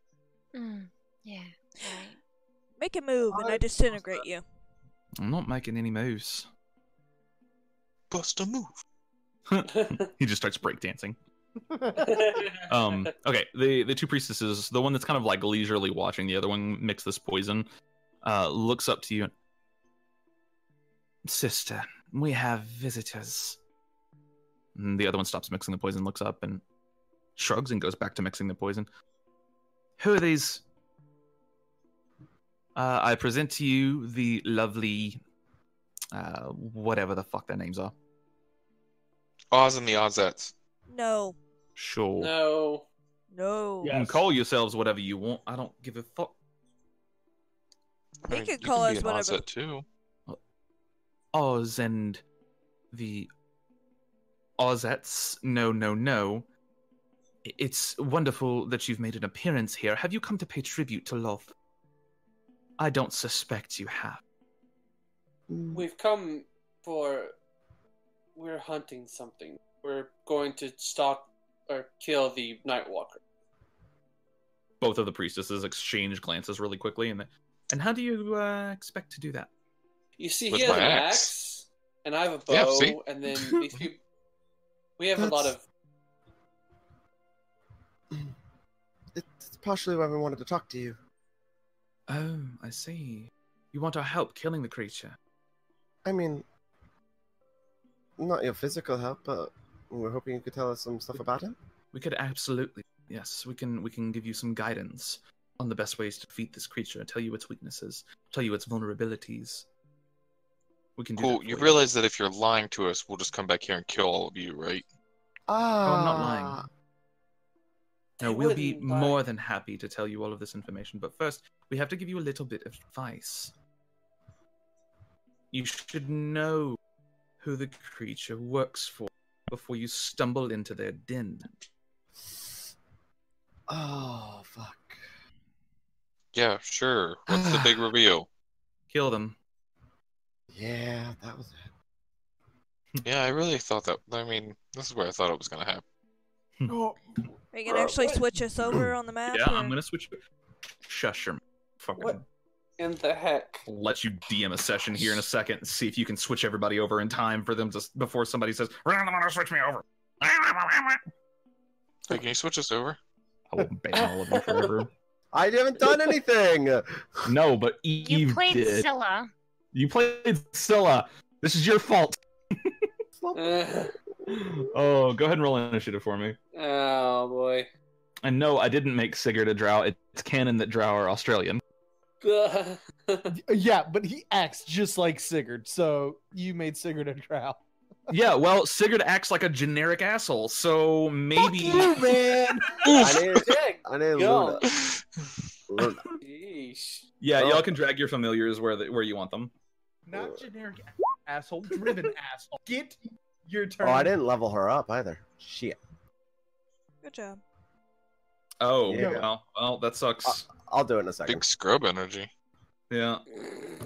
Yeah, right. Make a move and I disintegrate you. I'm not making any moves. Bust a move. He just starts breakdancing. Okay, the 2 priestesses, the one that's kind of like leisurely watching the other one mix this poison, looks up to you. Sister, we have visitors. And the other one stops mixing the poison, looks up, and shrugs and goes back to mixing the poison. Who are these? I present to you the lovely, whatever the fuck their names are. Oz and the Ozzettes. No. Sure. No. No. You can call yourselves whatever you want. I don't give a fuck. They could call us whatever. Ozzette too. Oz and the Ozzettes. No. It's wonderful that you've made an appearance here. Have you come to pay tribute to Loth? I don't suspect you have. We've come for... We're hunting something. We're going to stalk or kill the Nightwalker. Both of the priestesses exchange glances really quickly. And how do you expect to do that? You see, With he has my an axe. axe, and I have a bow, Yeah, see? and then these people... We have a lot of... It's partially why we wanted to talk to you. Oh, I see. You want our help killing the creature? I mean, not your physical help, but we're hoping you could tell us some stuff about him. We could absolutely. Yes, we can give you some guidance on the best ways to defeat this creature, tell you its weaknesses, tell you its vulnerabilities. We can do Cool. that for You realize that if you're lying to us, we'll just come back here and kill all of you, right? Oh, I'm not lying. No, They we'll be wouldn't lie. more than happy to tell you all of this information, but first, we have to give you a little bit of advice. You should know who the creature works for before you stumble into their den. Oh, fuck. Yeah, sure. What's the big reveal? Kill them. Yeah, that was it. Yeah, I really thought that. I mean, this is where I thought it was going to happen. Are you gonna actually switch us over on the map? Yeah, or- I'm gonna switch. Shush your fucking. What in the heck? I'll let you DM a session here in a second and see if you can switch everybody over in time for them to before somebody says, "I'm gonna switch me over." Hey, can you switch us over? I will ban all of them forever. I haven't done anything. No, but Eve You played did. Scylla. You played Scylla. This is your fault. Oh, go ahead and roll initiative for me. Oh boy. And no, I didn't make Sigurd a drow. It's canon that drow are Australian. Yeah, but he acts just like Sigurd, so you made Sigurd a drow. Yeah, well, Sigurd acts like a generic asshole, so maybe. Fuck you, man. I need Go. Luna. Yeesh. Yeah, Oh. y'all can drag your familiars where you want them. Not generic asshole, driven asshole. Get your turn. Oh, I didn't level her up either. Shit. Good job. Oh, Yeah. well, that sucks. I'll do it in a second. Big scrub energy. Yeah.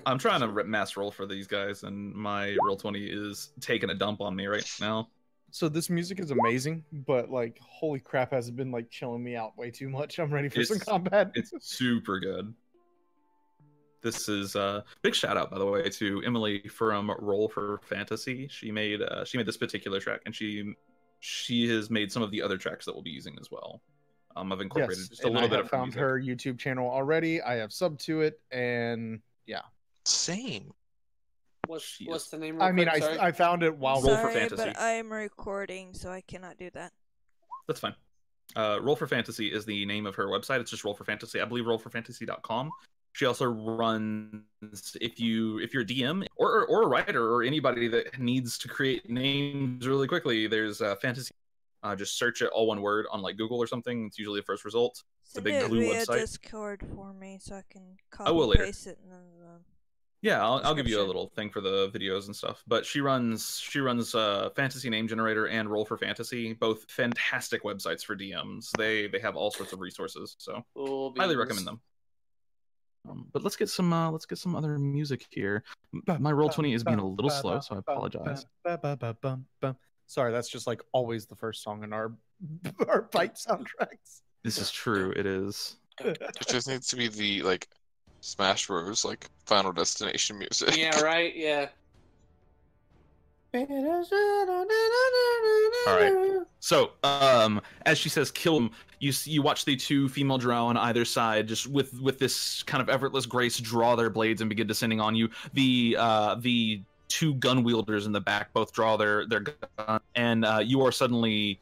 I'm trying to mass roll for these guys, and my roll 20 is taking a dump on me right now. So this music is amazing, but like, holy crap, has it been like chilling me out way too much? I'm ready for some combat. It's super good. This is big shout out, by the way, to Emily from Roll for Fantasy. She made this particular track, and she has made some of the other tracks that we'll be using as well. I've incorporated just a little bit I of found music. her YouTube channel already. I have subbed to it, and yeah. Same. What's the name? I real mean, quick? Sorry. I found it while Roll for Sorry, Fantasy. but I am recording, so I cannot do that. That's fine. Roll for Fantasy is the name of her website. It's just Roll for Fantasy. I believe rollforfantasy.com. She also runs, if you're a DM or a writer or anybody that needs to create names really quickly, there's fantasy. Just search it all one word on like Google or something. It's usually the first result. It's a big glue website. Send it via Discord for me so I can I will later. paste it in the Yeah, I'll give you a little thing for the videos and stuff. But she runs Fantasy Name Generator and Roll for Fantasy, both fantastic websites for DMs. They have all sorts of resources, so highly recommend them. But let's get some other music here. My Roll20 is being a little slow, so I apologize. Sorry, that's just like always the first song in our fight soundtracks. This is true. It is. It just needs to be the like Smash Bros. Like Final Destination music. Yeah, right. Yeah. All right. So, as she says, kill him. You watch the two female drow on either side, just with this kind of effortless grace, draw their blades and begin descending on you. The two gun wielders in the back both draw their gun, and you are suddenly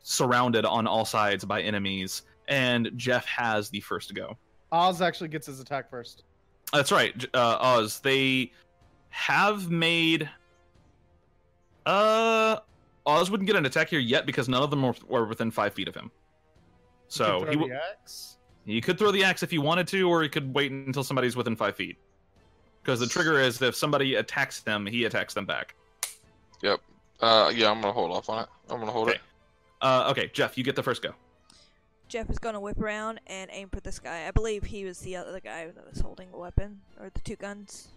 surrounded on all sides by enemies. And Jeff has the first go. Oz actually gets his attack first. That's right, Oz. They have made. Oz wouldn't get an attack here yet because none of them were within 5 feet of him. So he could throw the axe if he wanted to, or he could wait until somebody's within 5 feet. Because the trigger is if somebody attacks them, he attacks them back. Yep. Yeah, I'm gonna hold off on it. I'm gonna hold it. Okay, Jeff, you get the first go. Jeff is gonna whip around and aim for this guy. I believe he was the other guy that was holding a weapon, or the two guns.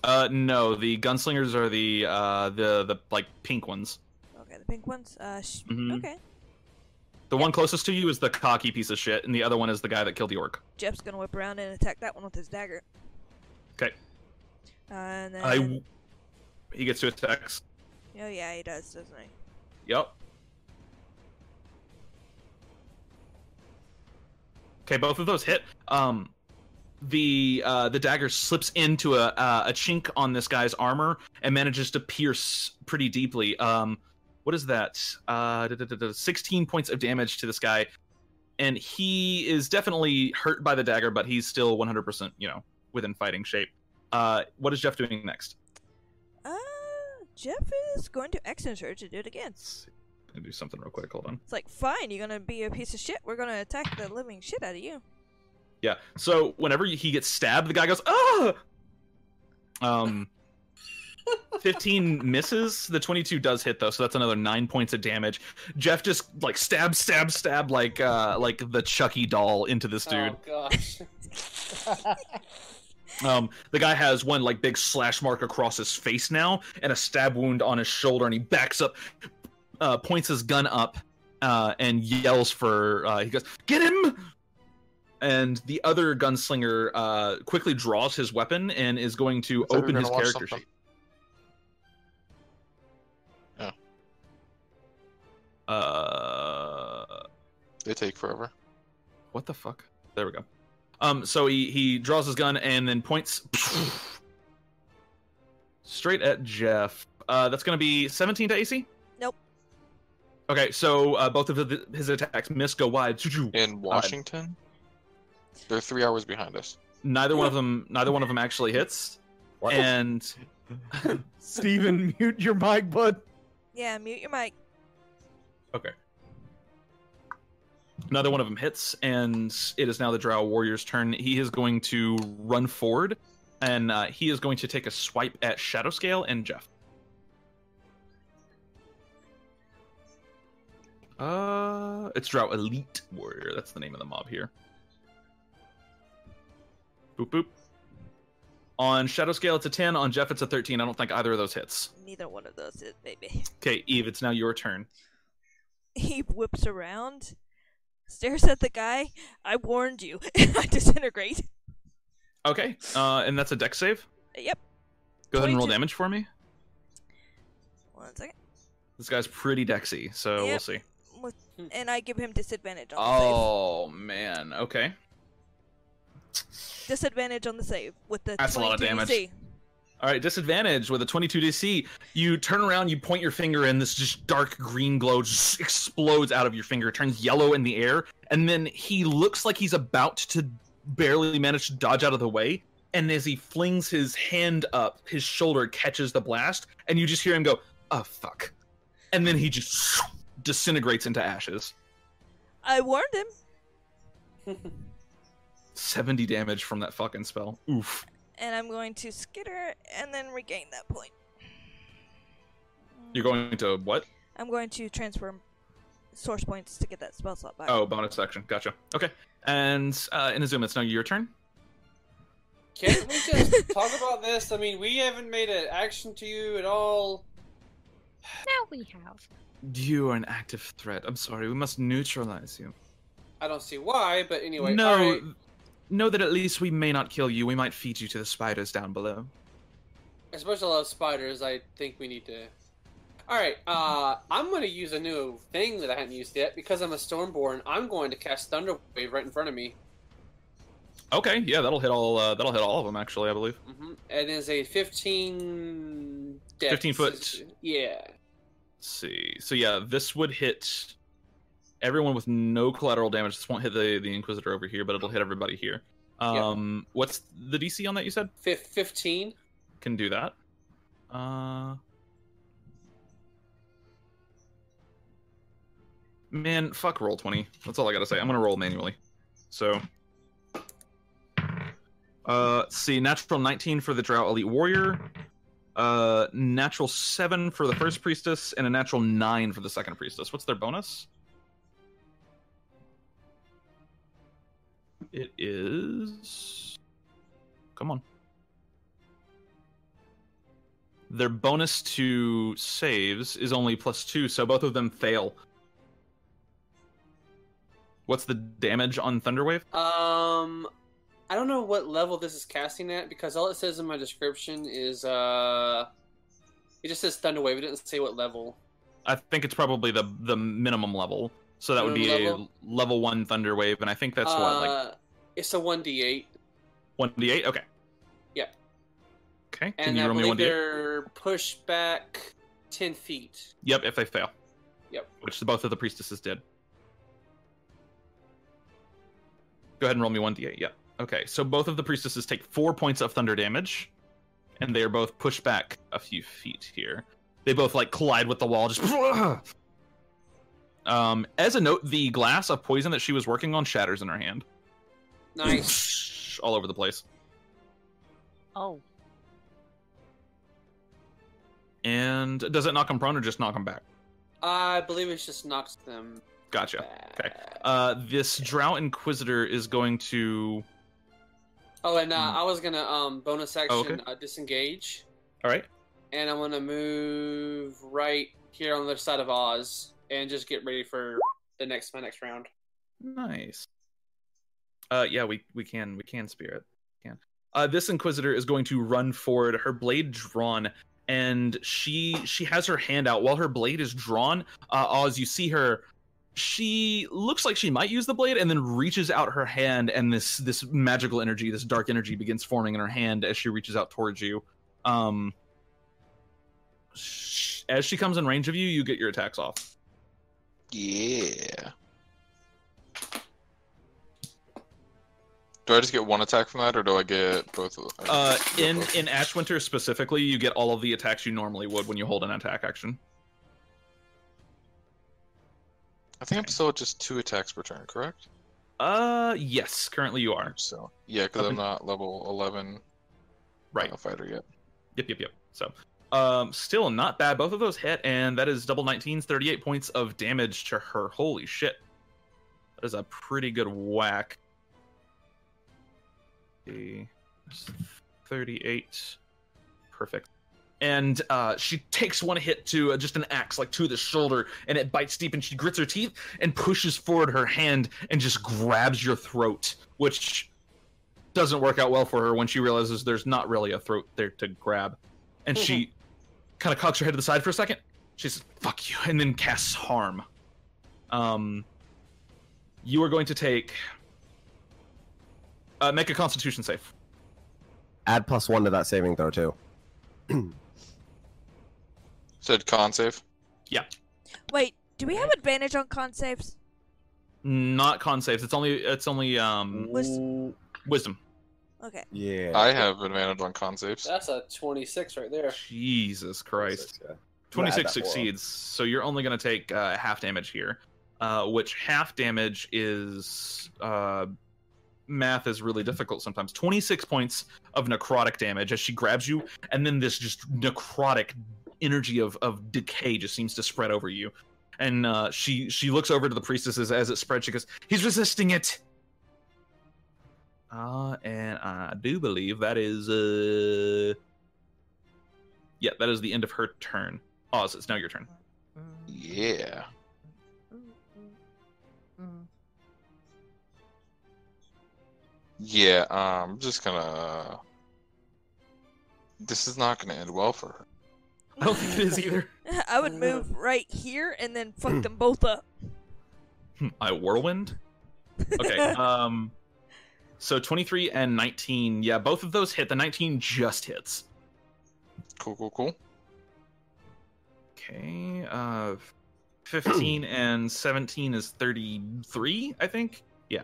No, the gunslingers are the like pink ones. Okay, the pink ones. Okay. The one closest to you is the cocky piece of shit, and the other one is the guy that killed the orc. Jeff's gonna whip around and attack that one with his dagger. Okay. And then he gets 2 attacks. Oh yeah, he does, doesn't he? Yep. Okay, both of those hit. The dagger slips into a chink on this guy's armor and manages to pierce pretty deeply. What is that? 16 points of damage to this guy, and he is definitely hurt by the dagger, but he's still 100%, within fighting shape. What is Jeff doing next? Jeff is going to action surge to do it again. I'm gonna do something real quick. Hold on. It's like, fine, you're gonna be a piece of shit. We're gonna attack the living shit out of you. Yeah. So whenever he gets stabbed, the guy goes, ah! 15 misses. The 22 does hit though, so that's another 9 points of damage. Jeff just like stab like the Chucky doll into this dude. Oh gosh. The guy has one like big slash mark across his face now, and a stab wound on his shoulder, and he backs up, points his gun up, and yells for. He goes, "Get him!" And the other gunslinger quickly draws his weapon and is going to open his character sheet. Yeah. They take forever. What the fuck? There we go. So he draws his gun and then points straight at Jeff. That's going to be 17 to AC? Nope. Okay, so both of his attacks miss, go wide. In Washington? They're 3 hours behind us. Neither one of them actually hits. What? And Steven, mute your mic, bud. Yeah, mute your mic. Okay. Neither one of them hits, and it is now the Drow Warrior's turn. He is going to run forward, and he is going to take a swipe at Shadowscale and Jeff. It's Drow Elite Warrior. That's the name of the mob here. Boop, boop. On Shadowscale, it's a 10. On Jeff, it's a 13. I don't think either of those hits. Neither one of those hit, baby. Okay, Eve, it's now your turn. He whips around, stares at the guy. I warned you. I disintegrate. Okay, and that's a dex save? Yep. Go ahead and roll damage for me. 1 second. This guy's pretty dexy, so we'll see. And I give him disadvantage on the save. Oh, man. Okay. Disadvantage on the save with the That's 22 a lot of damage. DC. All right, disadvantage with a 22 DC. You turn around, you point your finger, and this just dark green glow just explodes out of your finger, turns yellow in the air, and then he looks like he's about to barely manage to dodge out of the way, and as he flings his hand up, his shoulder catches the blast, and you just hear him go, "Oh fuck," and then he just disintegrates into ashes. I warned him. 70 damage from that fucking spell. Oof. And I'm going to skitter and then regain that point. You're going to what? I'm going to transfer source points to get that spell slot back. Oh, bonus action. Gotcha. Okay. And Inazuma, it's now your turn. Can't we just talk about this? I mean, we haven't made an action to you at all. Now we have. You are an active threat. I'm sorry. We must neutralize you. I don't see why, but anyway. No. Alright. Know that at least we may not kill you. We might feed you to the spiders down below. Especially those spiders, I think we need to... Alright, I'm going to use a new thing that I haven't used yet. Because I'm a Stormborn, I'm going to cast Thunder Wave right in front of me. Okay, yeah, that'll hit all of them, actually, I believe. Mm-hmm. It is a 15... Dex. 15 foot. Yeah. Let's see. So yeah, this would hit everyone with no collateral damage. This won't hit the Inquisitor over here, but it'll hit everybody here. Yep. What's the DC on that you said? 15. Can do that. Man, fuck roll 20. That's all I gotta say. I'm gonna roll manually. So, see, natural 19 for the Drow Elite Warrior, natural 7 for the first Priestess, and a natural 9 for the second Priestess. What's their bonus? It is... Come on. Their bonus to saves is only +2, so both of them fail. What's the damage on Thunderwave? I don't know what level this is casting at, because all it says in my description is, it just says Thunderwave. It didn't say what level. I think it's probably the minimum level. So that would be a level 1 Thunderwave, and I think that's what, like... It's a 1d8. 1d8? Okay. Yep. Okay, and you roll me 1d8? They're pushed back 10 feet. Yep, if they fail. Yep. Which both of the Priestesses did. Go ahead and roll me 1d8, yeah. Okay, so both of the Priestesses take 4 points of thunder damage, and they are both pushed back a few feet here. They both, like, collide with the wall, just... As a note, the glass of poison that she was working on shatters in her hand. Nice. All over the place. Oh. And does it knock them prone or just knock them back? I believe it just knocks them Gotcha. back. Okay. This Drow Inquisitor is going to... Oh, and I was gonna bonus action okay. disengage. All right. And I'm gonna move right here on the other side of Oz and just get ready for my next round. Nice. Yeah, we can spear it. This Inquisitor is going to run forward, her blade drawn, and she has her hand out while her blade is drawn. Oz, you see her. She looks like she might use the blade, and then reaches out her hand, and this magical energy, this dark energy, begins forming in her hand as she reaches out towards you. As she comes in range of you, you get your attacks off. Yeah. Do I just get one attack from that, or do I get both of them? In AshWinter specifically, you get all of the attacks you normally would when you hold an attack action. I think I'm still at just 2 attacks per turn, correct? Yes, currently you are. So yeah, because I'm not level 11 right fighter yet. Yep. So, still not bad. Both of those hit, and that is double 19s, 38 points of damage to her. Holy shit. That is a pretty good whack. 38. Perfect. And she takes one hit to just an axe, like to the shoulder, and it bites deep, and she grits her teeth and pushes forward her hand and just grabs your throat, which doesn't work out well for her when she realizes there's not really a throat there to grab. And she kind of cocks her head to the side for a second. She says, "Fuck you," and then casts harm. You are going to take... make a Constitution save. Add +1 to that saving throw, too. Said con save? Yeah. Wait, do we have advantage on con saves? Not con saves. It's only Wisdom. Okay. Yeah. I have advantage on con saves. That's a 26 right there. Jesus Christ. 26, yeah. 26 succeeds, so you're only going to take half damage here, which half damage is... math is really difficult sometimes. 26 points of necrotic damage as she grabs you, and then this just necrotic energy of decay just seems to spread over you. And she looks over to the priestesses as it spreads. She goes, "He's resisting it." And I do believe that is yeah, that is the end of her turn. Oz, it's now your turn. Yeah. Yeah, I'm just gonna... This is not gonna end well for her. I don't think it is either. I would move right here and then fuck them both up. I whirlwind? Okay, so 23 and 19, yeah, both of those hit. The 19 just hits. Cool. Okay, 15 and 17 is 33, I think? Yeah.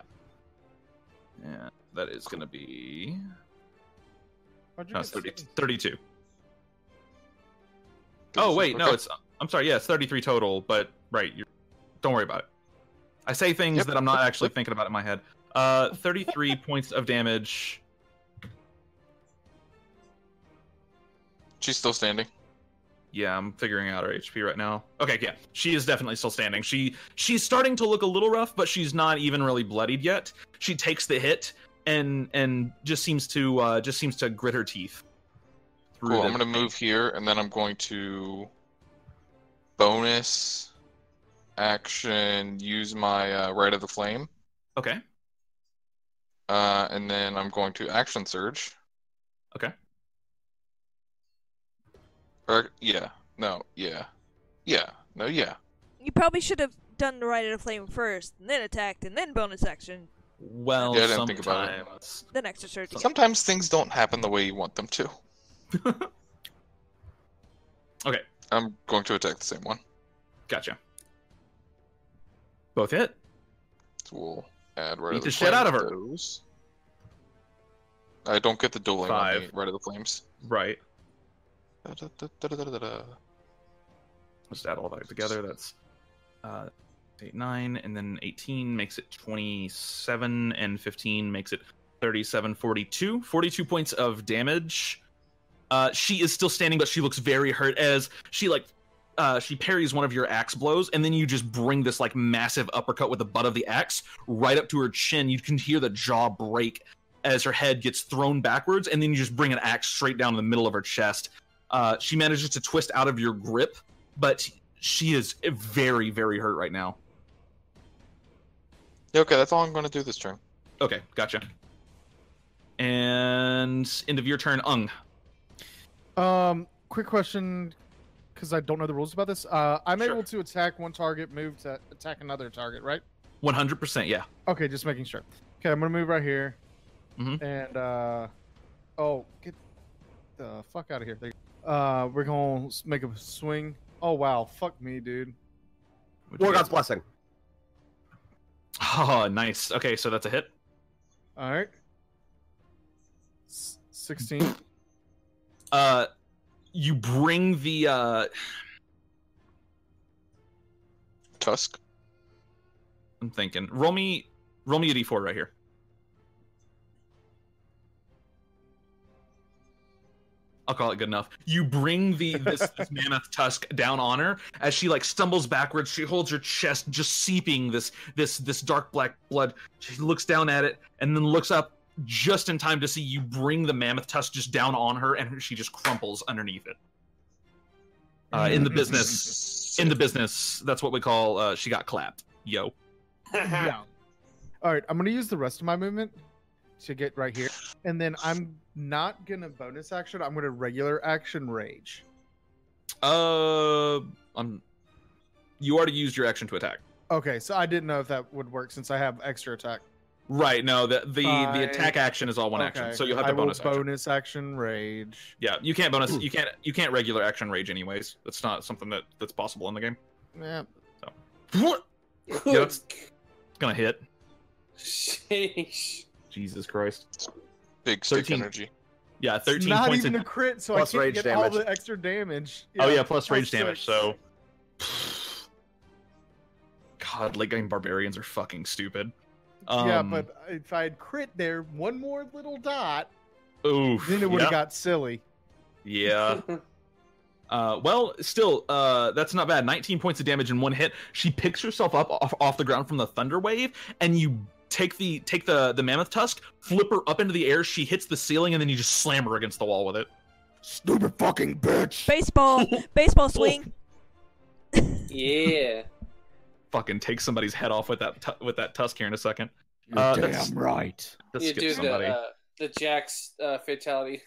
Yeah, that is going to be... No, it's 32. Oh, wait, no, it's... I'm sorry, yeah, it's 33 total, but, right, don't worry about it. I say things that I'm not actually thinking about in my head. 33 points of damage. She's still standing. Yeah, I'm figuring out her HP right now. Okay, yeah, she is definitely still standing. She's starting to look a little rough, but she's not even really bloodied yet. She takes the hit and just seems to grit her teeth. Cool. I'm gonna move here, and then I'm going to bonus action use my Rite of the Flame. Okay. And then I'm going to action surge. Okay. Yeah. You probably should have done the Rite of the Flame first, and then attacked, and then bonus action. Well, yeah, I didn't think about it. Then extra surge. Sometimes things don't happen the way you want them to. Okay. I'm going to attack the same one. Gotcha. Both hit. So we'll add Rite Beat of the the shit out of her. Those. I don't get the dueling on the 5. Rite of the Flames. Right. Da-da-da-da-da-da-da. Let's add all that together. That's 8, 9, and then 18 makes it 27, and 15 makes it 37, 42. 42 points of damage. She is still standing, but she looks very hurt as she she parries one of your axe blows, and then you just bring this massive uppercut with the butt of the axe right up to her chin. You can hear the jaw break as her head gets thrown backwards, and then you just bring an axe straight down in the middle of her chest. She manages to twist out of your grip, but she is very, very hurt right now. Okay, that's all I'm going to do this turn. Okay, gotcha. And end of your turn, Ung. Quick question, because I don't know the rules about this. I'm Sure. able to attack one target, move to attack another target, right? 100%, yeah. Okay, just making sure. Okay, I'm gonna move right here. Mm-hmm. And oh, get the fuck out of here. We're gonna make a swing. Oh wow, fuck me, dude. War God's Blessing. Oh, nice. Okay, so that's a hit. All right. 16. You bring the Tusk. I'm thinking. Roll me a d4 right here. I'll call it good enough. You bring this mammoth tusk down on her as she stumbles backwards. She holds her chest, just seeping this dark black blood. She looks down at it and then looks up just in time to see you bring the mammoth tusk just down on her, and she just crumples underneath it. In the business, that's what we call she got clapped. Yo. Yeah. All right, I'm gonna use the rest of my movement to get right here, and then I'm not gonna bonus action. I'm gonna regular action rage. You already used your action to attack. Okay, so I didn't know if that would work since I have extra attack. Right. No, the attack action is all one action, so you'll have to bonus action. Rage. Yeah, you can't bonus. You can't regular action rage anyways. That's not something that's possible in the game. Yeah. So. Yeah, it's gonna hit. Sheesh. Jesus Christ. Big stick 13. energy. Yeah, 13 It's not points even of... a crit, so Plus I can't rage get damage. all the extra damage. Oh yeah, plus plus rage damage, 6. so... God, late game barbarians are fucking stupid. Yeah, but if I had crit there, one more little dot, Oof. then it would have yeah. got silly. Yeah. Well, still, that's not bad. 19 points of damage in one hit. She picks herself up off the ground from the thunder wave, and you take the mammoth tusk, flip her up into the air. She hits the ceiling, and then you just slam her against the wall with it. Stupid fucking bitch! Baseball swing. Yeah. Fucking take somebody's head off with that tusk here in a second. You're damn right. Let's You skip do somebody. the Jax fatality.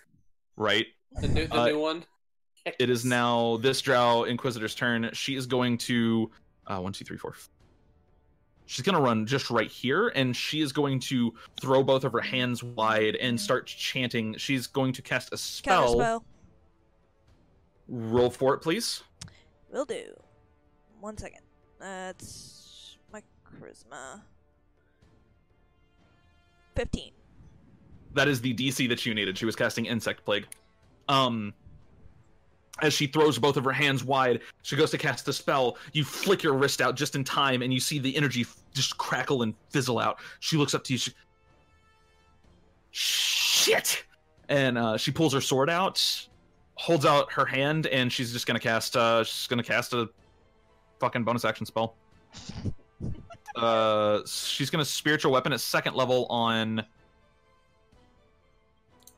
Right. The new one. It is now this Drow Inquisitor's turn. She is going to 1, 2, 3, 4. She's gonna run just right here, and she is going to throw both of her hands wide and start chanting. She's going to cast a spell. Counterspell. Roll for it, please. Will do. 1 second. That's my charisma. 15. That is the DC that you needed. She was casting Insect Plague. As she throws both of her hands wide, she goes to cast the spell. You flick your wrist out just in time, and you see the energy just crackle and fizzle out. She looks up to you. Shit! And she pulls her sword out, holds out her hand, and she's just gonna cast. She's gonna cast a fucking bonus action spell. She's gonna spiritual weapon at 2nd level on.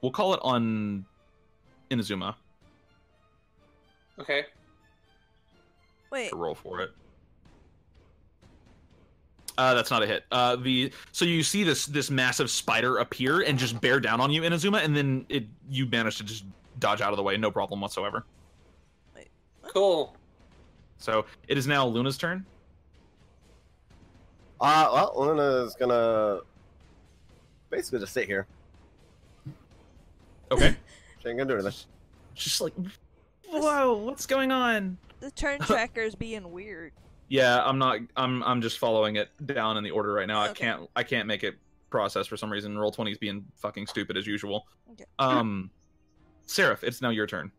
We'll call it on Inazuma. Okay. Wait. To roll for it. That's not a hit. So you see this massive spider appear and just bear down on you, Inazuma, and then you manage to just dodge out of the way, no problem whatsoever. Wait. Cool. So it is now Luna's turn. Well, Luna's gonna basically just sit here. Okay. She ain't gonna do anything. Just like, whoa, what's going on? The turn tracker's being weird. Yeah, I'm not. I'm just following it down in the order right now. Okay. I can't make it process for some reason. Roll20 is being fucking stupid as usual. Okay. Seraph, it's now your turn.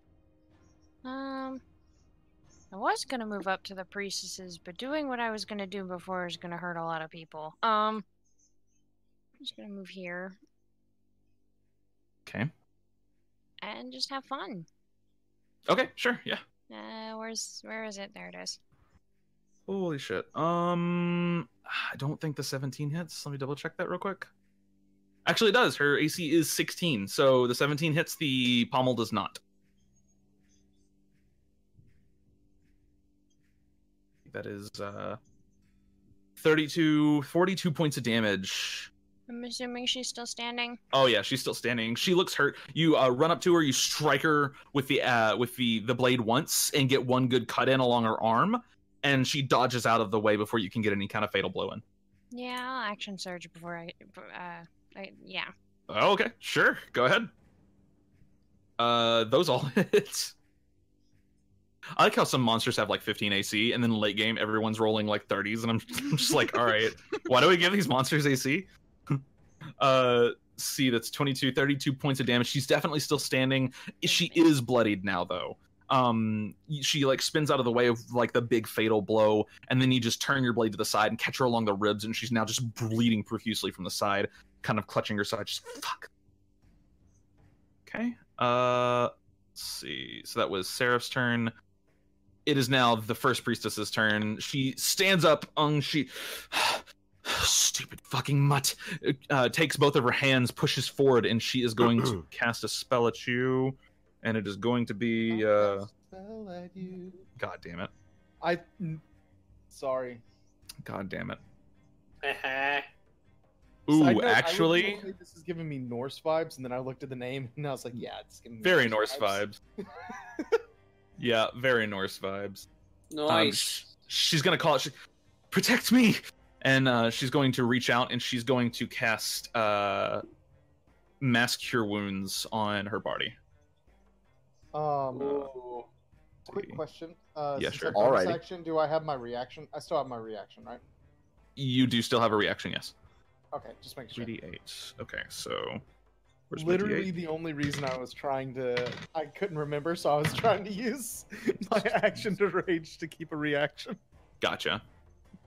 I was gonna move up to the priestesses, but doing what I was gonna do before is gonna hurt a lot of people. I'm just gonna move here. Okay. And just have fun. Okay, sure, yeah. Where is it? There it is. Holy shit. I don't think the 17 hits. Let me double check that real quick. Actually, it does. Her AC is 16, so the 17 hits, the pommel does not. That is 42 points of damage. I'm assuming she's still standing. Oh yeah, she's still standing. She looks hurt. You run up to her, you strike her with the blade once and get one good cut in along her arm, and she dodges out of the way before you can get any kind of fatal blow in. Yeah, I'll action surge before yeah. Oh, okay, sure, go ahead. Those all hit. I like how some monsters have like 15 AC, and then late game everyone's rolling like 30s, and I'm just like, all right, why do we give these monsters AC? See, that's 22, 32 points of damage. She's definitely still standing. She is bloodied now, though. She like spins out of the way of like the big fatal blow, and then you just turn your blade to the side and catch her along the ribs, and she's now just bleeding profusely from the side, kind of clutching her side. Just fuck. Okay. Let's see. So that was Seraph's turn. It is now the first priestess's turn. She stands up. Stupid fucking mutt. Takes both of her hands, pushes forward, and she is going to cast a spell at you. And it is going to be. Spell at you. God damn it. Sorry. God damn it. So Ooh, actually. This is giving me Norse vibes, and then I looked at the name, and I was like, yeah, it's giving me Very Norse vibes. Yeah, very Norse vibes. Nice. She's going to call it. Protect me! And she's going to reach out, and she's going to cast Mass Cure Wounds on her body. Quick question. Yeah, sure. All right. Do I have my reaction? I still have my reaction, right? You do still have a reaction, yes. Okay, just make sure. 3d8. Okay, so where's Literally my D8? the only reason I was trying to... I couldn't remember, so I was trying to use my action to rage to keep a reaction. Gotcha.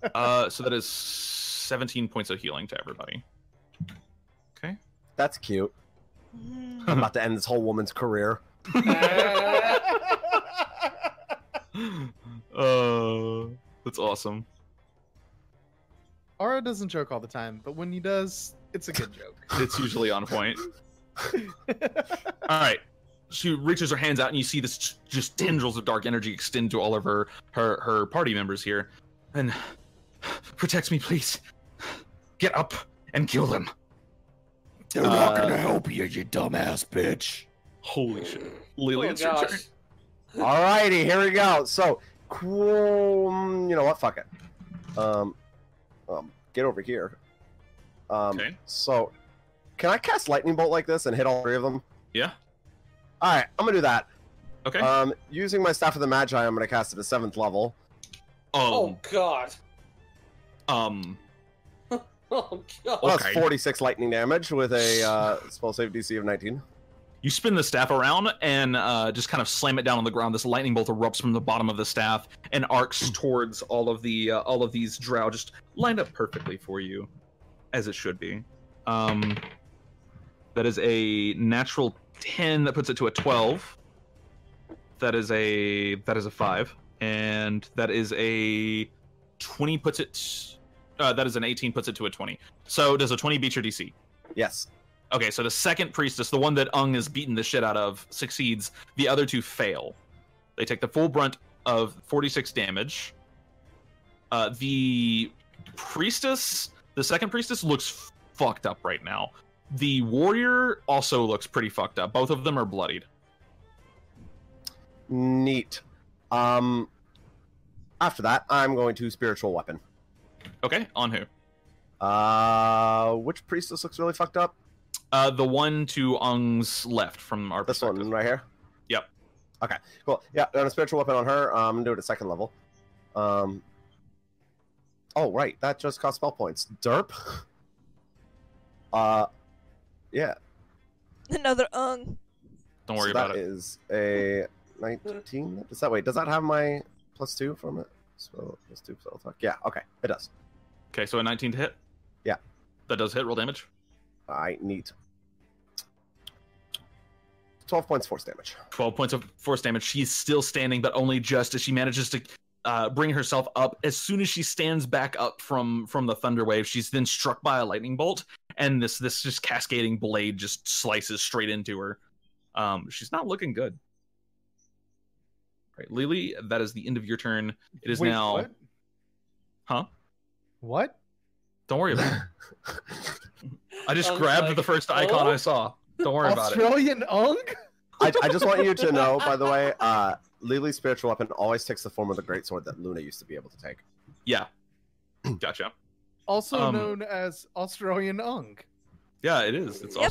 So that is 17 points of healing to everybody. Okay. That's cute. I'm about to end this whole woman's career. That's awesome. Aura doesn't joke all the time, but when he does, it's a good joke. It's usually on point. All right. She reaches her hands out, and you see this just tendrils of dark energy extend to all of her party members here. And protect me, please. Get up and kill them. They're not gonna help you, you dumbass bitch. Holy shit. Lily, it's your turn. Alrighty, here we go. So, cool. You know what? Fuck it. Get over here. Okay. So, can I cast lightning bolt like this and hit all three of them? Yeah. All right, I'm gonna do that. Okay. Using my staff of the Magi, I'm gonna cast it at 7th level. Oh God. Oh God. Well, that's 46 lightning damage with a spell save DC of 19. You spin the staff around and just kind of slam it down on the ground. This lightning bolt erupts from the bottom of the staff and arcs towards all of these drow, just lined up perfectly for you, as it should be. That is a natural 10 that puts it to a 12. That is a 5, and that is a 20 puts it. That is an 18 puts it to a 20. So does a 20 beat your DC? Yes. Okay, so the second priestess, the one that Ung is beating the shit out of, succeeds. The other two fail. They take the full brunt of 46 damage. The second priestess looks fucked up right now. The warrior also looks pretty fucked up. Both of them are bloodied. Neat. After that, I'm going to spiritual weapon. Okay, on who? Which priestess looks really fucked up? The one to Ung's left from our perspective. This one right here? Yep. Okay, cool. Yeah, and a spiritual weapon on her. I'm gonna do it at 2nd level. Oh, right. That just cost spell points. Derp. Yeah. Another Ung. Don't worry about it. That is a 19. Does that have my +2 from it? So +2 spell attack. Yeah, okay. It does. Okay, so a 19 to hit? Yeah. That does hit. Roll damage. Alright, neat. 12 points force damage. 12 points of force damage. She's still standing, but only just as she manages to bring herself up. As soon as she stands back up from the thunder wave, she's then struck by a lightning bolt, and this just cascading blade just slices straight into her. She's not looking good. Right, Lily, that is the end of your turn. It is now. What? Huh? What? Don't worry about it. I just grabbed the first icon I saw. Don't worry about it. Australian Ung? I just want you to know, by the way, Lily's spiritual weapon always takes the form of the greatsword that Luna used to be able to take. Yeah. Gotcha. Also known as Australian Ung. Yeah, it is. It's The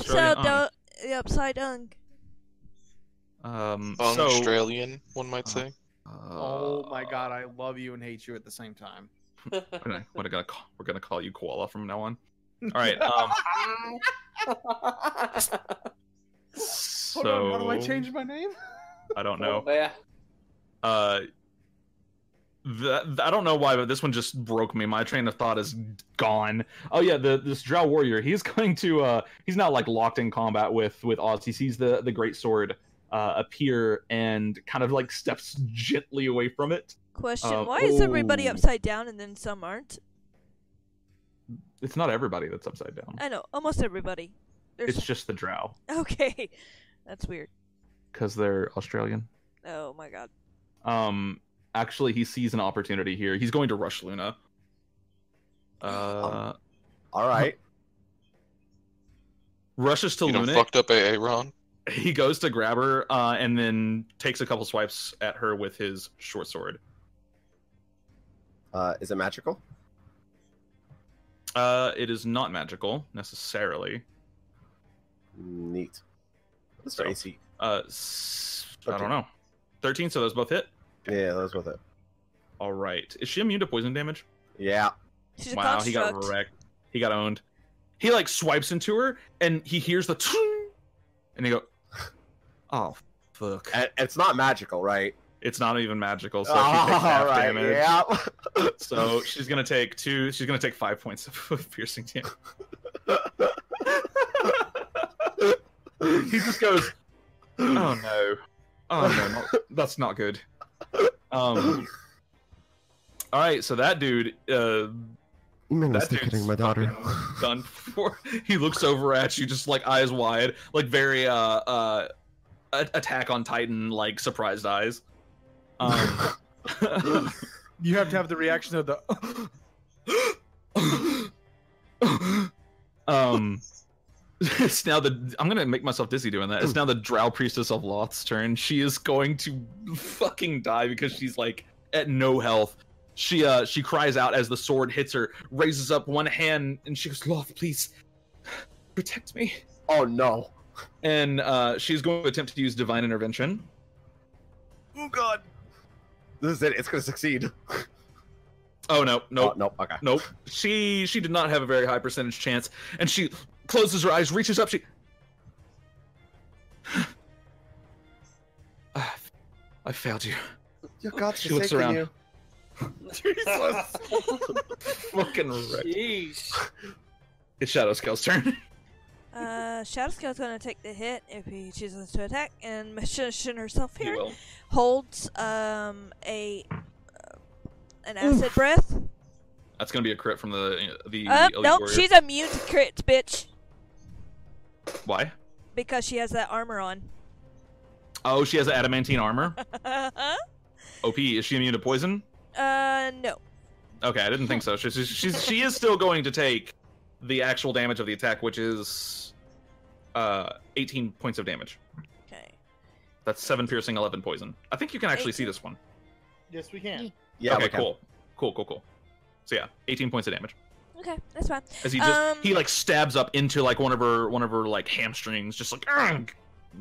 upside Ung. Australian, one might say. Oh my god, I love you and hate you at the same time. We're gonna call you Koala from now on. All right. Hold on, how do I change my name? I don't know. Yeah. I don't know why, but this one just broke me. My train of thought is gone. Oh yeah, this Drow warrior. He's going to. He's not like locked in combat with Oz. He sees the great sword appear and kind of like steps gently away from it. Question: why is everybody upside down and then some aren't? It's not everybody that's upside down. I know, almost everybody. It's just the Drow. Okay, that's weird. Because they're Australian. Oh my god. Actually, he sees an opportunity here. He's going to rush Luna. All right. Rushes to Luna. Fucked up Aaron. He goes to grab her and then takes a couple swipes at her with his short sword. Is it magical? It is not magical necessarily. Neat. What's the AC? I don't know. 13, so those both hit? Yeah, those both hit. All right. Is she immune to poison damage? Yeah. She's wow, he got wrecked. He got owned. He like swipes into her, and he hears the and he go, "Oh, fuck!" It's not magical, right? It's not even magical, so she takes half damage. Yeah. So she's gonna take 2. She's gonna take 5 points of piercing damage. He just goes, "Oh no, that's not good." All right, so that dude, That dude's hitting my daughter. Done for. He looks over at you, just like eyes wide, like very Attack on Titan, like surprised eyes. You have to have the reaction of the. It's now I'm gonna make myself dizzy doing that. It's now the Drow Priestess of Loth's turn. She is going to fucking die because she's like at no health. She cries out as the sword hits her, raises up one hand, and she goes, "Loth, please protect me." Oh no. And she's going to attempt to use Divine Intervention. Oh god. This is it. It's gonna succeed. Oh no, nope, nope. Okay, nope. She did not have a very high percentage chance, and she closes her eyes, reaches up. I failed you. Your God's She looks around. You. Jesus. Fucking wrecked. Jeez. It's Shadowscale's turn. Shadowscale's gonna take the hit if he chooses to attack, and position herself He here. will. Holds an acid breath. That's gonna be a crit from the elite nope, warrior. she's immune to crits, bitch. Why? Because she has that armor on. Oh, she has adamantine armor. OP. Is she immune to poison? No. Okay, I didn't think so. She is still going to take the actual damage of the attack, which is 18 points of damage. Okay. That's 7 piercing, 11 poison. I think you can actually 18. see this one. Yes, we can. Yeah. Okay, cool. So yeah, 18 points of damage. Okay, that's fine. As he just he like stabs up into like one of her like hamstrings, just like "Ugh!"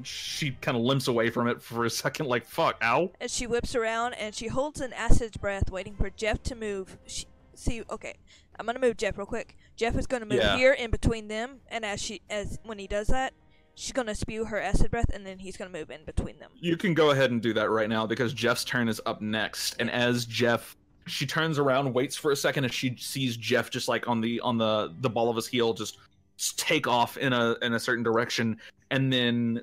She kind of limps away from it for a second, like fuck, ow. And she whips around and she holds an acid breath, waiting for Jeff to move. Okay, I'm gonna move Jeff real quick. Jeff is gonna move here in between them, and when he does that, she's gonna spew her acid breath, and then he's gonna move in between them. You can go ahead and do that right now because Jeff's turn is up next, and as she turns around, waits for a second, and she sees Jeff just like on the ball of his heel just take off in a certain direction, and then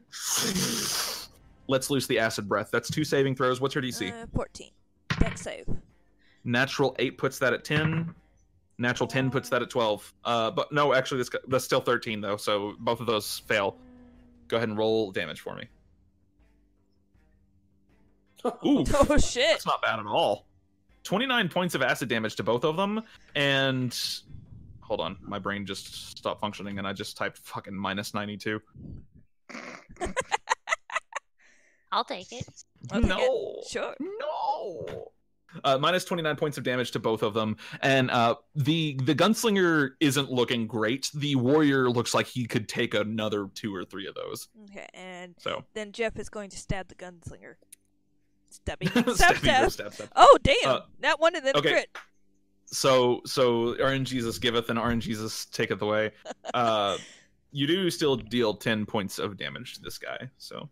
lets loose the acid breath. That's 2 saving throws. What's her DC? 14. Dex save. Natural 8 puts that at 10. Natural 10 puts that at 12. But no, actually that's still 13 though, so both of those fail. Go ahead and roll damage for me. Ooh. Oh shit. That's not bad at all. 29 points of acid damage to both of them, and hold on, my brain just stopped functioning, and I just typed fucking -92. I'll take it. No. Sure. No. Minus 29 points of damage to both of them, and the gunslinger isn't looking great. The warrior looks like he could take another 2 or 3 of those. Okay, and so then Jeff is going to stab the gunslinger. Stab. Oh damn! That one and then okay. a crit. So RNGesus giveth and RNGesus taketh away. You do still deal 10 points of damage to this guy. So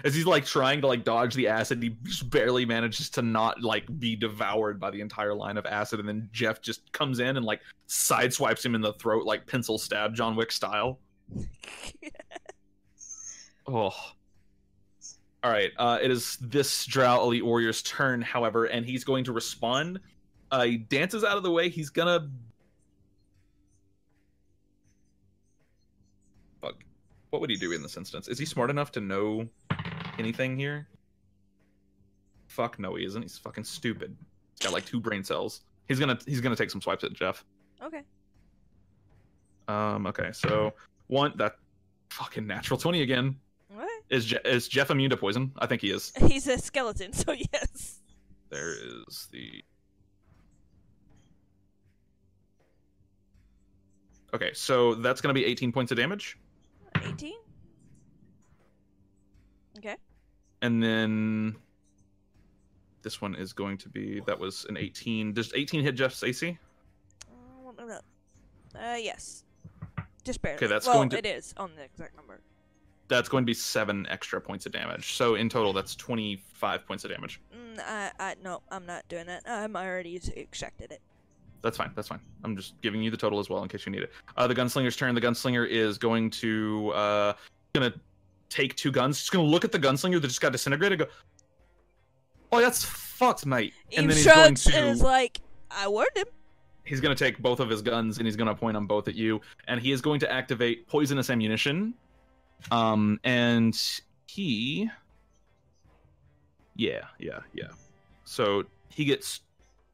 as he's like trying to like dodge the acid, he just barely manages to not like be devoured by the entire line of acid, and then Jeff just comes in and like sideswipes him in the throat like pencil stab John Wick style. Oh. All right, it is this Drow Elite Warrior's turn, however, and he's going to respond. He dances out of the way. He's gonna... Fuck. What would he do in this instance? Is he smart enough to know anything here? Fuck, no, he isn't. He's fucking stupid. He's got like 2 brain cells. He's gonna take some swipes at Jeff. Okay. Okay, so that fucking natural 20 again. What? Is Jeff immune to poison? I think he is. He's a skeleton, so yes. There is the... Okay, so that's going to be 18 points of damage. 18? Okay. And then this one is going to be... That was an 18. Does 18 hit Jeff's AC? Let me look. Yes. Just barely. Okay, that's well, going to... it is on the exact number. That's going to be 7 extra points of damage. So in total, that's 25 points of damage. No, I'm not doing that. I'm already extracted it. That's fine. That's fine. I'm just giving you the total as well in case you need it. The gunslinger's turn. The gunslinger is going to take 2 guns. Just gonna look at the gunslinger that just got disintegrated. And go, oh, that's fucked, mate. And then he's going to. And is like, I warned him. He's gonna take both of his guns and he's gonna point them both at you. And he is going to activate poisonous ammunition. And he. Yeah. So he gets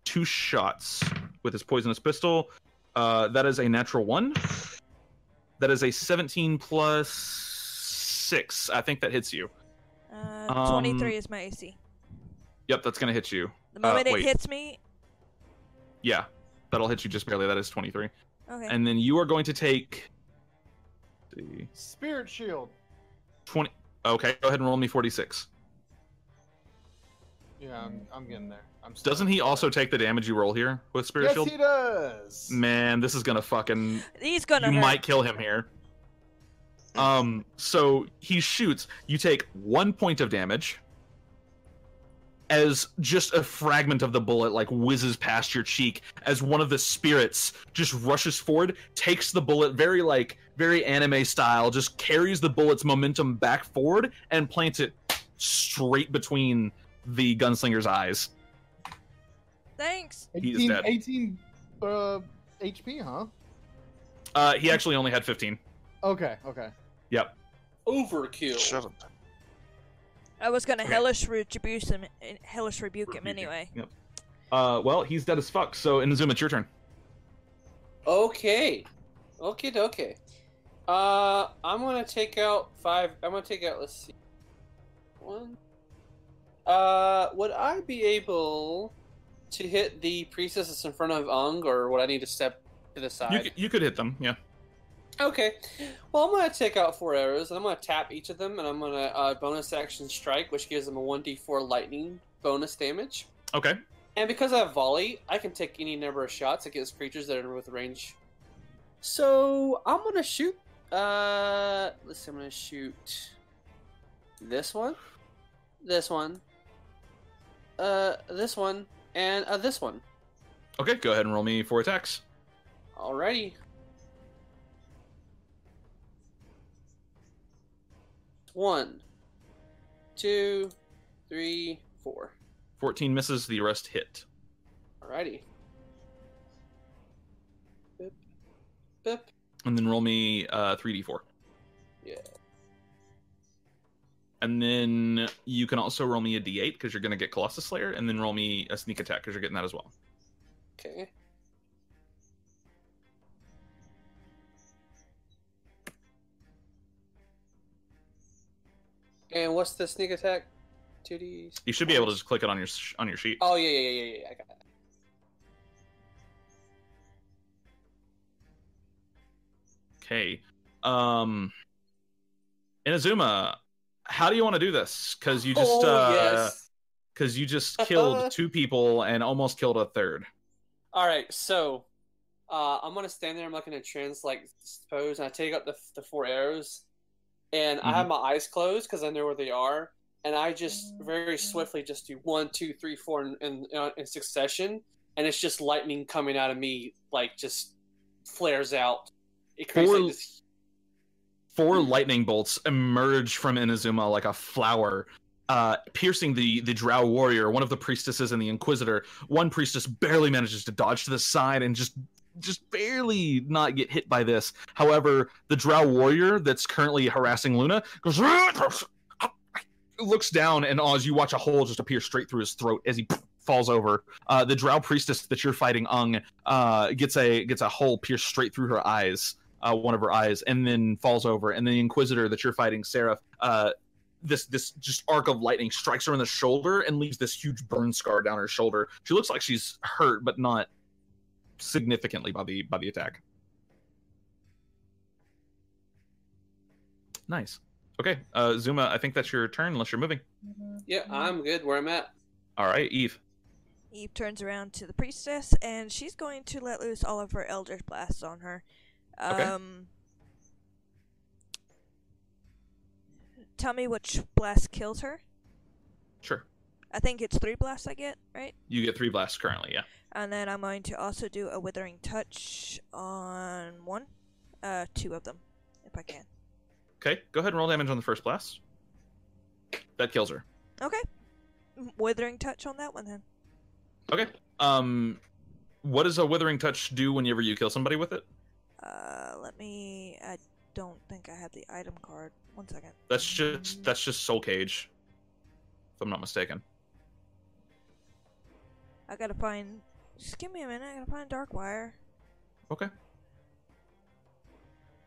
2 shots with his poisonous pistol. That is a natural 1. That is a 17 plus 6. I think that hits you. 23 is my AC. Yep, that's gonna hit you. The moment it hits me. Yeah, that'll hit you just barely. That is 23. Okay. And then you are going to take. Spirit shield. 20. Okay, go ahead and roll me 46. Yeah, I'm getting there. Doesn't he also take the damage you roll here with Spirit Shield? Yes, he does. Man, this is gonna fucking. He's gonna. You hurt. might kill him here. So he shoots. You take 1 point of damage. As just a fragment of the bullet like whizzes past your cheek, as one of the spirits just rushes forward, takes the bullet very anime style, just carries the bullet's momentum back forward and plants it straight between the gunslinger's eyes. Thanks. He is dead. 18 HP, huh? He actually only had 15. Okay. Yep. Overkill. Shut up. I was gonna hellish rebuke him anyway. Yep. Well, he's dead as fuck. So Inazuma, it's your turn. Okay. I'm gonna take out 5. I'm gonna take out. Let's see. 1. Would I be able to hit the priestess that's in front of Ung, or would I need to step to the side? You could hit them, yeah. Okay. Well, I'm going to take out 4 arrows, and I'm going to tap each of them, and I'm going to bonus action strike, which gives them a 1d4 lightning bonus damage. Okay. And because I have volley, I can take any number of shots against creatures that are with range. So, I'm going to shoot... let's see, I'm going to shoot... this one, this one, this one, and this one. Okay, go ahead and roll me 4 attacks. Alrighty. 1, 2, 3, 4. 14 misses, the rest hit. Alrighty. Boop. Boop. And then roll me 3d4. Yeah. And then you can also roll me a d8 because you're going to get Colossus Slayer, and then roll me a sneak attack because you're getting that as well. Okay. And what's the sneak attack? 2d. You should be able to just click it on your sheet. Oh yeah. I got it. Okay. Inazuma, how do you want to do this? Because you just killed 2 people and almost killed a third. All right, so I'm gonna stand there. I'm not gonna translate pose, and I take out the 4 arrows, and I have my eyes closed because I know where they are, and I just very swiftly just do 1, 2, 3, 4 in succession, and it's just lightning coming out of me, like just flares out. It creates like this. 4 lightning bolts emerge from Inazuma like a flower, piercing the drow warrior, one of the priestesses, and the inquisitor. One priestess barely manages to dodge to the side and just barely not get hit by this. However, the drow warrior that's currently harassing Luna goes, looks down, and as you watch a hole just appear straight through his throat as he falls over. The drow priestess that you're fighting, Ung, gets a hole pierced straight through her eyes. One of her eyes, and then falls over. And the Inquisitor that you're fighting, Seraph, this just arc of lightning strikes her in the shoulder and leaves this huge burn scar down her shoulder. She looks like she's hurt, but not significantly by the attack. Nice. Okay, Zuma, I think that's your turn, unless you're moving. Yeah, I'm good where I'm at. All right, Eve. Eve turns around to the priestess, and she's going to let loose all of her Eldritch Blasts on her. Okay. Tell me which blast kills her. Sure. I think it's 3 blasts I get, right? You get 3 blasts currently, yeah. And then I'm going to also do a Withering Touch on 2 of them, if I can. Okay, go ahead and roll damage on the first blast. That kills her. Okay. Withering Touch on that one, then. Okay. What does a Withering Touch do whenever you kill somebody with it? I don't think I have the item card. 1 second. That's just Soul Cage, if I'm not mistaken. I gotta find... Just give me a minute. I gotta find Darkwire. Okay.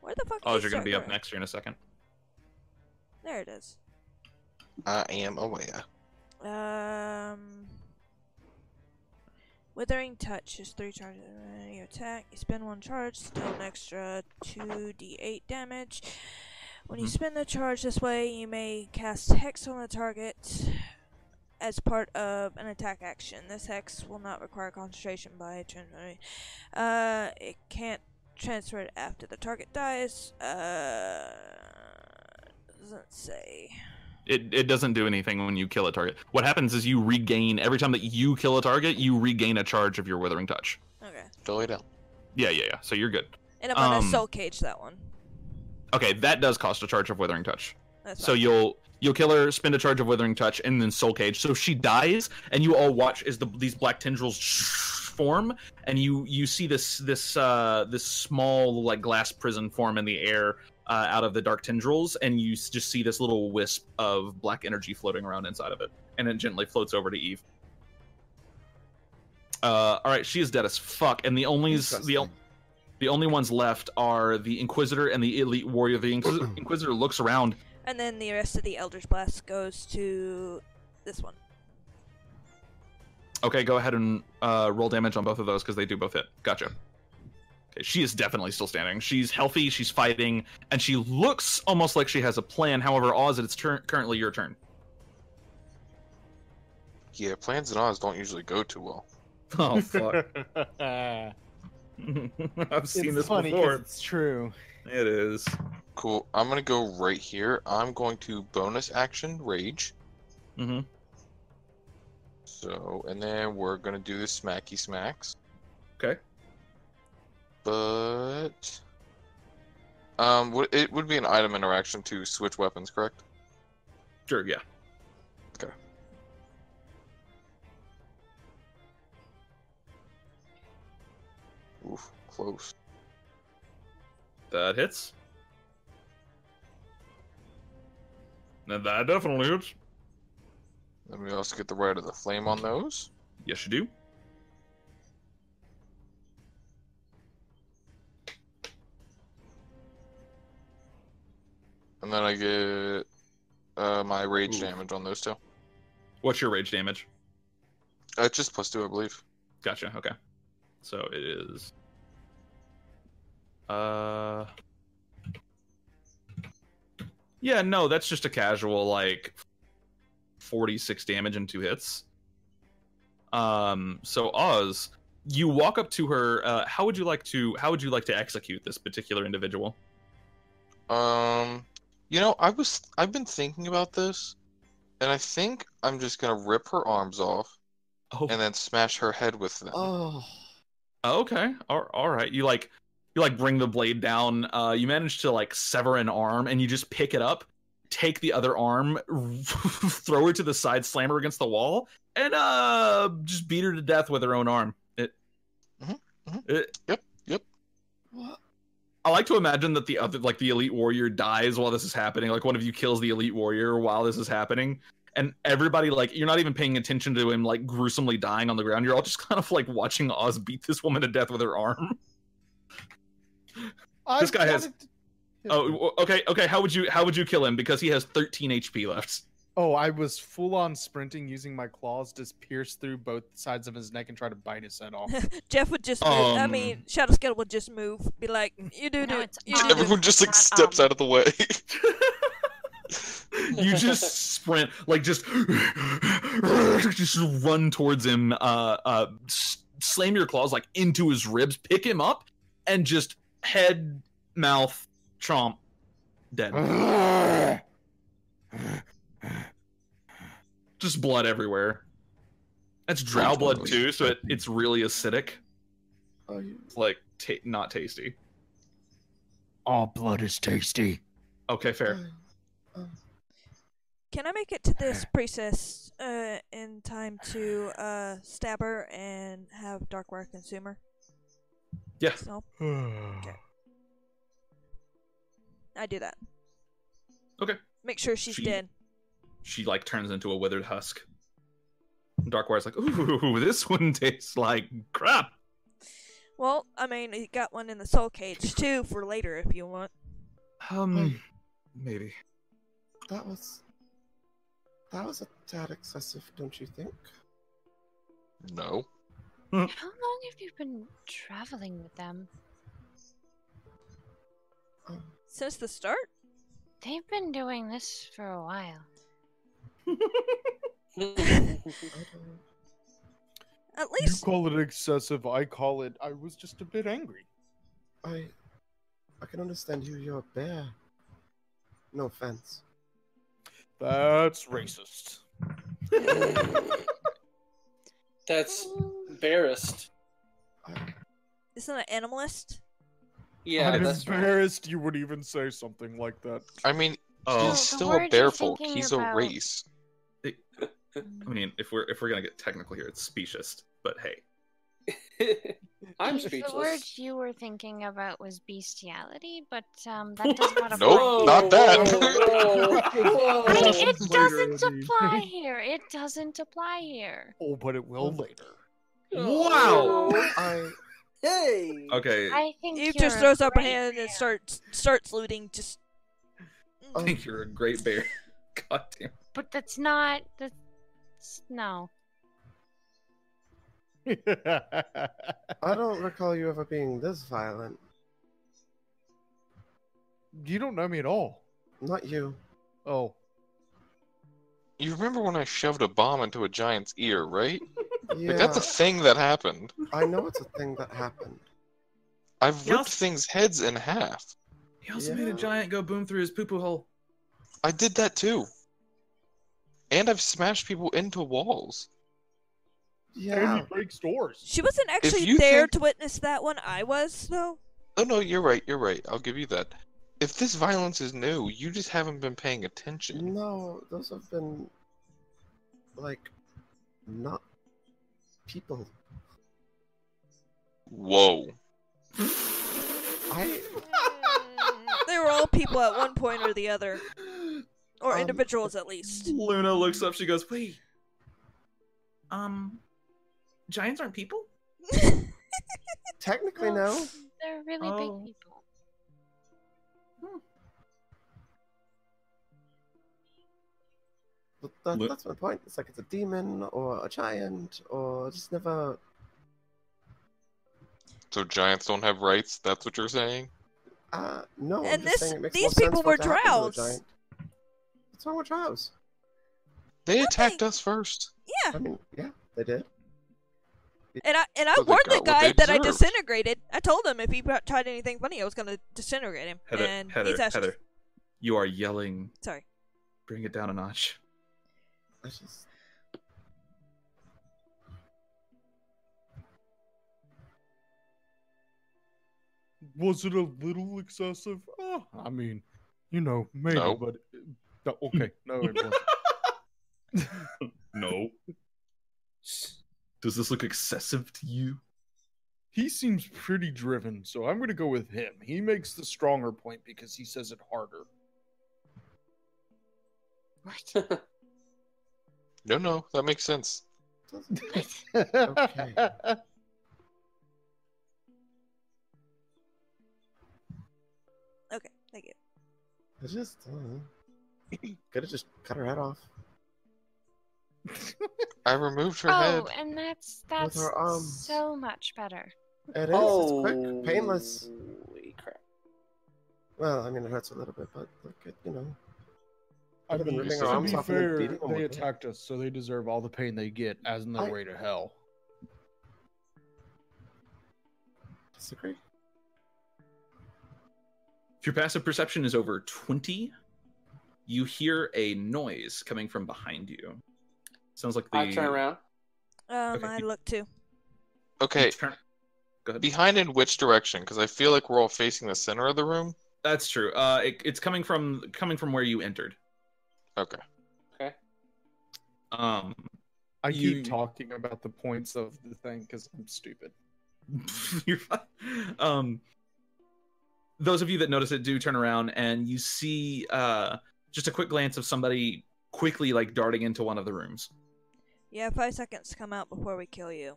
Where the fuck Oh, is you're gonna be up Darkwire? next here in a second. There it is. I am aware. Withering Touch is 3 charges. You attack, you spend 1 charge, deal an extra 2d8 damage. When you spend the charge this way, you may cast Hex on the target as part of an attack action. This Hex will not require concentration by it can't transfer it after the target dies. Doesn't say. It doesn't do anything when you kill a target. What happens is you regain, every time that you kill a target, you regain a charge of your Withering Touch. Okay. Delay down. Yeah. So you're good. And I'm gonna Soul Cage that one. Okay, that does cost a charge of Withering Touch. That's So fine. you'll kill her, spend a charge of Withering Touch, and then Soul Cage. So she dies, and you all watch as these black tendrils form, and you see this small like glass prison form in the air out of the dark tendrils, and you just see this little wisp of black energy floating around inside of it, and it gently floats over to Eve. All right, she is dead as fuck, and the only ones left are the Inquisitor and the Elite Warrior. The Inquisitor looks around. And then the rest of the Eldritch Blast goes to this one. Okay, go ahead and roll damage on both of those because they do both hit. Gotcha. Okay, she is definitely still standing. She's healthy, she's fighting, and she looks almost like she has a plan. However, Oz, it's currently your turn. Yeah, plans and odds don't usually go too well. Oh, fuck. I've seen this funny before. It's true. It is. Cool. I'm gonna go right here. I'm going to bonus action rage. Mm-hmm. So, and then we're gonna do the smacky smacks. Okay. But it would be an item interaction to switch weapons, correct? Sure, yeah. Okay. Oof, close. That hits. Now that definitely hits. Then we also get the right of the flame on those. Yes, you do. And then I get my rage damage on those two. What's your rage damage? It's just +2, I believe. Gotcha, okay. So it is... Yeah, no, that's just a casual, like, 46 damage in 2 hits. So Oz, you walk up to her, how would you like to execute this particular individual? You know, I've been thinking about this, and I think I'm just gonna rip her arms off, and then smash her head with them. Oh. Okay. All right. You bring the blade down. You manage to like sever an arm, and you just pick it up, take the other arm, throw her to the side, slam her against the wall, and just beat her to death with her own arm. Yep. What? I like to imagine that the other, like the Elite Warrior, dies while this is happening. Like one of you kills the Elite Warrior while this is happening, and everybody, like, you're not even paying attention to him like gruesomely dying on the ground. You're all just kind of like watching Oz beat this woman to death with her arm. This guy has. Oh, okay. How would you kill him? Because he has 13 HP left. Oh, I was full on sprinting using my claws to pierce through both sides of his neck and try to bite his head off. Jeff would just move. Shadow Scale would just move. Be like, you do. Everyone just like steps out of the way. You just sprint, like just run towards him, slam your claws like into his ribs, pick him up, and just head, mouth, chomp, dead. Just blood everywhere. That's drow blood too, so it's really acidic. It's like not tasty. All blood is tasty. Okay, fair. Can I make it to this priestess in time to stab her and have Darkwire consume her? Yeah. So, okay. I do that. Okay. Make sure she's dead. She like turns into a withered husk. Darkwire's like, ooh, this one tastes like crap. Well, I mean, you got one in the soul cage too for later if you want. Maybe. That was a tad excessive, don't you think? No. How long have you been traveling with them? Since the start? They've been doing this for a while. At least you call it excessive. I call it. I was just a bit angry. I can understand you're a bear. No offense. That's racist. That's embarrassed. Isn't that animalist? Yeah, I'm that's embarrassed you would even say something like that. I mean, Oh. he's still a bear folk. He's a race. I mean, if we're gonna get technical here, it's speciest. But hey, I'm The speechless. word you were thinking about was bestiality, but that does not apply. Nope, not that. It doesn't apply here. It doesn't apply here. Oh, but it will later. wow. Hey. Okay. I think Eve you're just a throws up her great hand and bear. starts looting. Just. I think you're a great bear. God damn. But that's not. No. I don't recall you ever being this violent. You don't know me at all. Not you. Oh. You remember when I shoved a bomb into a giant's ear, right? Yeah. Like, that's a thing that happened. I know it's a thing that happened. I've ripped things' heads in half. He also made a giant go boom through his poo-poo hole. I did that too. And I've smashed people into walls. Yeah. And he breaks doors. She wasn't actually you there think- to witness that one. I was though. Oh no, you're right, you're right. I'll give you that. If this violence is new, you just haven't been paying attention. No, those have been like not people. Whoa. They were all people at one point or the other, or individuals at least. Luna looks up. She goes, "Wait, giants aren't people?" Technically, no. They're really big people. But that's my point. It's like it's a demon or a giant or just never. So giants don't have rights? That's what you're saying? No. And I'm just saying it makes these more sense people for were it to happen to a drows. giant. What's wrong with drows? They attacked us first. Yeah. I mean, yeah, they did. And I So they warned got the what guy they that I deserved. disintegrated. I told him if he tried anything funny, I was gonna disintegrate him. And he's actually Heather, you are yelling. sorry. Bring it down a notch. I just. Was it a little excessive? I mean, you know, maybe, No. but okay, no, it wasn't. No. Does this look excessive to you? He seems pretty driven, so I'm going to go with him. He makes the stronger point because he says it harder. What? No, that makes sense. Okay. Okay, thank you. I just. Could have just cut her head off. I removed her head. Oh, and that's her arms. so much better. It is. It's quick, painless. Holy crap. Well, I mean, it hurts a little bit, but look at, you know. I Other than mean, ripping to our arms be off and then fair, beating them they with it. attacked us, so they deserve all the pain they get as in their way to hell. Disagree. If your passive perception is over 20, you hear a noise coming from behind you. Sounds like the... I turn around. I look too. Okay. Go ahead. Behind in which direction? Because I feel like we're all facing the center of the room. That's true. It's coming from where you entered. Okay. Okay. I keep talking about the points of the thing because I'm stupid. You're fine. Those of you that notice it do turn around and you see just a quick glance of somebody quickly like darting into one of the rooms. Yeah, 5 seconds to come out before we kill you.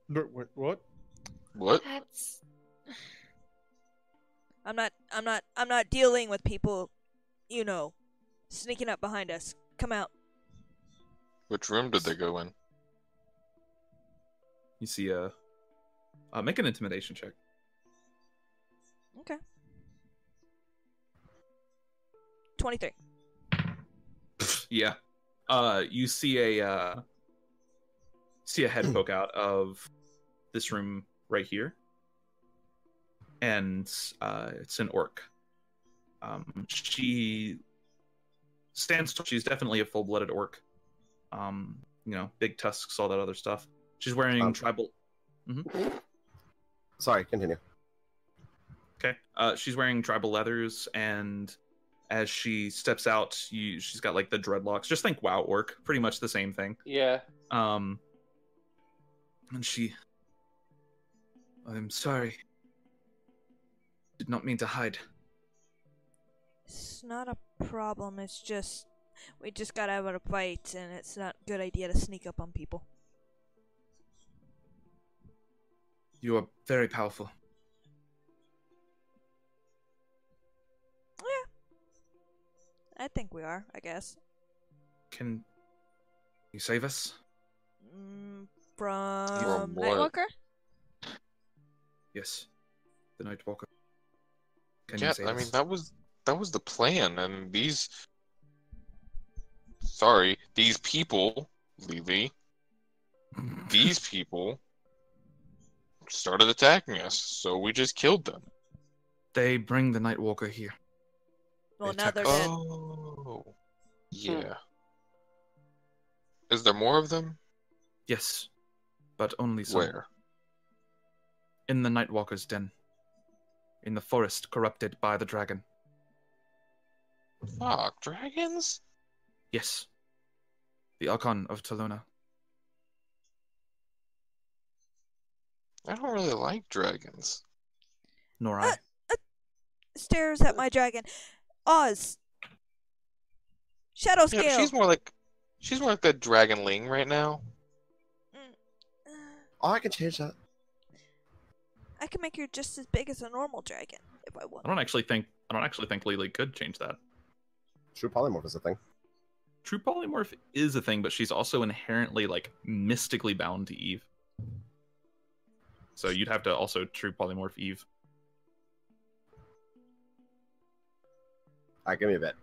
What? What? That's... I'm not dealing with people, sneaking up behind us. Come out. Which room did they go in? You see make an intimidation check. Okay. 23. Yeah. You see a head poke out of this room right here. And it's an orc. She stands tall. She's definitely a full-blooded orc. Big tusks, all that other stuff. She's wearing tribal... Mm-hmm. Sorry, continue. Okay. She's wearing tribal leathers, and as she steps out, she's got like the dreadlocks. Just think WoW orc, pretty much the same thing. Yeah. And I'm sorry. Did not mean to hide. It's not a problem. It's just we just got out of a fight, and it's not a good idea to sneak up on people. You are very powerful. I think we are, I guess. Can you save us? From what? Nightwalker? Yes. The Nightwalker. Can Yeah, you save I us? mean that was the plan, and these people, Lili, these people started attacking us, so we just killed them. They bring the Nightwalker here. Well, They now attack they're us. dead. Oh, yeah. Is there more of them? Yes, but only some. Where? In the Nightwalker's den. In the forest corrupted by the dragon. Fuck, dragons? Yes. The Archon of Talona. I don't really like dragons. Nor I. Stares at my dragon. Oz! Shadow scale! Yeah, she's more like the dragonling right now. Oh, I can change that. I can make her just as big as a normal dragon if I want. I don't actually think Lili could change that. True polymorph is a thing. True polymorph is a thing, but she's also inherently like mystically bound to Eve. So you'd have to also true polymorph Eve. Alright, give me a bit.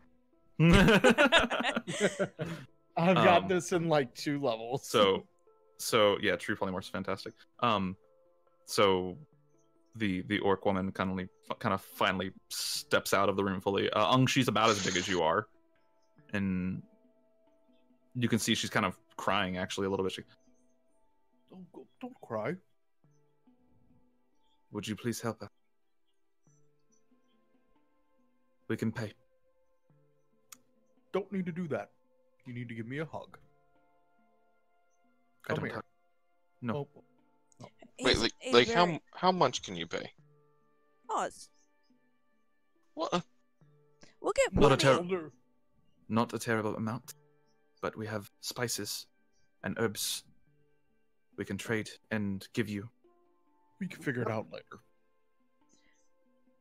I've got this in like 2 levels. So yeah, true polymorph's fantastic. So the orc woman kind of finally steps out of the room fully. She's about as big as you are, and you can see she's kind of crying actually a little bit. Don't cry. Would you please help her? We can pay. Don't need to do that. You need to give me a hug. I don't have... No. Oh. Wait, like how much can you pay? Oz. What? We'll get Not a terrible amount, but we have spices and herbs we can trade and give you. We can figure it out later.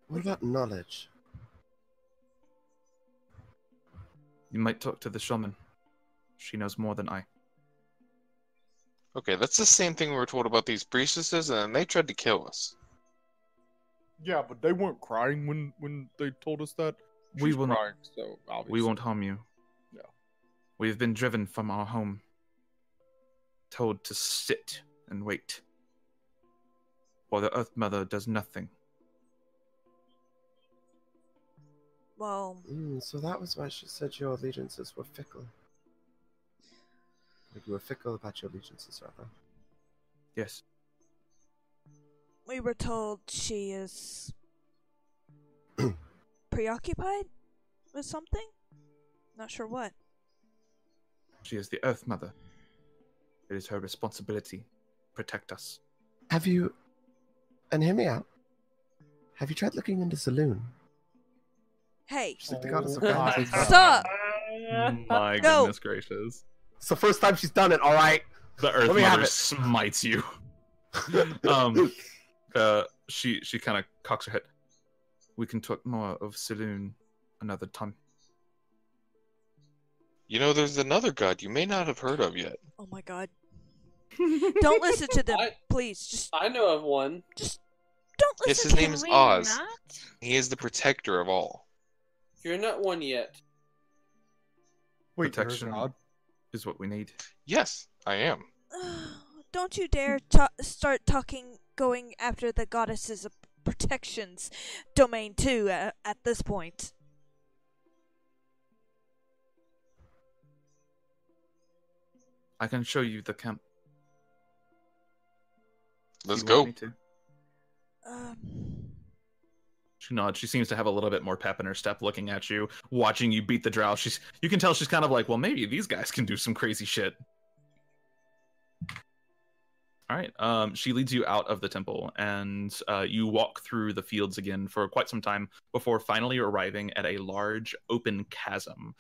What about knowledge? You might talk to the shaman. She knows more than I. Okay, that's the same thing we were told about these priestesses, and then they tried to kill us. Yeah, but they weren't crying when they told us that. We will not. Crying, so obviously. We won't harm you. No. We have been driven from our home, told to sit and wait, while the Earth Mother does nothing. Well, So that was why she said your allegiances were fickle. Like you were fickle about your allegiances, rather. Yes. we were told she is preoccupied with something? Not sure what. She is the Earth Mother. It is her responsibility to protect us. Have you... And hear me out. Have you tried looking into Saloon? Hey, She's like the goddess of guidance. stop! My No. goodness gracious. It's the first time she's done it, alright? The Earth Let me have Mother it. smites you. She kind of cocks her head. We can talk more of Saloon another time. You know, there's another god you may not have heard of yet. Oh my god. Don't listen to them, please. Just I know of one. don't listen Yes, his to name them. is we Oz. not? He is the protector of all. You're not one yet. Wait, there's Protection God? is what we need. Yes, I am. Don't you dare start going after the goddess's protection's domain too at this point. I can show you the camp. Let's You want go. me to? Um, She nods. She seems to have a little bit more pep in her step, looking at you, watching you beat the drow. You can tell she's kind of like, well, maybe these guys can do some crazy shit. All right. She leads you out of the temple, and you walk through the fields again for quite some time before finally arriving at a large open chasm.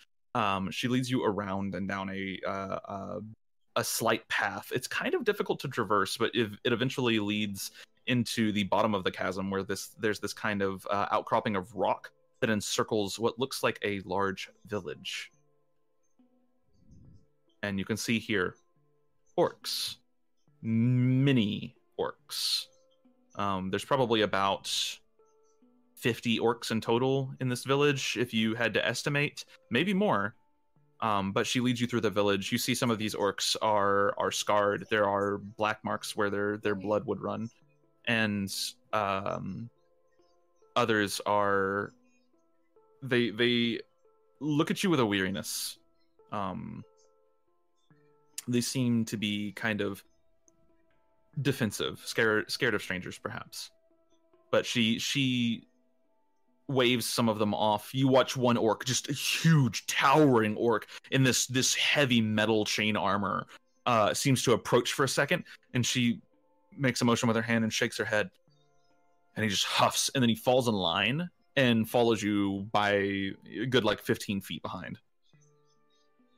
She leads you around and down a slight path. It's kind of difficult to traverse, but it eventually leads into the bottom of the chasm, where there's this kind of outcropping of rock that encircles what looks like a large village. And you can see here orcs. Mini orcs. There's probably about 50 orcs in total in this village, if you had to estimate, maybe more. But she leads you through the village. You see some of these orcs are scarred. There are black marks where their blood would run, and others are they look at you with a weariness. They seem to be kind of defensive, scared of strangers, perhaps. But she waves some of them off. You watch one orc, just a huge, towering orc in this heavy metal chain armor, seems to approach for a second, and she makes a motion with her hand and shakes her head. And he just huffs, and then he falls in line and follows you by a good, 15 feet behind.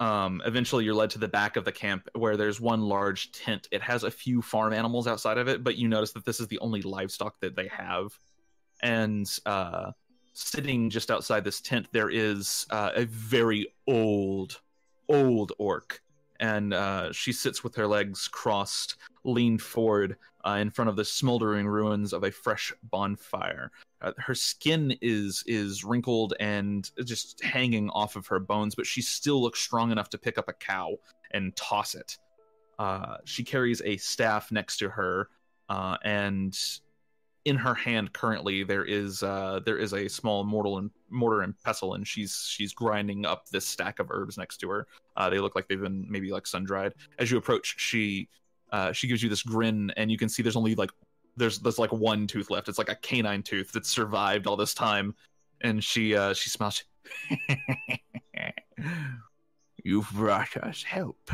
Eventually you're led to the back of the camp, where there's one large tent. It has a few farm animals outside of it, but you notice that this is the only livestock that they have. And sitting just outside this tent, there is a very old orc. And she sits with her legs crossed, leaned forward in front of the smoldering ruins of a fresh bonfire. Her skin is wrinkled and just hanging off of her bones, but she still looks strong enough to pick up a cow and toss it. She carries a staff next to her, and in her hand currently there is a small mortar and pestle, and she's grinding up this stack of herbs next to her. They look like they've been maybe sun dried. As you approach, she gives you this grin, and you can see there's only there's one tooth left. It's like a canine tooth that survived all this time, and she smiles. You've brought us help.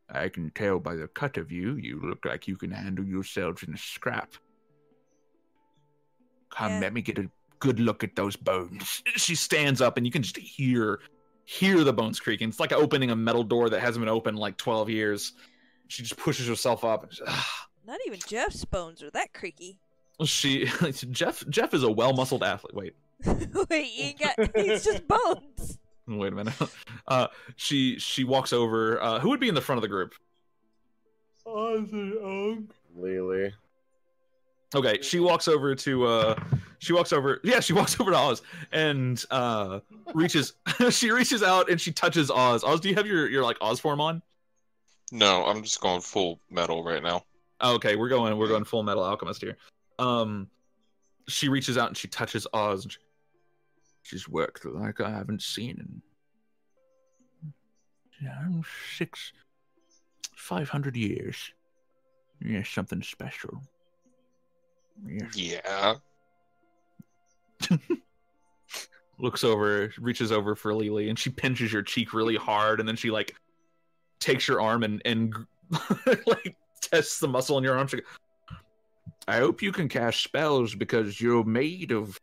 I can tell by the cut of you, you look like you can handle yourselves in a scrap. Come, Yeah. let me get a good look at those bones. She stands up, and you can just hear the bones creaking. It's like opening a metal door that hasn't been opened in 12 years. She just pushes herself up. And not even Jeff's bones are that creaky. Jeff is a well-muscled athlete. Wait. Wait, he's just bones. Wait a minute. She walks over. Who would be in the front of the group? Lili. Okay, she walks over to She walks over. Yeah, she walks over to Oz and reaches. She reaches out and she touches Oz. Oz, do you have your like Oz form on? No, I'm just going full metal right now. Okay, we're going full metal alchemist here. She reaches out and she touches Oz. And she's worked like I haven't seen in 500 years. Yeah, something special. Yeah. Looks over, reaches over for Lili, and she pinches your cheek really hard, and then she like takes your arm and like tests the muscle in your arm. She goes, I hope you can cast spells because you're made of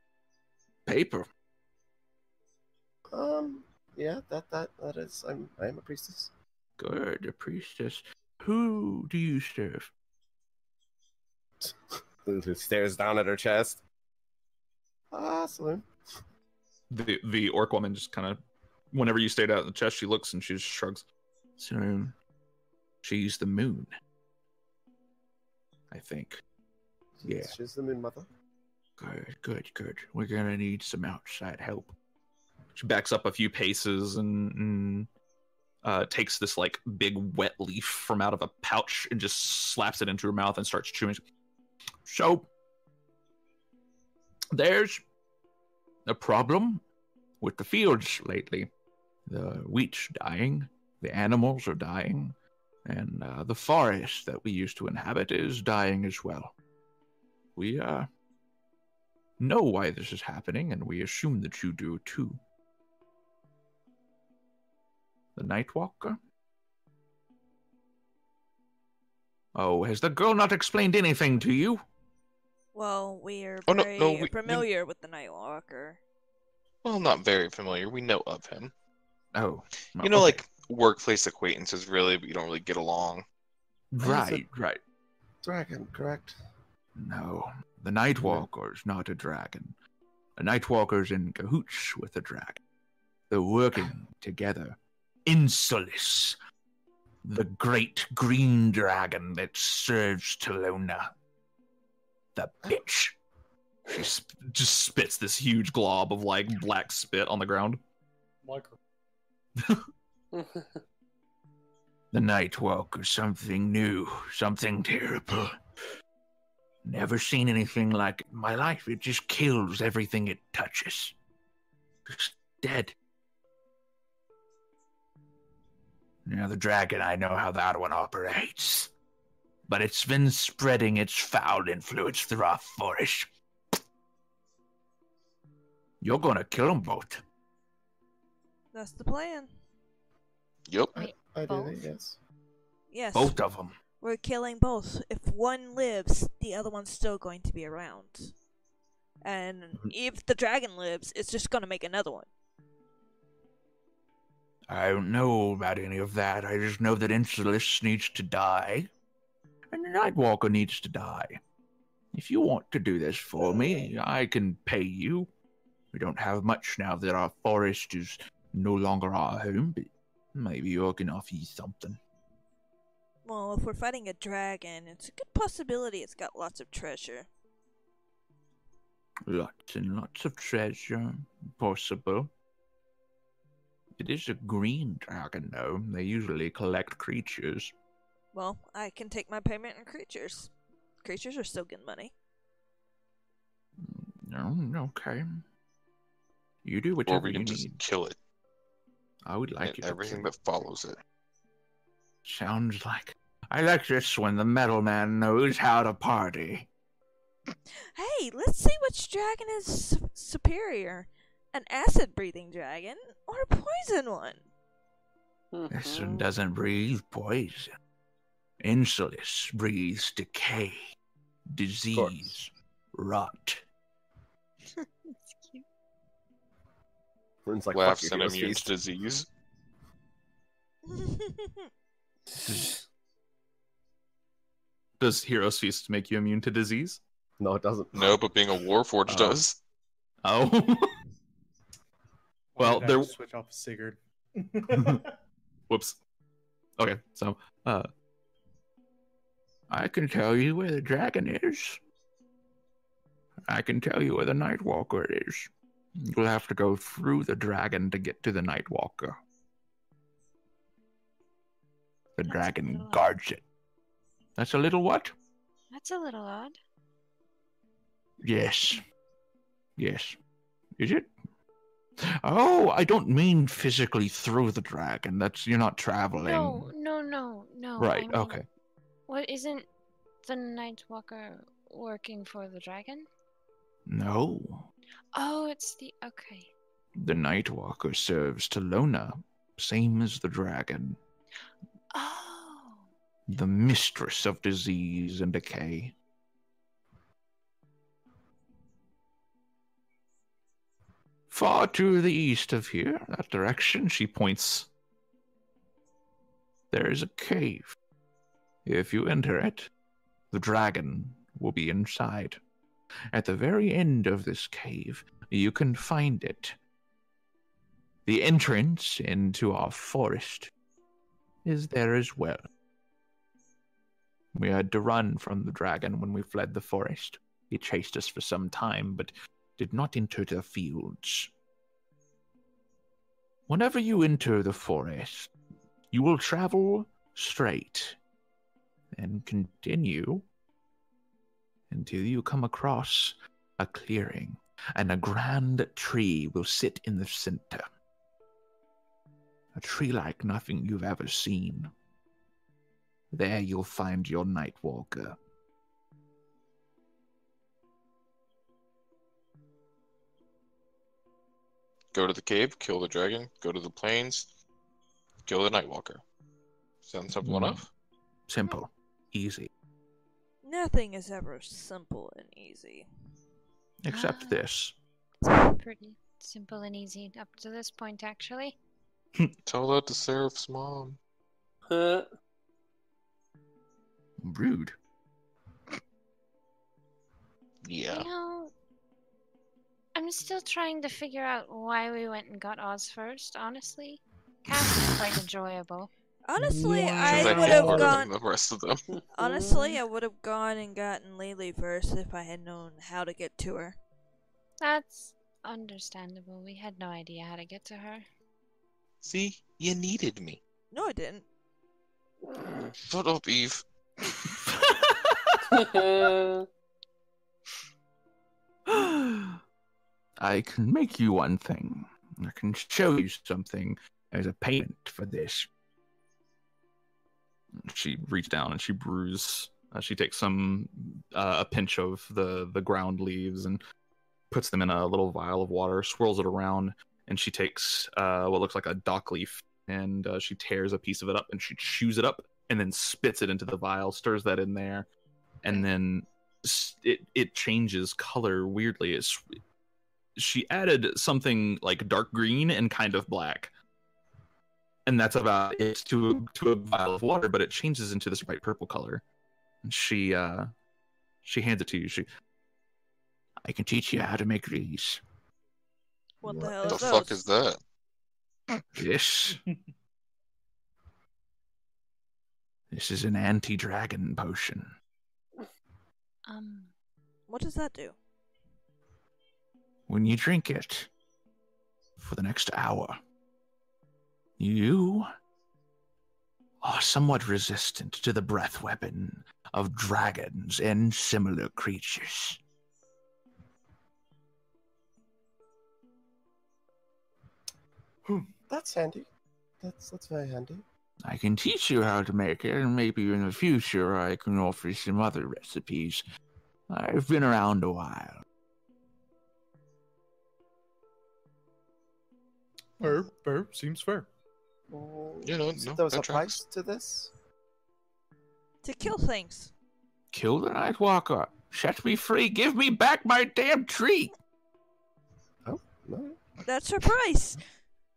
paper. Yeah, that is. I am a priestess. Good, a priestess. Who do you serve? Lulu stares down at her chest. Saloon. The orc woman just kind of, whenever you stayed out in the chest, she looks and she just shrugs. So, she's the moon. I think. Yeah. She's the moon mother. Good. We're gonna need some outside help. She backs up a few paces and takes this like big wet leaf from out of a pouch and just slaps it into her mouth and starts chewing. So, there's a problem with the fields lately. The wheat's dying, the animals are dying, and the forest that we used to inhabit is dying as well. We know why this is happening, and we assume that you do too. The Nightwalker? Oh, has the girl not explained anything to you? Well, we're we familiar with the Nightwalker. Well, not very familiar. We know of him. Oh. You know, like workplace acquaintances, really, but you don't really get along. Right. Dragon, correct? No, the Nightwalker's not a dragon. The Nightwalker's in cahoots with the dragon. They're working together. Insulis, the great green dragon that serves Talona. The bitch. She just spits this huge glob of like black spit on the ground. The Nightwalker's something new, something terrible. Never seen anything like it in my life. It just kills everything it touches. It's dead. Now, the dragon, I know how that one operates. But it's been spreading its foul influence through our forest. You're gonna kill them both. That's the plan. Yep. I do think, yes. Yes. Both of them. We're killing both. If one lives, the other one's still going to be around. And if the dragon lives, it's just going to make another one. I don't know about any of that. I just know that Insulis needs to die. And the Nightwalker needs to die. If you want to do this for me, I can pay you. We don't have much now that our forest is no longer our home, but maybe I can offer you something. Well, if we're fighting a dragon, it's a good possibility it's got lots of treasure. Lots and lots of treasure, possible. It is a green dragon, though. They usually collect creatures. Well, I can take my payment in creatures. Creatures are still good money. No, okay. You do whatever or we can you just need. kill it. I would like and it. everything that follows it. Sounds like... I like this when the metal man knows how to party. Hey, let's see which dragon is superior. An acid-breathing dragon or a poison one? This one doesn't breathe poison. Insulis breathes decay, disease, rot. That's cute. Rune's like, Laughs fuck and your immune hero's to disease. Does Hero's Feast make you immune to disease? No, it doesn't. No, but being a Warforged does. Oh. Well, Why did I there. just switch off Sigurd. Whoops. Okay, so I can tell you where the dragon is. I can tell you where the Nightwalker is. You'll have to go through the dragon to get to the Nightwalker. The dragon guards it. That's a little what? That's a little odd. Yes. Yes. Is it? Oh, I don't mean physically through the dragon. You're not traveling. No. Right, I mean, okay. What, isn't the Nightwalker working for the dragon? No. Oh, it's the... Okay. The Nightwalker serves Talona, same as the dragon. Oh. The mistress of disease and decay. Far to the east of here, that direction, she points. There is a cave. If you enter it, the dragon will be inside. At the very end of this cave, you can find it. The entrance into our forest is there as well. We had to run from the dragon when we fled the forest. He chased us for some time, but did not enter the fields. Whenever you enter the forest, you will travel straight and continue until you come across a clearing, and a grand tree will sit in the center. A tree like nothing you've ever seen. There you'll find your Nightwalker. Go to the cave, kill the dragon, go to the plains, kill the Nightwalker. Sound simple enough? Simple. Easy. Nothing is ever simple and easy. Except this. Pretty simple and easy up to this point, actually. Tell that to Seraph's mom. Rude. Yeah. You know, I'm still trying to figure out why we went and got Oz first, honestly. Cass is quite enjoyable. Honestly, Because I I would feel have harder gone. than the rest of them. Honestly, I would have gone and gotten Lili first if I had known how to get to her. That's understandable. We had no idea how to get to her. See? You needed me. No, I didn't. Shut up, Eve. I can make you one thing. I can show you something as a payment for this. She reaches down and she brews. She takes a pinch of the ground leaves and puts them in a little vial of water, swirls it around, and she takes what looks like a dock leaf, and she tears a piece of it up and she chews it up and then spits it into the vial, stirs that in there, and then it changes color weirdly. She added something like dark green and kind of black, and that's about it to a vial of water, but it changes into this bright purple color. And she hands it to you. I can teach you how to make these. What the hell What is the those? fuck is that? This is an anti-dragon potion. What does that do? When you drink it, for the next hour, you are somewhat resistant to the breath weapon of dragons and similar creatures. That's handy. That's very handy. I can teach you how to make it, and maybe in the future I can offer some other recipes. I've been around a while. Fair. Seems fair. You know, So no, there was that a tracks. price to this? To kill things. Kill the Nightwalker. Set me free. Give me back my damn tree. Oh, no. That's her price.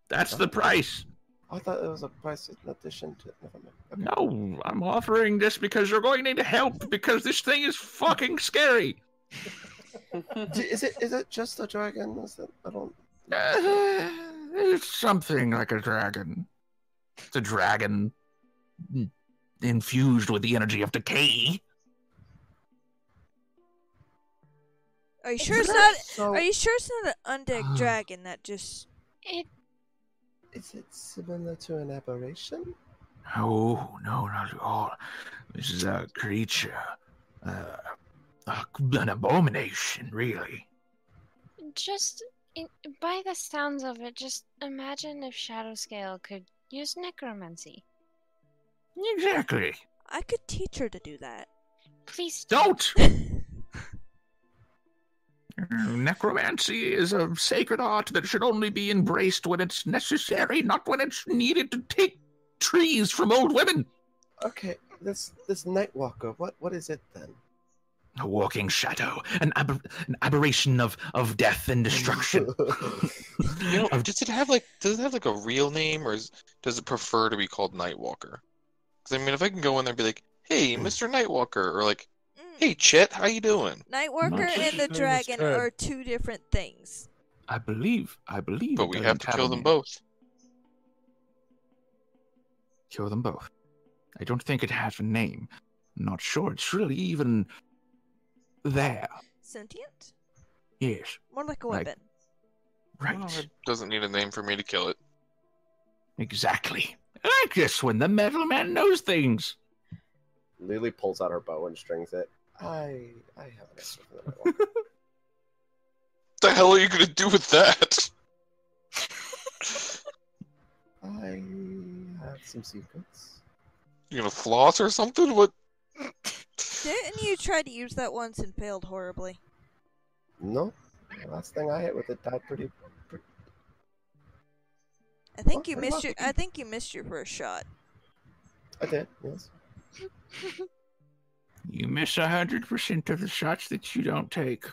That's the price. I thought it was a price in addition to... Never mind. Okay. No, I'm offering this because you're going to need help because this thing is fucking scary. Is it just a dragon? Is it, I don't... It's something like a dragon. It's a dragon infused with the energy of decay. Are you sure it's not? So, Are you sure it's not an undead dragon that just? Is it similar to an aberration? Oh, no, not at all. This is a creature. An abomination, really. Just, by the sounds of it, just imagine if Shadowscale could use necromancy. Exactly. I could teach her to do that. Please don't! Necromancy is a sacred art that should only be embraced when it's necessary, not when it's needed to take trees from old women. Okay, this Nightwalker, what is it then? A walking shadow, an aberration of death and destruction. Does it have like a real name, or does it prefer to be called Nightwalker? Because I mean, if I can go in there and be like, "Hey, Mr. Nightwalker," or like, "Hey, Chet, how you doing?" Nightwalker and the dragon are two different things. I believe. But we have to kill them both. Kill them both. I don't think it has a name. I'm not sure it's really even there. Sentient? Yes. More like a weapon. Right. Well, it doesn't need a name for me to kill it. Exactly. Like this when the metal man knows things. Lily pulls out her bow and strings it. I have an answer for the Nightwalker. The hell are you gonna do with that? I have some secrets. You gonna floss or something? What? Didn't you try to use that once and failed horribly? No. The last thing I hit with it died pretty... I think you missed your. I think you missed your first shot. I did, yes. You miss 100% of the shots that you don't take.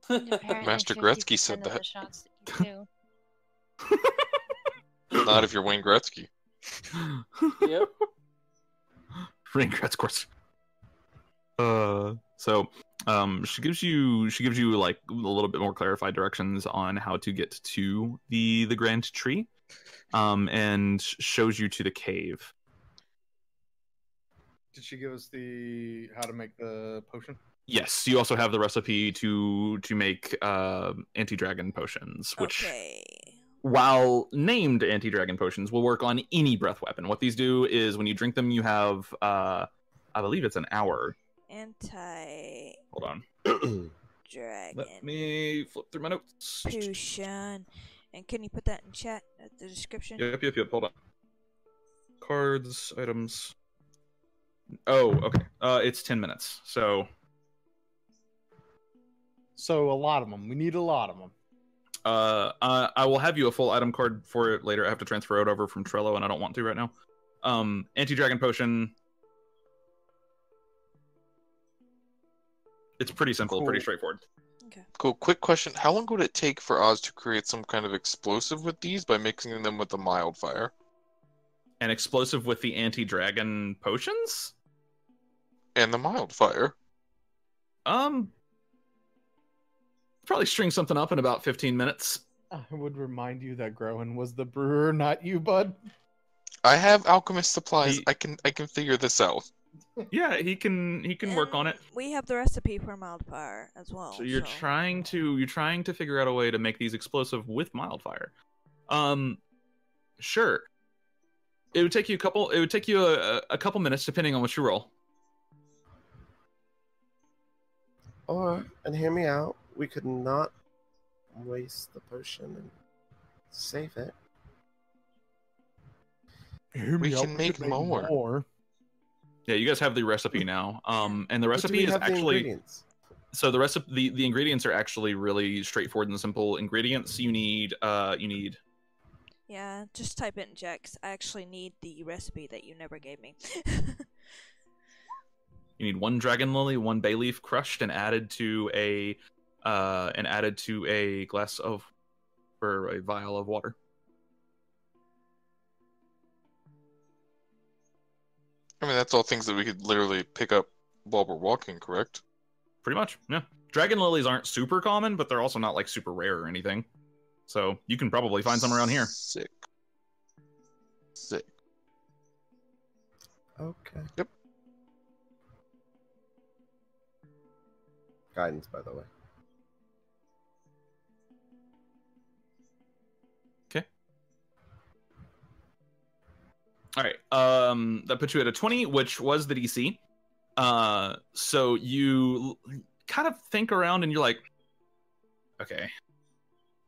Master Gretzky said that. The shots that you Not if you're Wayne Gretzky. Yep. Wayne Gretzky. She gives you like a little bit more clarified directions on how to get to the grand tree, and shows you to the cave. Did she give us the how to make the potion? Yes, you also have the recipe to make anti-dragon potions, which, while named anti-dragon potions, will work on any breath weapon. What these do is when you drink them, you have, I believe it's an hour. Hold on. Dragon. Let me flip through my notes. Potion. And can you put that in chat at the description? Yep. Hold on. Cards, items. Oh, okay. It's 10 minutes. So a lot of them. We need a lot of them. I will have you a full item card for it later. I have to transfer it over from Trello, and I don't want to right now. Anti-dragon potion. It's pretty simple, Cool. pretty straightforward. Okay. Cool. Quick question. How long would it take for Oz to create some kind of explosive with these by mixing them with the mild fire? An explosive with the anti-dragon potions? And the mild fire? Probably string something up in about 15 minutes. I would remind you that Groen was the brewer, not you, bud. I have alchemist supplies. I can figure this out. Yeah, he can work on it. We have the recipe for Mildfire as well. So you're trying to figure out a way to make these explosive with Mildfire. Sure. It would take you a couple minutes depending on what you roll. Or, and hear me out, we could not waste the potion and save it. We can make more. Yeah, you guys have the recipe now. And the recipe is actually so the recipe the ingredients are actually really straightforward and simple. Ingredients you need Yeah, just type it in chat 'cause I actually need the recipe that you never gave me. You need 1 dragon lily, 1 bay leaf crushed and added to a glass of or a vial of water. I mean, that's all things that we could literally pick up while we're walking, correct? Pretty much, yeah. Dragon lilies aren't super common, but they're also not like super rare or anything. So you can probably find some around here. Sick. Okay. Yep. guidance, by the way. Okay. All right. That puts you at a 20, which was the DC. So you kind of think around and you're like, okay,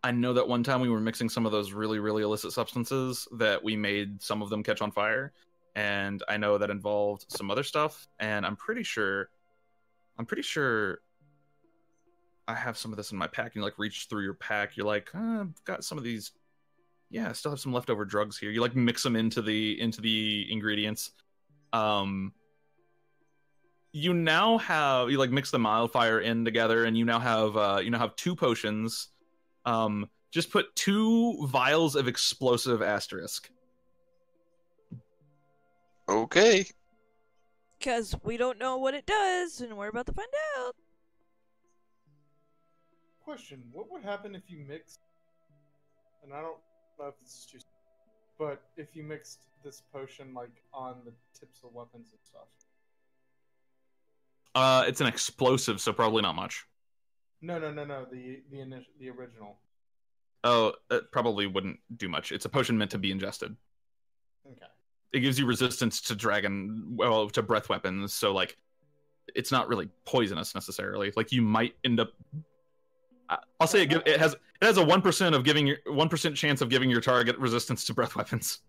I know that one time we were mixing some of those really, really illicit substances that we made some of them catch on fire. And I know that involved some other stuff. And I'm pretty sure I have some of this in my pack. And you like reach through your pack. You're like, I've got some of these. Yeah, I still have some leftover drugs here. You like mix them into the ingredients. You now have, you like mix the mildfire in together, and you now have 2 potions. Just put 2 vials of explosive asterisk. Okay. Because we don't know what it does, and we're about to find out. Question: what would happen if you mixed? And I don't know if this is too, but if you mixed this potion like on the tips of weapons and stuff. It's an explosive, so probably not much. No. The original. Oh, it probably wouldn't do much. It's a potion meant to be ingested. Okay. It gives you resistance to to breath weapons, so like, it's not really poisonous necessarily. Like you might end up. I'll say it has a 1% chance of giving your target resistance to breath weapons.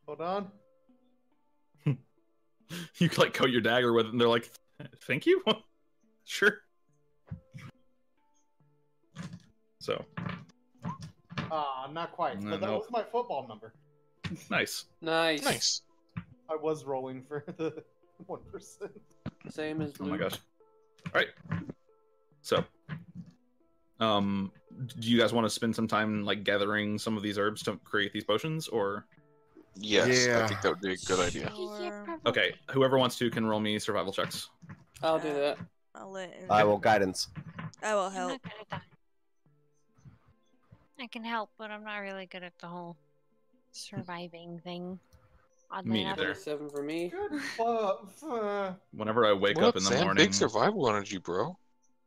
Hold on. You like coat your dagger with it, and they're like, "Thank you." Sure. So. Not quite. But that was my football number. Nice. Nice. I was rolling for the 1%. Same as Luke. Oh my gosh. All right. So, do you guys want to spend some time like gathering some of these herbs to create these potions, or? Yes, Yeah. I think that would be a good idea. Okay, whoever wants to can roll me survival checks. I'll do that. I will guidance. I will I'm help. not good at that. I can help, but I'm not really good at the whole surviving thing. Oddly Me enough. neither. 7 for me. Good. Whenever I wake What, up in the Sam? morning, Big survival energy, bro.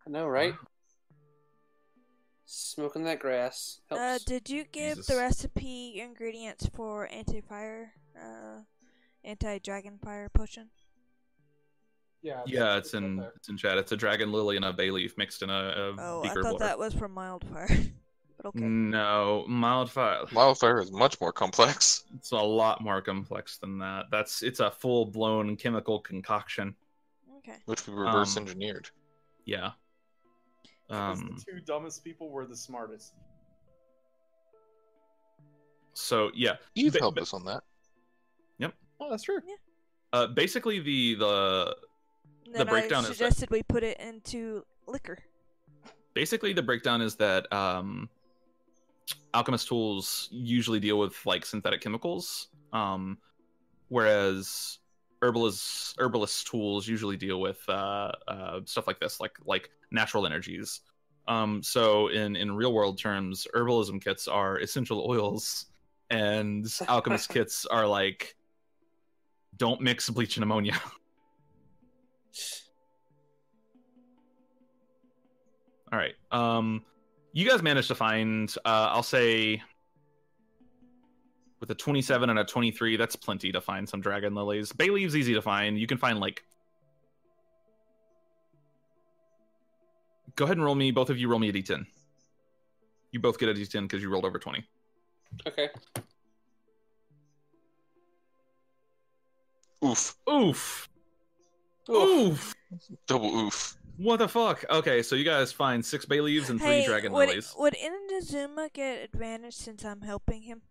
I know, right? Smoking that grass helps. Did you give Jesus. the recipe ingredients for anti-dragon fire potion? yeah, it's in chat. It's a dragon lily and a bay leaf mixed in a Oh, I beaker of thought water. that was for mildfire. But okay. No, mildfire. Wildfire is much more complex. It's a lot more complex than that. It's a full blown chemical concoction. Okay. Which we reverse engineered. Yeah. Because the 2 dumbest people were the smartest. So yeah, You've helped us on that. Yep. Oh, that's true. Yeah. Basically the Then breakdown I is suggested we put it into liquor. basically the breakdown is that alchemist tools usually deal with like synthetic chemicals, whereas herbalist tools usually deal with stuff like this, like natural energies. So in real world terms, herbalism kits are essential oils, and alchemist kits are like, don't mix bleach and ammonia. All right. You guys managed to find, I'll say, with a 27 and a 23, that's plenty to find some dragon lilies. Bay leaves easy to find. You can find like. Go ahead and roll me. Both of you roll me a d10. You both get a d10 because you rolled over 20. Okay. Oof. Oof. Oof. Double oof. What the fuck? Okay, so you guys find 6 bay leaves and 3 dragon lilies. Would Inazuma get advantage since I'm helping him?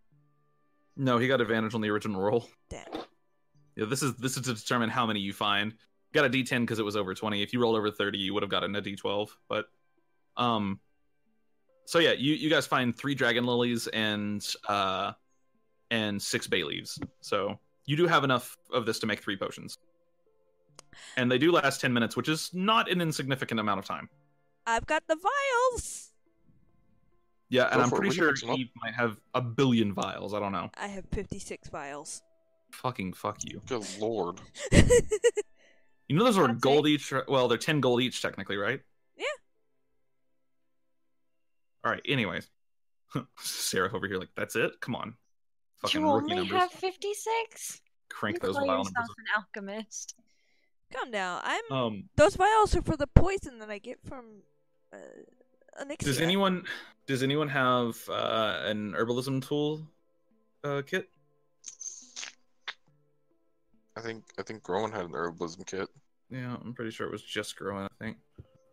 No, he got advantage on the original roll. Damn. Yeah, this is to determine how many you find. You got a d10 because it was over 20. If you rolled over 30, you would have gotten a d12. But, so yeah, you guys find 3 dragon lilies and 6 bay leaves. So you do have enough of this to make 3 potions. And they do last 10 minutes, which is not an insignificant amount of time. I've got the vials! Yeah, and Go I'm for it. pretty We can sure mix 'em up. Eve might have a billion vials. I don't know. I have 56 vials. Fucking fuck you. Good lord. You know those are That's gold it? each. Well, they're 10 gold each technically, right? Yeah. All right. Anyways, Sarah over here, like, that's it. Come on, fucking You rookie only numbers. have 56? Crank You those call vial yourself numbers. an alchemist. Calm down. Up. Those vials are for the poison that I get from Anixia. Does anyone have an herbalism tool kit? I think Groin had an herbalism kit. Yeah, I'm pretty sure it was just growing. I think.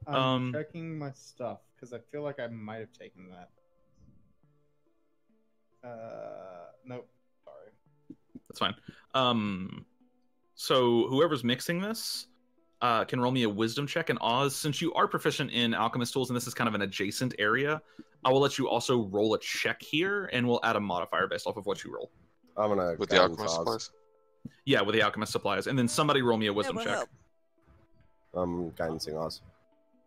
I'm checking my stuff because I feel like I might have taken that. Nope. Sorry. That's fine. So whoever's mixing this can roll me a wisdom check. And Oz, since you are proficient in alchemist tools and this is kind of an adjacent area, I will let you also roll a check here, and we'll add a modifier based off of what you roll. I'm gonna With the alchemist supplies? Yeah, with the alchemist supplies. And then somebody roll me a wisdom will check. help. Guidancing Oz.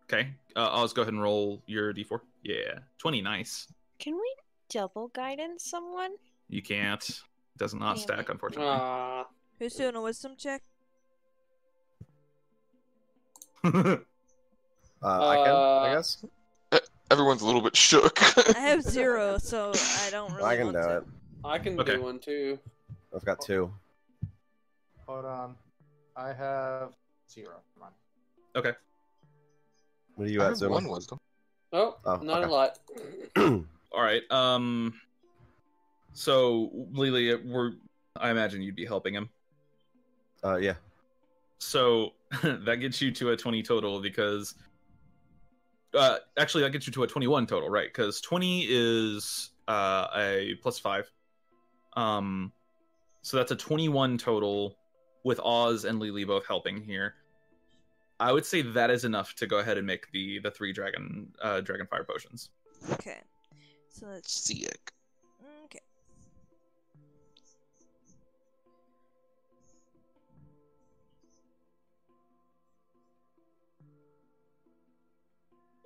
Okay. Oz, go ahead and roll your d4. Yeah. 20, nice. Can we double guidance someone? You can't. Does not Damn stack, it. unfortunately. Who's doing a wisdom check? I can, I guess. Everyone's a little bit shook. I have 0, so I don't really I can want do to. it. I can Okay. do one too. I've got 2. Hold on. I have 0. Come on. Okay. What are you I at, have Zuma? one wisdom. Oh, Oh, not okay. a lot. All right. So Lili, I imagine you'd be helping him. Yeah. So that gets you to a 20 total because actually that gets you to a 21 total, right? Because 20 is a +5. So that's a 21 total with Oz and Lili both helping here. I would say that is enough to go ahead and make the 3 dragon fire potions. Okay. So let's See it. Okay.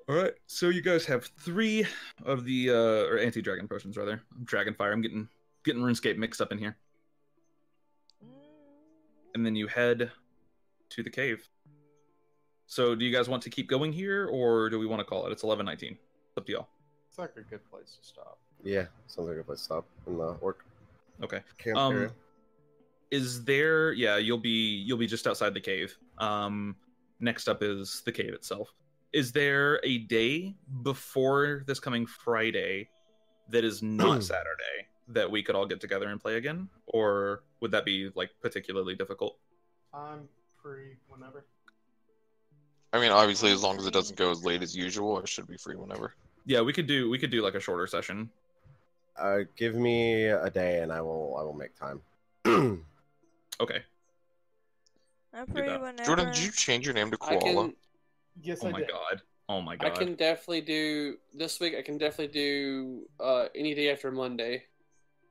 All right, so you guys have 3 of the or anti-dragon potions rather. Dragon fire. I'm getting RuneScape mixed up in here. And then you head to the cave. So do you guys want to keep going here, or do we want to call it? It's 11:19. It's up to y'all. It's like a good place to stop. Yeah. Sounds like a place to stop in the orc Okay. camp area. Is there? Yeah, you'll be just outside the cave. Next up is the cave itself. Is there a day before this coming Friday that is not Saturday that we could all get together and play again, or would that be like particularly difficult? I'm free whenever. I mean, obviously, as long as it doesn't go as late as usual, I should be free whenever. Yeah, we could do like a shorter session. Give me a day and I will make time. Okay. I'm Do free that. whenever. Jordan, did you change your name to I Koala? can. Yes, Oh I my did. god. Oh my I god. can definitely do this week. I can definitely do any day after Monday.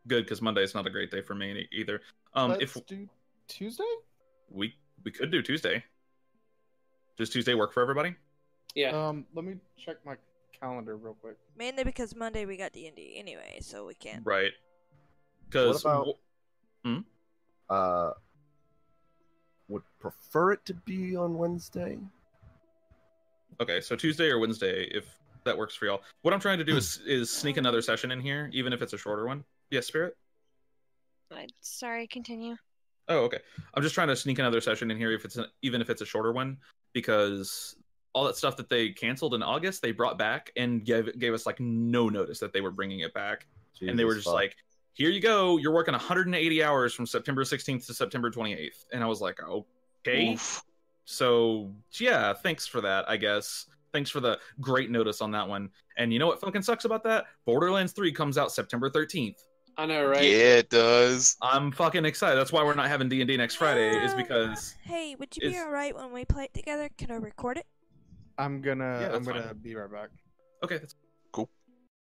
Good, because Monday is not a great day for me either. If Let's do Tuesday? we could do Tuesday. Does Tuesday work for everybody? Yeah. Let me check my calendar real quick. Mainly because Monday we got D&D anyway, so we can't. Right. Because What would prefer it to be on Wednesday. okay, so Tuesday or Wednesday, if that works for y'all. What I'm trying to do is sneak another session in here, even if it's a shorter one. Yes, Spirit? Sorry, continue. Oh, okay. I'm just trying to sneak another session in here, even if it's a shorter one, because all that stuff that they canceled in August, they brought back and gave us like no notice that they were bringing it back, and they were just like, "Here you go. You're working 180 hours from September 16th to September 28th," and I was like, "Okay." Oof. So yeah, thanks for that. I guess thanks for the great notice on that one. And you know what fucking sucks about that? Borderlands 3 comes out September 13th. I know, right? Yeah, it does. I'm fucking excited. That's why we're not having D&D next Friday, is because Hey, would you be alright when we play it together? Can I record it? I'm gonna Yeah, I'm that's gonna fine. be right back. okay, that's